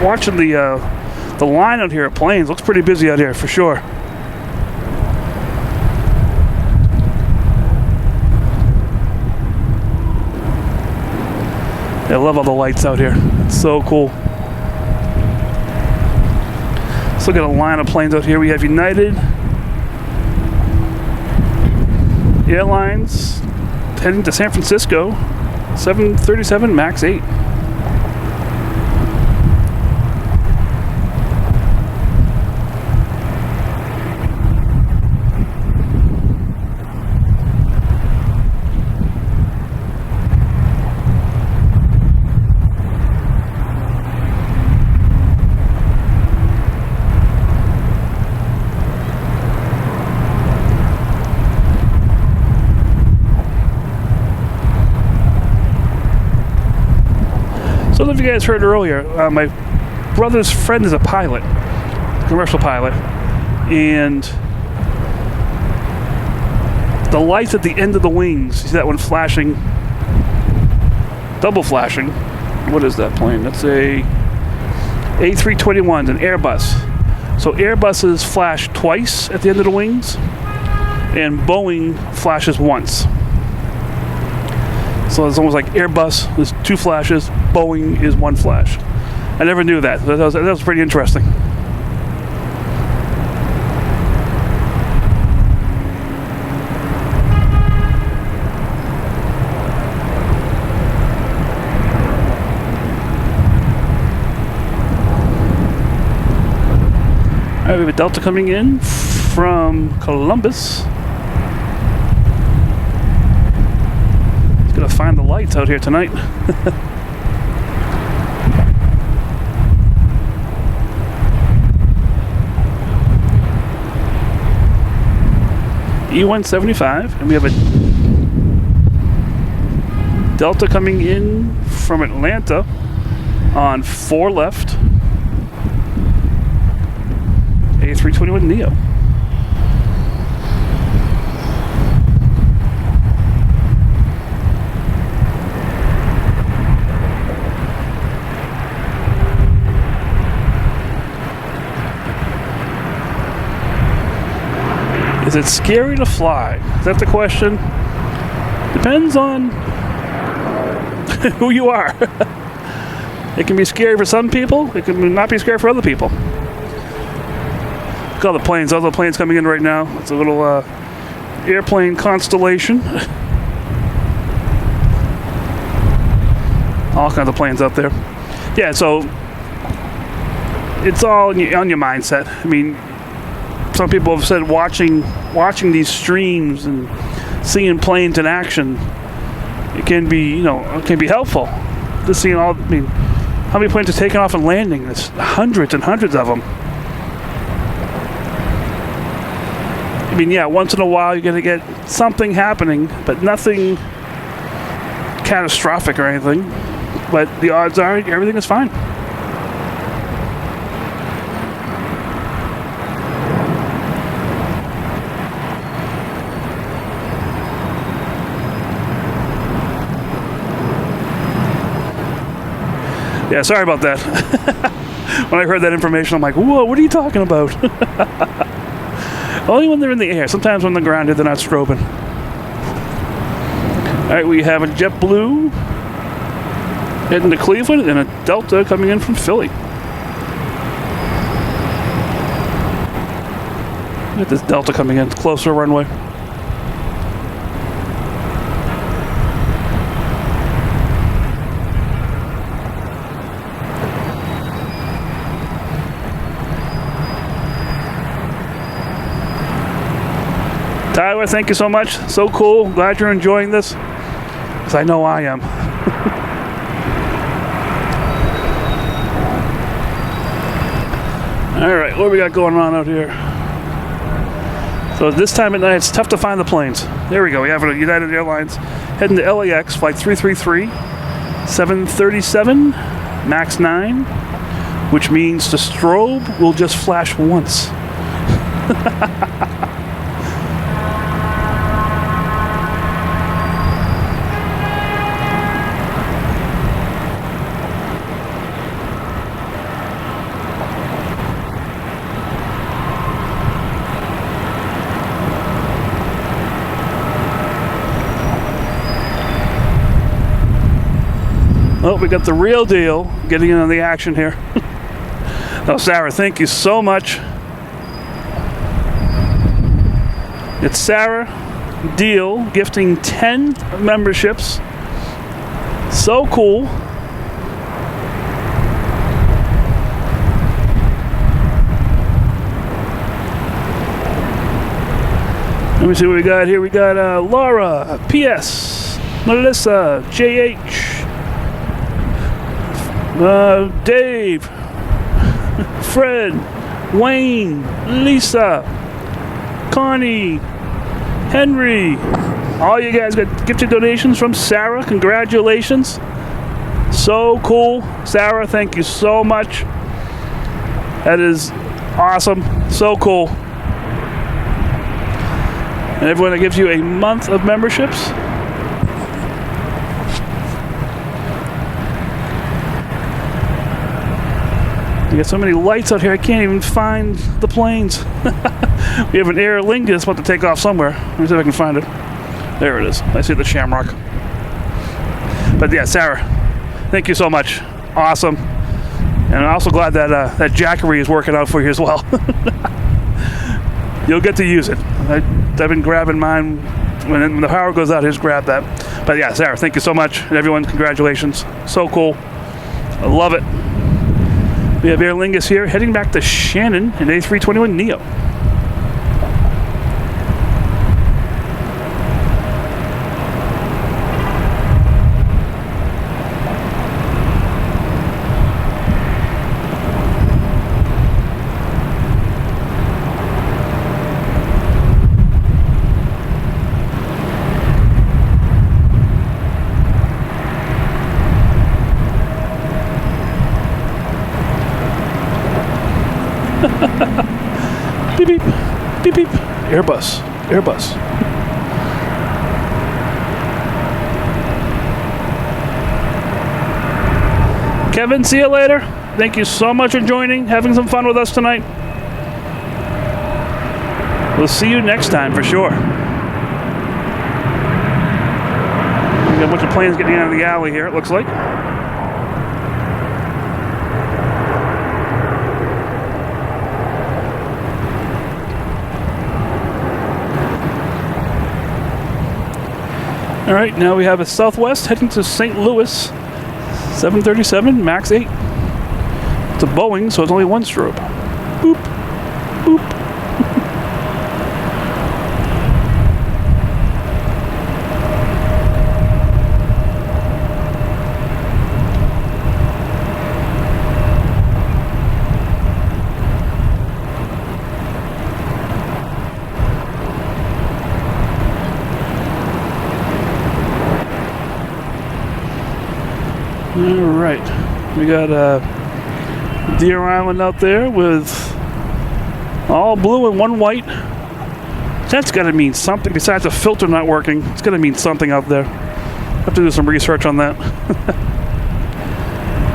watching the line out here at planes. Looks pretty busy out here for sure. I love all the lights out here. It's so cool. Let's look at a line of planes out here. We have United Airlines heading to San Francisco, 737 MAX 8. So if you guys heard earlier, my brother's friend is a pilot, commercial pilot, and the lights at the end of the wings, you see that one flashing, double flashing. What is that plane? That's a A321, an Airbus. So Airbuses flash twice at the end of the wings, and Boeing flashes once. So it's almost like Airbus is two flashes, Boeing is one flash. I never knew that. That was pretty interesting. All right, we have a Delta coming in from Columbus. Gonna find the lights out here tonight. E175, and we have a Delta coming in from Atlanta on 4 left, A321neo. Is it scary to fly? Is that the question? Depends on who you are. It can be scary for some people. It can not be scary for other people. Look at all the planes. All the planes coming in right now. It's a little airplane constellation. All kinds of planes out there. Yeah, so it's all on your mindset. I mean, some people have said watching these streams and seeing planes in action, it can be, it can be helpful. Just seeing all, I mean, how many planes are taking off and landing? There's hundreds and hundreds of them. I mean, yeah, once in a while you're going to get something happening, but nothing catastrophic or anything. But the odds are everything is fine. Yeah, sorry about that. When I heard that information, I'm like, whoa, what are you talking about? Only when they're in the air. Sometimes when they're grounded, they're not strobing. All right, we have a JetBlue heading to Cleveland and a Delta coming in from Philly. Look at this Delta coming in, closer runway. Tyler, thank you so much. So cool. Glad you're enjoying this. Because I know I am. Alright, what do we got going on out here? So this time at night, it's tough to find the planes. There we go. We have a United Airlines heading to LAX, flight 333, 737, MAX 9, which means the strobe will just flash once. Oh, we got the real deal getting in on the action here. Oh, Sarah, thank you so much. It's Sarah Deal gifting 10 memberships. So cool. Let me see what we got here. We got Laura, P.S., Melissa, J.H., Dave, Fred, Wayne, Lisa, Connie, Henry. All you guys got gifted donations from Sarah. Congratulations. So cool. Sarah, thank you so much. That is awesome. So cool. And everyone that gives you a month of memberships. We got so many lights out here, I can't even find the planes. We have an Aer Lingus about to take off somewhere. Let me see if I can find it. There it is. I see the Shamrock. But yeah, Sarah, thank you so much. Awesome. And I'm also glad that that Jackery is working out for you as well. You'll get to use it. I've been grabbing mine. When the power goes out, just grab that. But yeah, Sarah, thank you so much. And everyone, congratulations. So cool. I love it. We have Aer Lingus here, heading back to Shannon in A321neo. Beep, beep, beep, beep. Airbus, Airbus. Kevin, see you later. Thank you so much for joining, having some fun with us tonight. We'll see you next time for sure. We got a bunch of planes getting out of the alley here, it looks like. All right, now we have a Southwest heading to St. Louis, 737 MAX 8. It's a Boeing, so it's only one strobe. Boop, boop. All right, we got Deer Island out there with all blue and one white. That's got to mean something besides the filter not working. It's going to mean something out there. I have to do some research on that.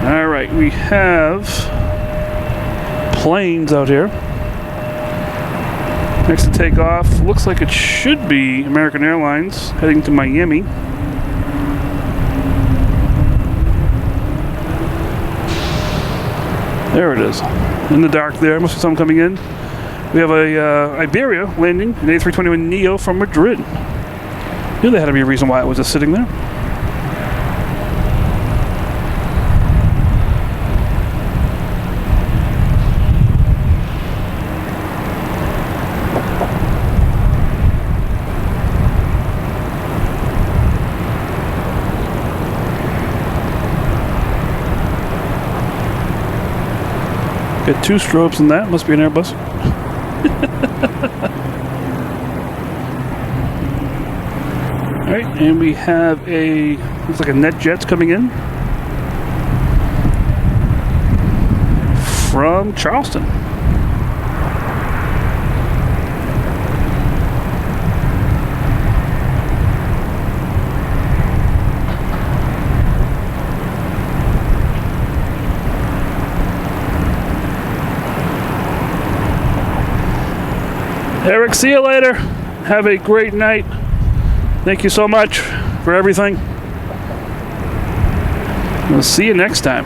All right, we have planes out here. Next to take off, looks like it should be American Airlines heading to Miami. There it is, in the dark there. Must be something coming in. We have a Iberia landing, an A321neo from Madrid. Knew there had to be a reason why it was just sitting there. Got two strobes in that. Must be an Airbus. All right, and we have looks like a NetJets coming in from Charleston. Eric, see you later. Have a great night. Thank you so much for everything. We'll see you next time.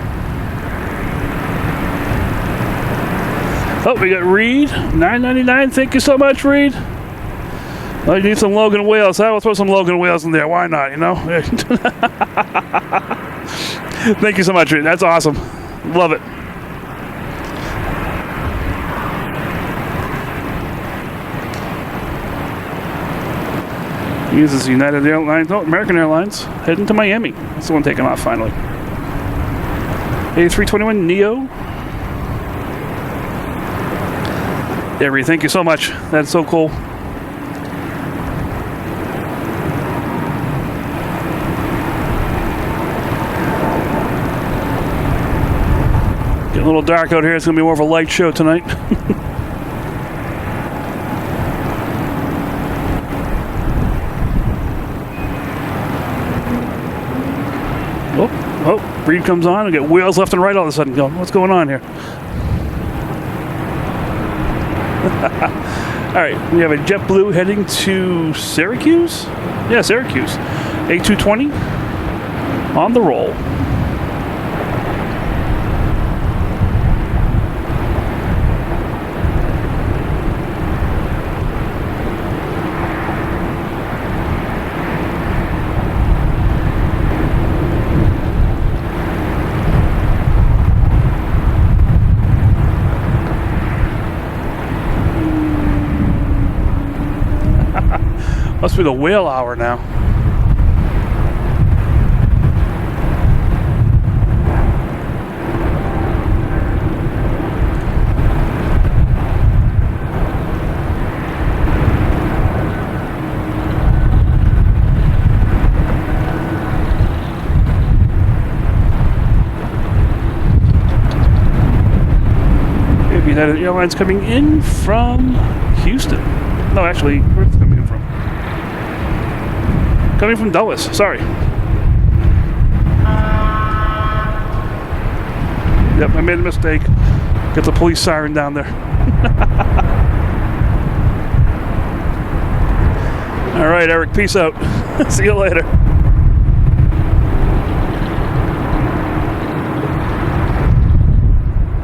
Oh, we got Reed, $9.99. Thank you so much, Reed. Oh, you need some Logan whales. I will throw some Logan whales in there. Why not, you know? Thank you so much, Reed. That's awesome. Love it. Uses United Airlines, no, American Airlines, heading to Miami. That's the one taking off finally. A321neo. Avery, thank you so much. That's so cool. Getting a little dark out here. It's going to be more of a light show tonight. Oh, Reed comes on and get wheels left and right all of a sudden. Going, what's going on here? All right, we have a JetBlue heading to Syracuse. Yeah, Syracuse. A220 on the roll. Must be the whale hour now. United Airlines coming in from Houston. No, actually, where's it coming in from? Coming from Dulles, sorry. Yep, I made a mistake. Got the police siren down there. All right, Eric, peace out. See you later.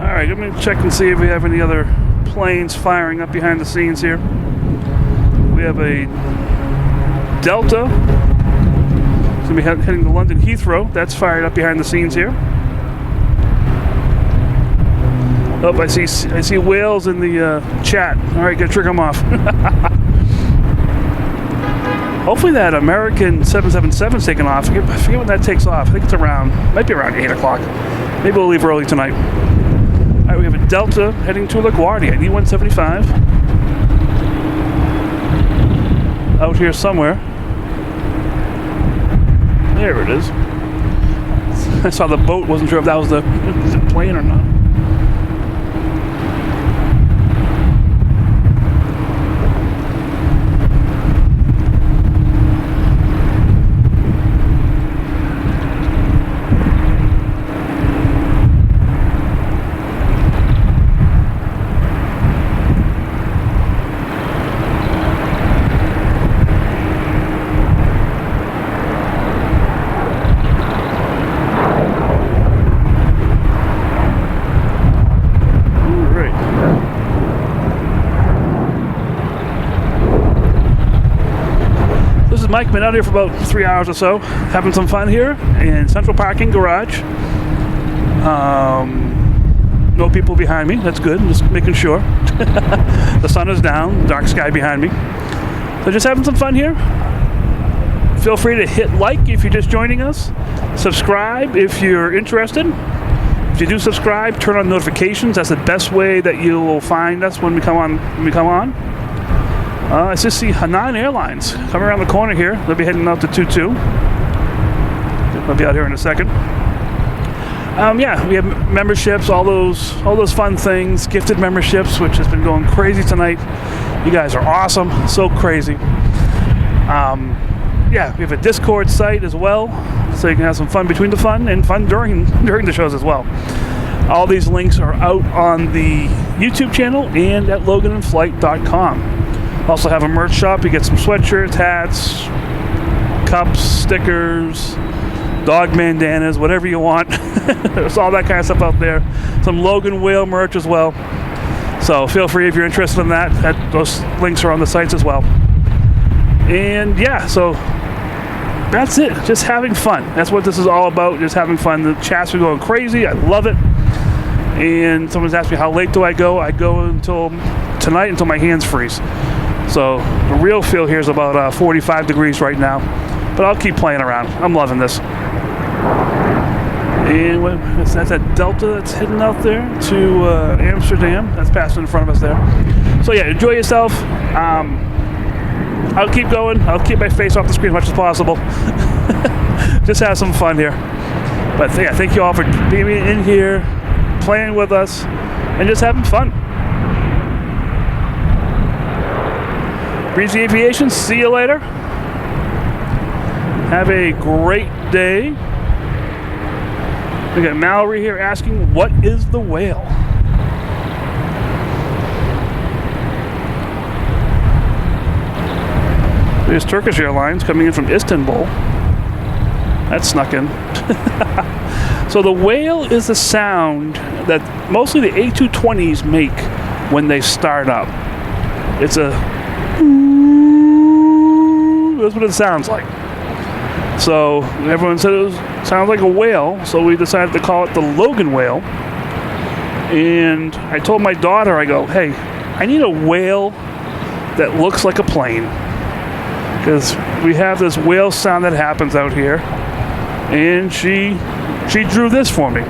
All right, let me check and see if we have any other planes firing up behind the scenes here. We have a Delta. It's going to be heading to London Heathrow. That's fired up behind the scenes here. Oh, I see whales in the chat. All right, gotta trick them off. Hopefully that American 777's taking off. I forget when that takes off. I think it's might be around 8 o'clock. Maybe we'll leave early tonight. All right, we have a Delta heading to LaGuardia at E175. Out here somewhere. There it is. I saw the boat. Wasn't sure if that was the plane or not. Mike, been out here for about 3 hours or so, having some fun here in Central Parking Garage. No people behind me, that's good, just making sure. The sun is down, dark sky behind me. So just having some fun here. Feel free to hit like if you're just joining us. Subscribe if you're interested. If you do subscribe, turn on notifications. That's the best way that you will find us when we come on. I just see Hainan Airlines coming around the corner here. They'll be heading out to 22. They'll be out here in a second. Yeah, we have memberships, all those fun things, gifted memberships, which has been going crazy tonight. You guys are awesome, so crazy. Yeah, we have a Discord site as well, so you can have some fun between the fun and fun during the shows as well. All these links are out on the YouTube channel and at loganinflight.com. Also have a merch shop. You get some sweatshirts, hats, cups, stickers, dog bandanas, whatever you want. There's all that kind of stuff out there. Some Logan Whale merch as well. So feel free if you're interested in that. Those links are on the sites as well. And yeah, so that's it. Just having fun. That's what this is all about, just having fun. The chats are going crazy. I love it. And someone's asked me how late do I go? I go until tonight until my hands freeze. So the real feel here is about 45 degrees right now, but I'll keep playing around. I'm loving this. And that's that Delta that's heading out there to Amsterdam. That's passing in front of us there. So yeah, enjoy yourself. I'll keep going. I'll keep my face off the screen as much as possible. Just have some fun here. But yeah, thank you all for being in here, playing with us, and just having fun. Breezy Aviation, see you later. Have a great day. We got Mallory here asking, what is the whale? There's Turkish Airlines coming in from Istanbul. That snuck in. So the whale is a sound that mostly the A220s make when they start up. It's a... That's what it sounds like. So everyone said it sounds like a whale, so we decided to call it the Logan whale. And I told my daughter, I go, hey, I need a whale that looks like a plane. Because we have this whale sound that happens out here. And she drew this for me.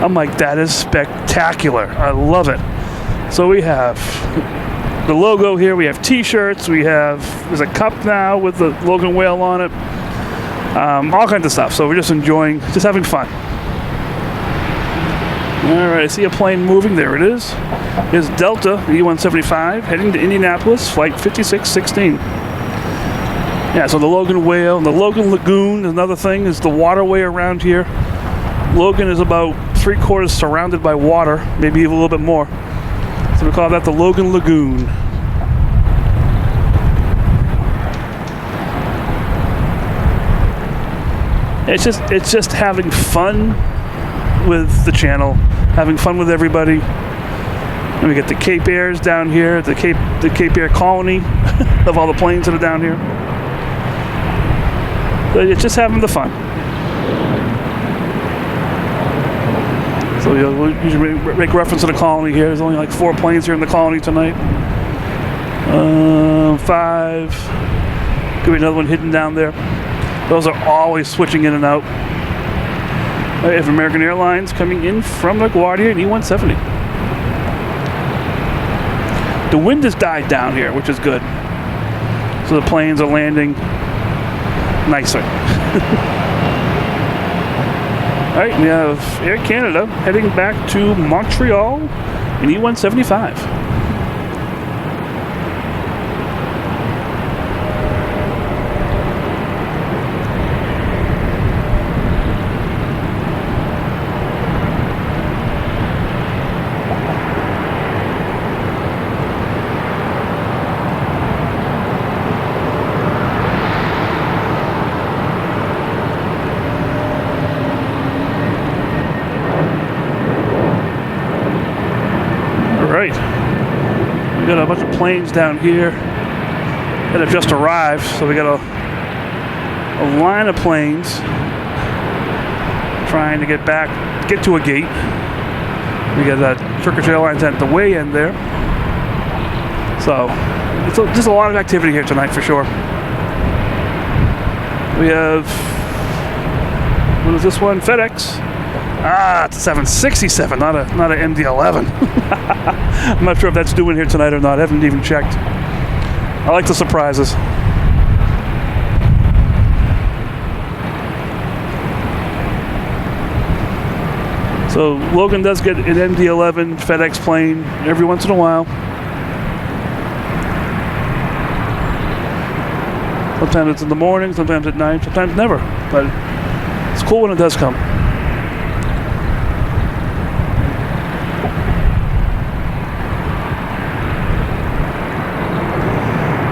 I'm like, that is spectacular. I love it. So we have the logo here. We have t-shirts. There's a cup now with the Logan whale on it. All kinds of stuff. So we're just enjoying, just having fun. All right, I see a plane moving. There it is. It's Delta, the E175, heading to Indianapolis, flight 5616. Yeah, so the Logan whale, and the Logan Lagoon is another thing, is the waterway around here. Logan is about 3/4 surrounded by water, maybe even a little bit more. So we call that the Logan Lagoon. It's just having fun with the channel, having fun with everybody. And we get the Cape Airs down here, the Cape Air colony of all the planes that are down here. But it's just having the fun. So we'll usually make reference to the colony here. There's only like 4 planes here in the colony tonight. 5. Could be another one hidden down there. Those are always switching in and out. We have American Airlines coming in from LaGuardia and E-170. The wind has died down here, which is good. So the planes are landing nicer. All right, we have Air Canada heading back to Montreal in E-175. We got a bunch of planes down here that have just arrived, so we got a line of planes trying to get to a gate. We got that Turkish Airlines at the way end there, so it's just a lot of activity here tonight for sure. We have, what is this one? FedEx. It's a 767, not an MD-11. I'm not sure if that's doing here tonight or not. I haven't even checked. I like the surprises. So Logan does get an MD-11 FedEx plane every once in a while. Sometimes it's in the morning, sometimes at night, sometimes never. But it's cool when it does come.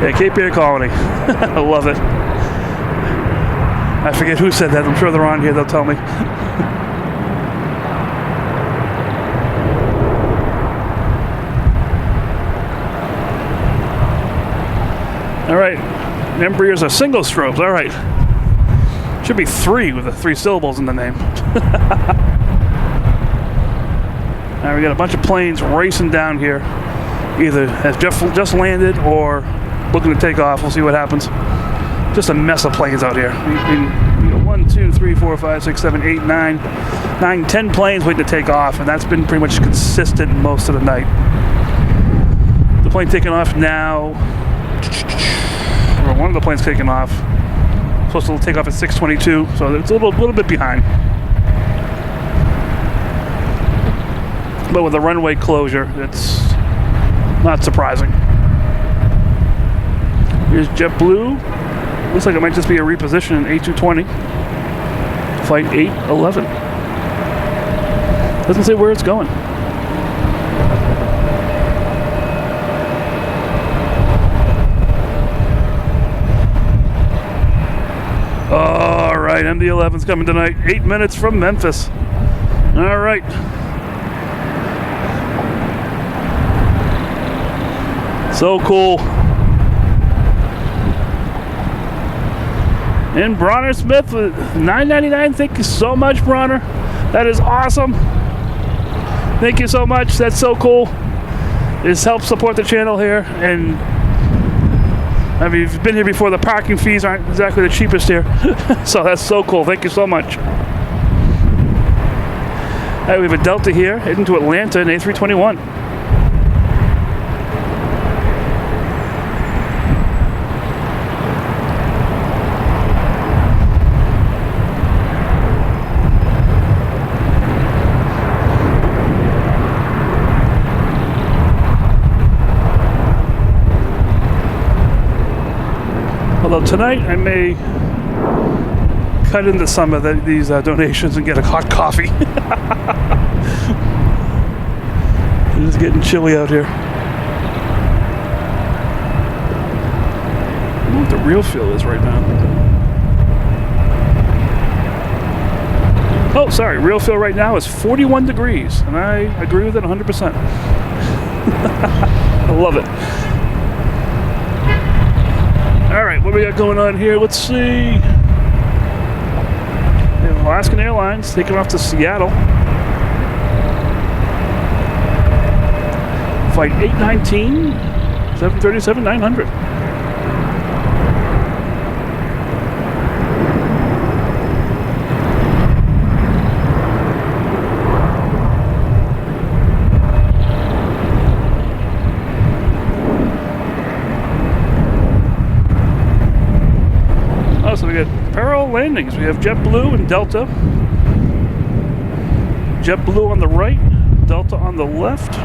Yeah, Cape Air Colony. I love it. I forget who said that. I'm sure they're on here. They'll tell me. All right. Embraers are single strokes. All right. Should be 3 with the 3 syllables in the name. Now we got a bunch of planes racing down here. Either has just landed or looking to take off. We'll see what happens. Just a mess of planes out here. We got 1, 2, 3, 4, 5, 6, 7, 8, 9, 10 planes waiting to take off, and that's been pretty much consistent most of the night. The plane taking off now, or one of the planes taking off. Supposed to take off at 6:22, so it's a little bit behind. But with the runway closure, it's not surprising. Here's JetBlue. Looks like it might just be a reposition in A220. Flight 811. Doesn't say where it's going. All right, MD-11's coming tonight. 8 minutes from Memphis. All right. So cool. And Bronner Smith with $9.99. Thank you so much, Bronner. That is awesome. Thank you so much. That's so cool. This helps support the channel here. And I mean, if you've been here before, the parking fees aren't exactly the cheapest here. So that's so cool. Thank you so much. All right, we have a Delta here heading to Atlanta in A321. Although tonight I may cut into some of these donations and get a hot coffee. It is getting chilly out here. I don't know what the real feel is right now. Oh, sorry, real feel right now is 41 degrees, and I agree with it 100%. I love it. All right, what we got going on here? Let's see. We have Alaskan Airlines taking off to Seattle. Flight 819, 737-900. Oh, so we got parallel landings. We have JetBlue and Delta. JetBlue on the right, Delta on the left.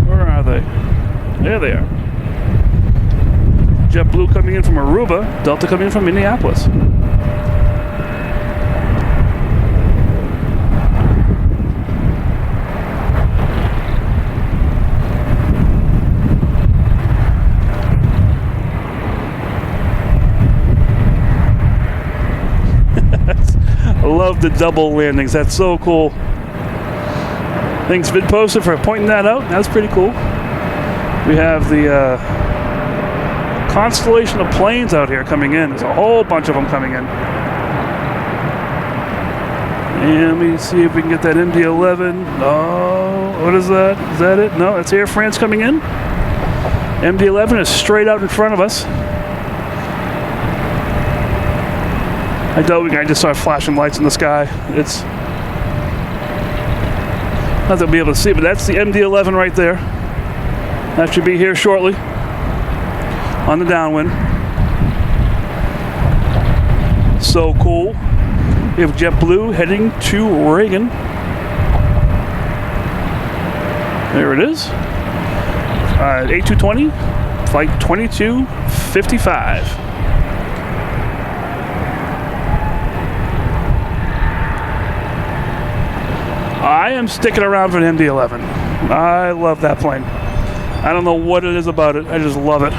Where are they? There they are. JetBlue coming in from Aruba, Delta coming in from Minneapolis. I love the double landings. That's so cool. Thanks, Vid Poster, for pointing that out. That's pretty cool. We have the constellation of planes out here coming in. There's a whole bunch of them coming in. And let me see if we can get that MD-11. Oh, what is that? Is that it? No, that's Air France coming in. MD-11 is straight out in front of us. I doubt we can just start flashing lights in the sky. It's not that we'll be able to see, but that's the MD-11 right there. That should be here shortly on the downwind. So cool. We have JetBlue heading to Reagan. There it is. A220, flight 2255. I am sticking around for an MD-11. I love that plane. I don't know what it is about it. I just love it.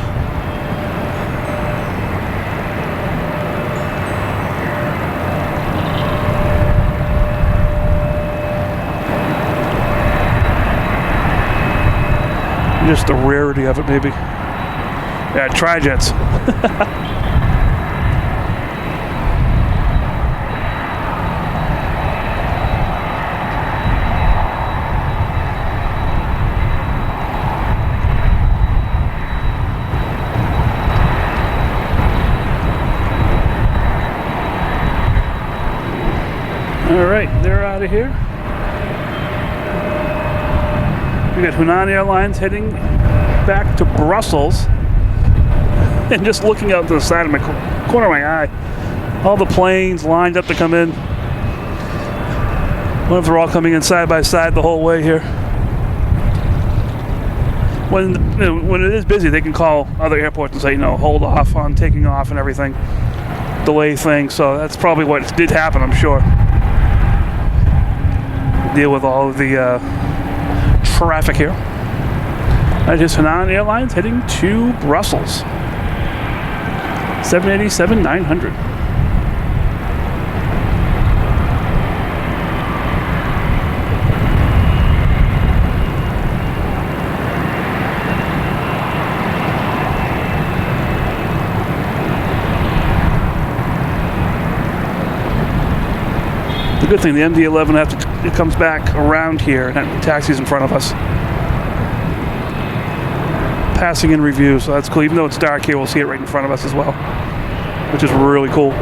Just the rarity of it, maybe. Yeah, tri-jets. All right, they're out of here. We got Hunan Airlines heading back to Brussels. And just looking out to the side of my corner of my eye, all the planes lined up to come in. I wonder if they're all coming in side by side the whole way here. When it is busy, they can call other airports and say, hold off on taking off and everything, delay things. So that's probably what did happen, I'm sure. Deal with all of the traffic here. That is Hunan Airlines heading to Brussels. 787-900. The good thing, the MD-11 it comes back around here and it taxis in front of us. Passing in review, so that's cool. Even though it's dark here, we'll see it right in front of us as well, which is really cool.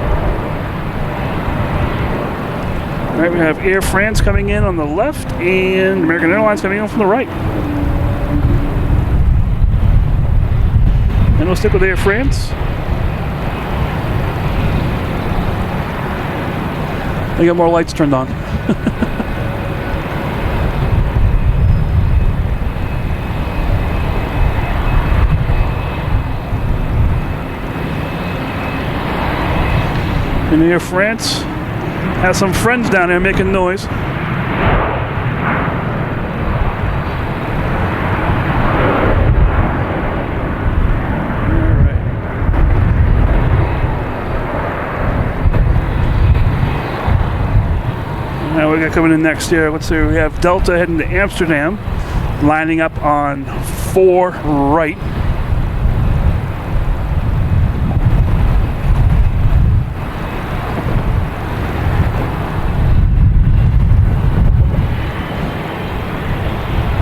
All right, we have Air France coming in on the left and American Airlines coming in from the right. And we'll stick with Air France. They got more lights turned on. And Air France has some friends down there making noise. we got coming in next here? Let's see. We have Delta heading to Amsterdam, lining up on 4 right.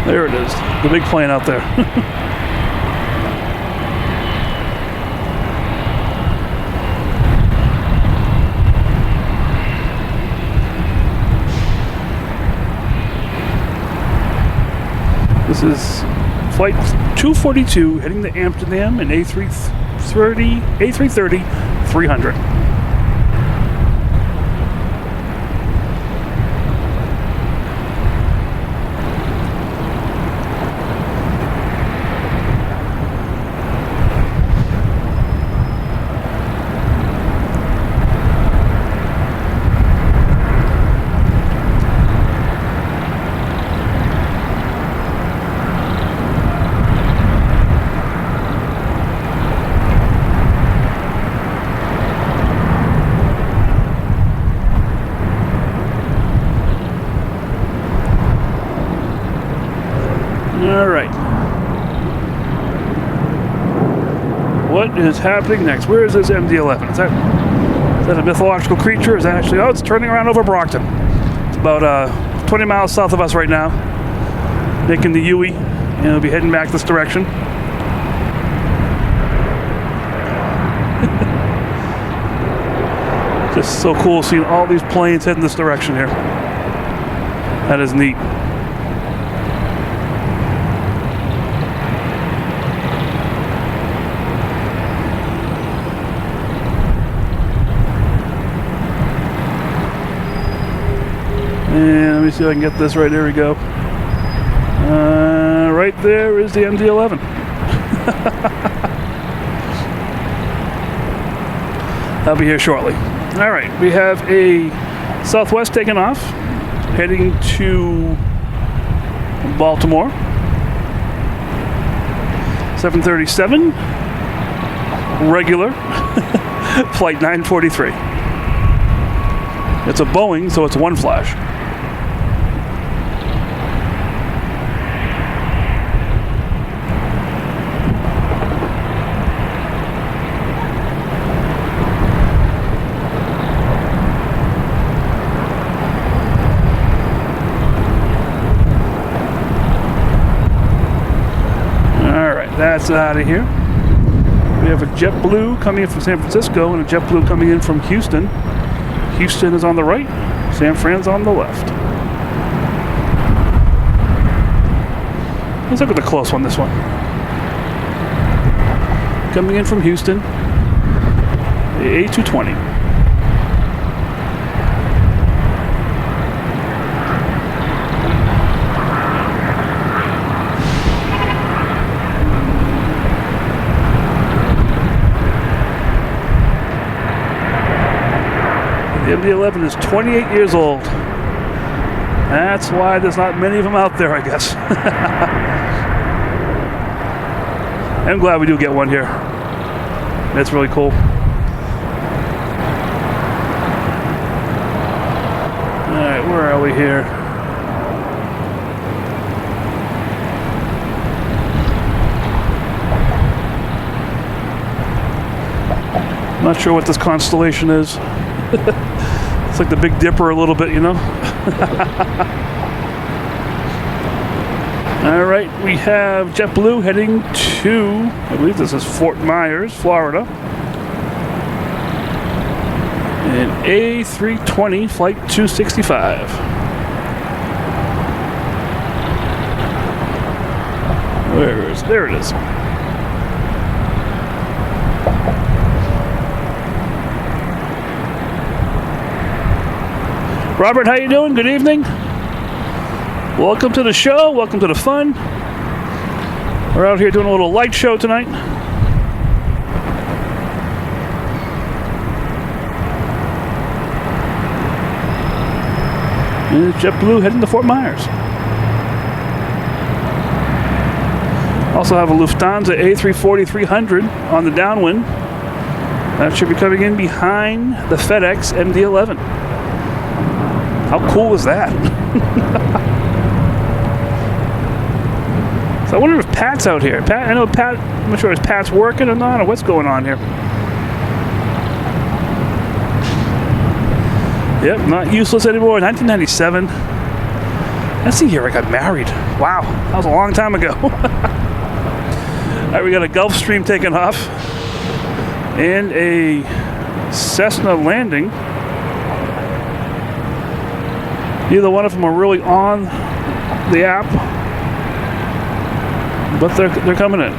There it is, the big plane out there. This is flight 242 heading to Amsterdam in A330-300. All right. What is happening next? Where is this MD-11? Is that a mythological creature? Is that actually... Oh, it's turning around over Brockton. It's about 20 miles south of us right now. Making the UE. And it'll be heading back this direction. Just so cool seeing all these planes heading this direction here. That is neat. And let me see if I can get this right. There we go. Right there is the MD-11. I'll be here shortly. All right, we have a Southwest taking off, heading to Baltimore. 737, regular, flight 943. It's a Boeing, so it's one flash. That's out of here. We have a JetBlue coming in from San Francisco and a JetBlue coming in from Houston. Houston is on the right, San Fran's on the left. Let's look at the close one, this one. Coming in from Houston, the A220. The MD-11 is 28 years old. That's why there's not many of them out there, I guess. I'm glad we do get one here. That's really cool. All right, where are we here? Not sure what this constellation is. It's like the Big Dipper a little bit, you know? All right, we have JetBlue heading to, I believe this is Fort Myers, Florida. And A320 flight 265. There it is. Robert, how you doing? Good evening. Welcome to the show. Welcome to the fun. We're out here doing a little light show tonight. And JetBlue heading to Fort Myers. Also have a Lufthansa A340-300 on the downwind. That should be coming in behind the FedEx MD-11. How cool is that? So I wonder if Pat's out here. Pat, I know Pat, I'm not sure if Pat's working or not, or what's going on here. Yep, not useless anymore. 1997. That's the year I got married. Wow, that was a long time ago. All right, we got a Gulfstream taking off and a Cessna landing. Neither one of them are really on the app, but they're coming in.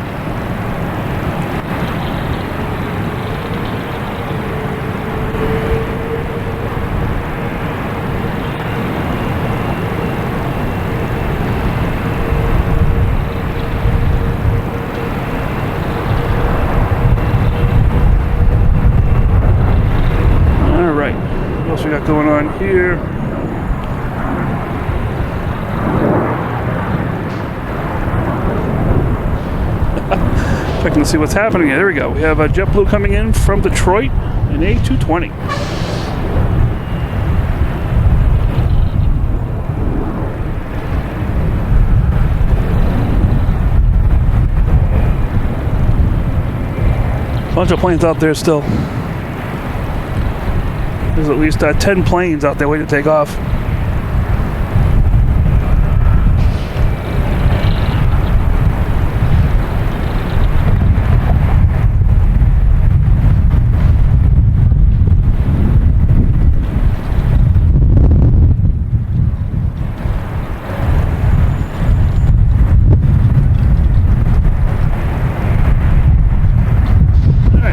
All right, what else we got going on here? Checking to see what's happening here. There we go. We have a JetBlue coming in from Detroit, an A220. Bunch of planes out there still. There's at least 10 planes out there waiting to take off.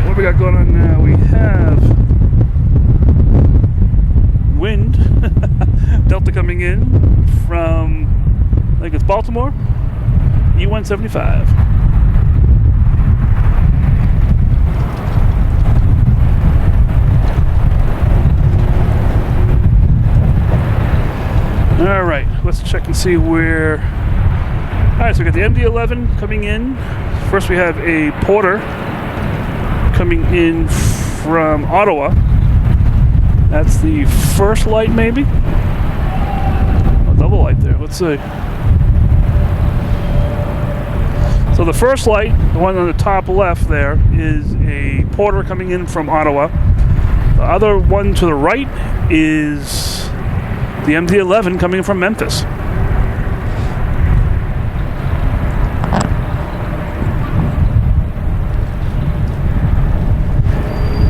What we got going on now? We have wind. Delta coming in from, I think it's Baltimore, E175. All right, let's check and see where. All right, so we got the MD-11 coming in. First we have a Porter coming in from Ottawa. That's the first light, maybe? A double light there, let's see. So the first light, the one on the top left there, is a Porter coming in from Ottawa. The other one to the right is the MD-11 coming from Memphis.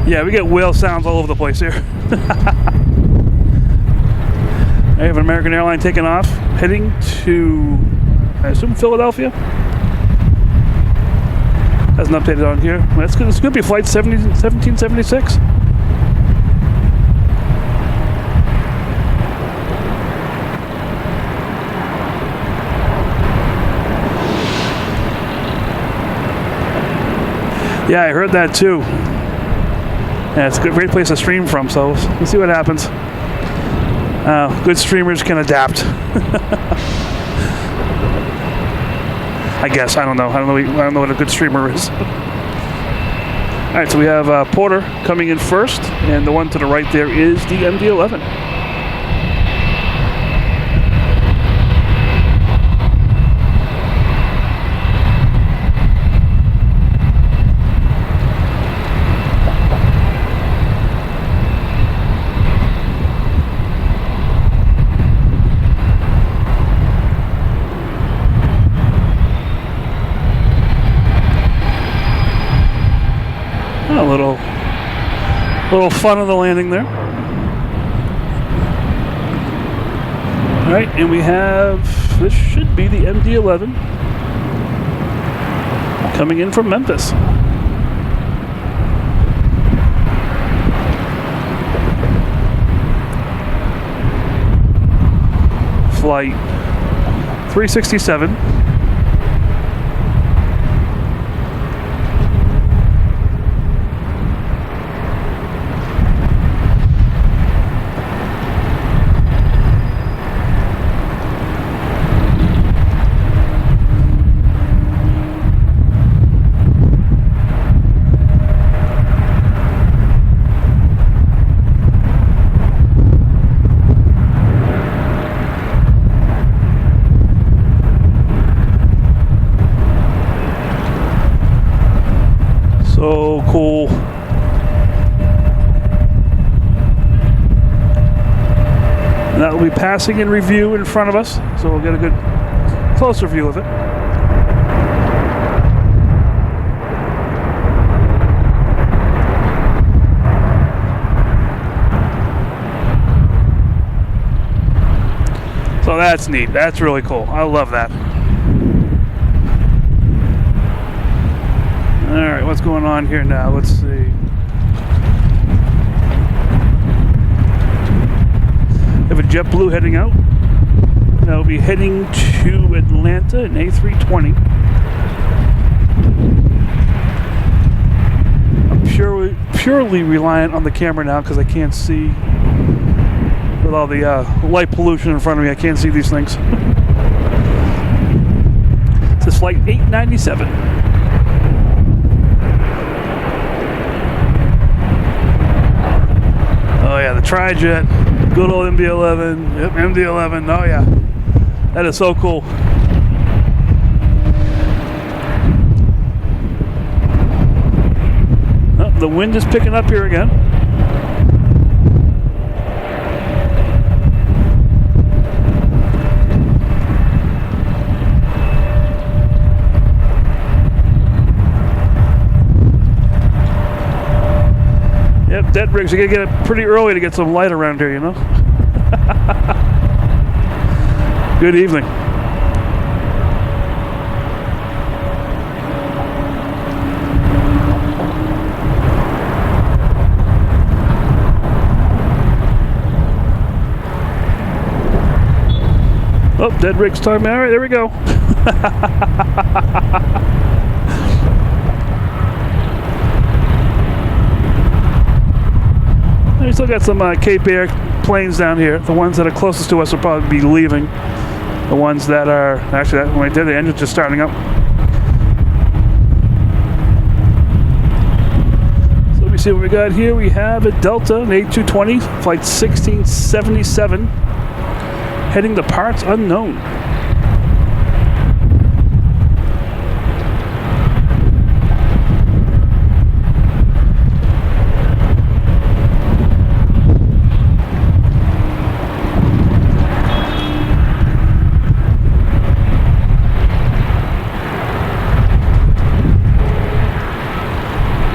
Yeah, we get whale sounds all over the place here. I have an American airline taking off, heading to, I assume, Philadelphia. Hasn't updated on here. That's good. It's going to be flight 1776. Yeah, I heard that too. Yeah, it's a great place to stream from, so we'll see what happens. Good streamers can adapt. I guess. I don't know. I don't know what a good streamer is. All right, so we have Porter coming in first, and the one to the right there is the MD-11. A little fun of the landing there. All right, and we have, this should be the MD-11 coming in from Memphis. Flight 367. cool. And that will be passing in review in front of us, so we'll get a good closer view of it. So that's neat. That's really cool. I love that. Alright, what's going on here now? Let's see. We have a JetBlue heading out. That'll be heading to Atlanta in A320. I'm purely reliant on the camera now because I can't see. With all the light pollution in front of me, I can't see these things. This is flight 897. Oh yeah, the Tri-Jet, good old MD-11. Yep, MD-11. Oh yeah, that is so cool. Oh, the wind is picking up here again. Yep, dead rigs, you gotta get up pretty early to get some light around here, you know? Good evening. Oh, dead rigs time. All right, there we go. We still got some Cape Air planes down here. The ones that are closest to us will probably be leaving. The ones that are actually, when I did, the engine's just starting up. So let me see what we got here. We have a Delta, an A220, flight 1677, heading to parts unknown.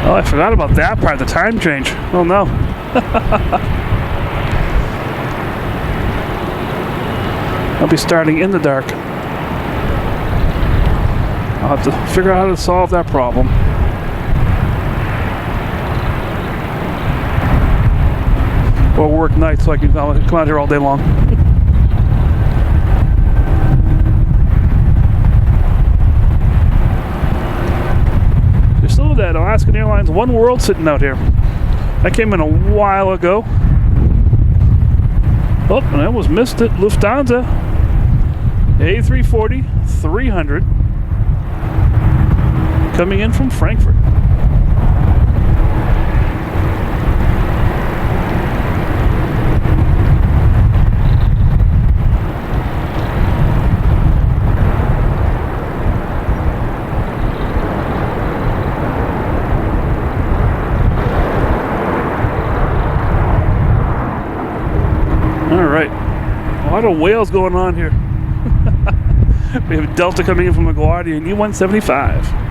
Oh, I forgot about that part, the time change. Oh no. I'll be starting in the dark. I'll have to figure out how to solve that problem. Or work nights so I can come out here all day long. That Alaskan Airlines One World sitting out here. That came in a while ago. Oh, and I almost missed it. Lufthansa A340-300 coming in from Frankfurt. Alright, a lot of whales going on here. We have Delta coming in from LaGuardia and E175.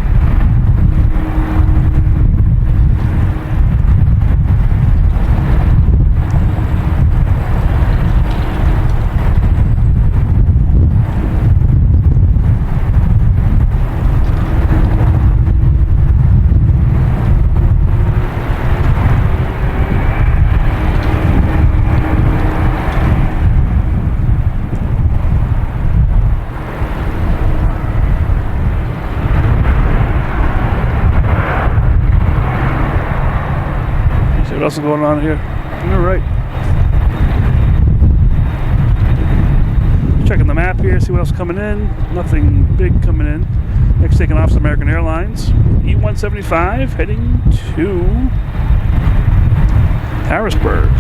What else is going on here? All right. Checking the map here, see what else is coming in. Nothing big coming in. Next taking off is American Airlines. E175 heading to Harrisburg.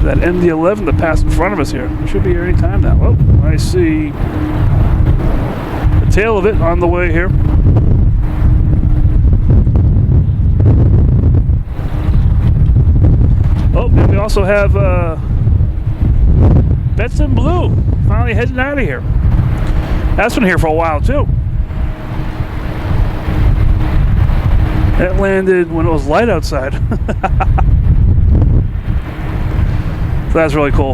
that MD-11 to pass in front of us here. It should be here any time now. Oh, I see the tail of it on the way here. Oh, and we also have Boston Blue finally heading out of here. That's been here for a while too. That landed when it was light outside. So that's really cool.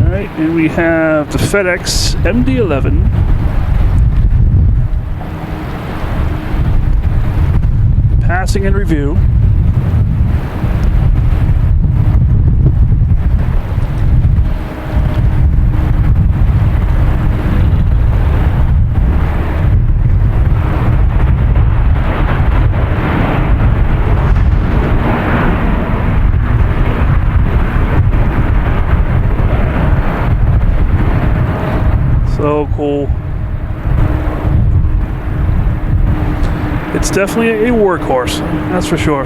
Alright, and we have the FedEx MD-11 passing in review. So cool. It's definitely a workhorse, that's for sure.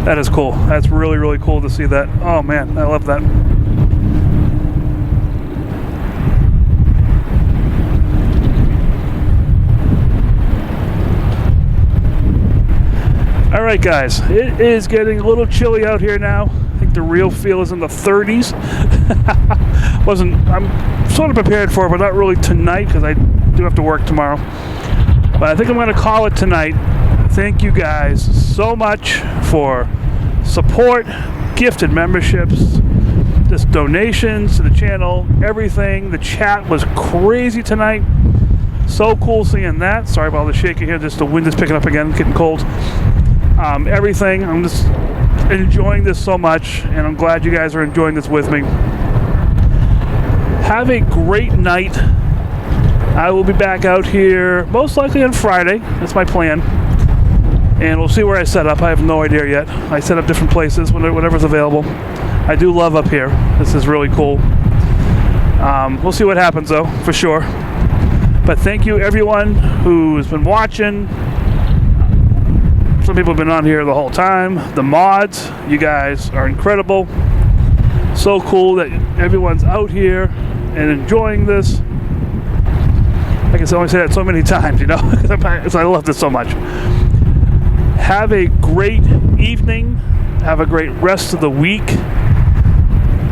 That is cool. That's really, really cool to see that. Oh man, I love that. Alright guys, it is getting a little chilly out here now. I think the real feel is in the 30s. I'm sort of prepared for it, but not really tonight because I do have to work tomorrow. But I think I'm going to call it tonight. Thank you guys so much for support, gifted memberships, just donations to the channel, everything. The chat was crazy tonight. So cool seeing that. Sorry about all the shaking here, just the wind is picking up again, getting cold. Everything, I'm just enjoying this so much, and I'm glad you guys are enjoying this with me. Have a great night. I will be back out here most likely on Friday. That's my plan. And we'll see where I set up. I have no idea yet. I set up different places, whatever's available. I do love up here. This is really cool. We'll see what happens though, for sure. But thank you everyone who's been watching. Some people have been on here the whole time. The mods, you guys are incredible. So cool that everyone's out here and enjoying this. I can only say that so many times, you know, because I love this so much. Have a great evening. Have a great rest of the week.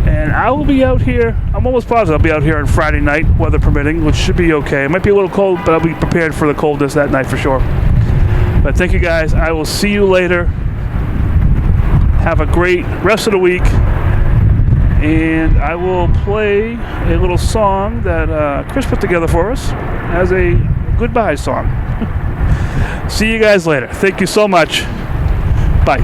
And I will be out here. I'm almost positive I'll be out here on Friday night, weather permitting, which should be okay. It might be a little cold, but I'll be prepared for the coldness that night for sure. But thank you guys. I will see you later. Have a great rest of the week. And I will play a little song that Chris put together for us as a goodbye song. See you guys later. Thank you so much. Bye.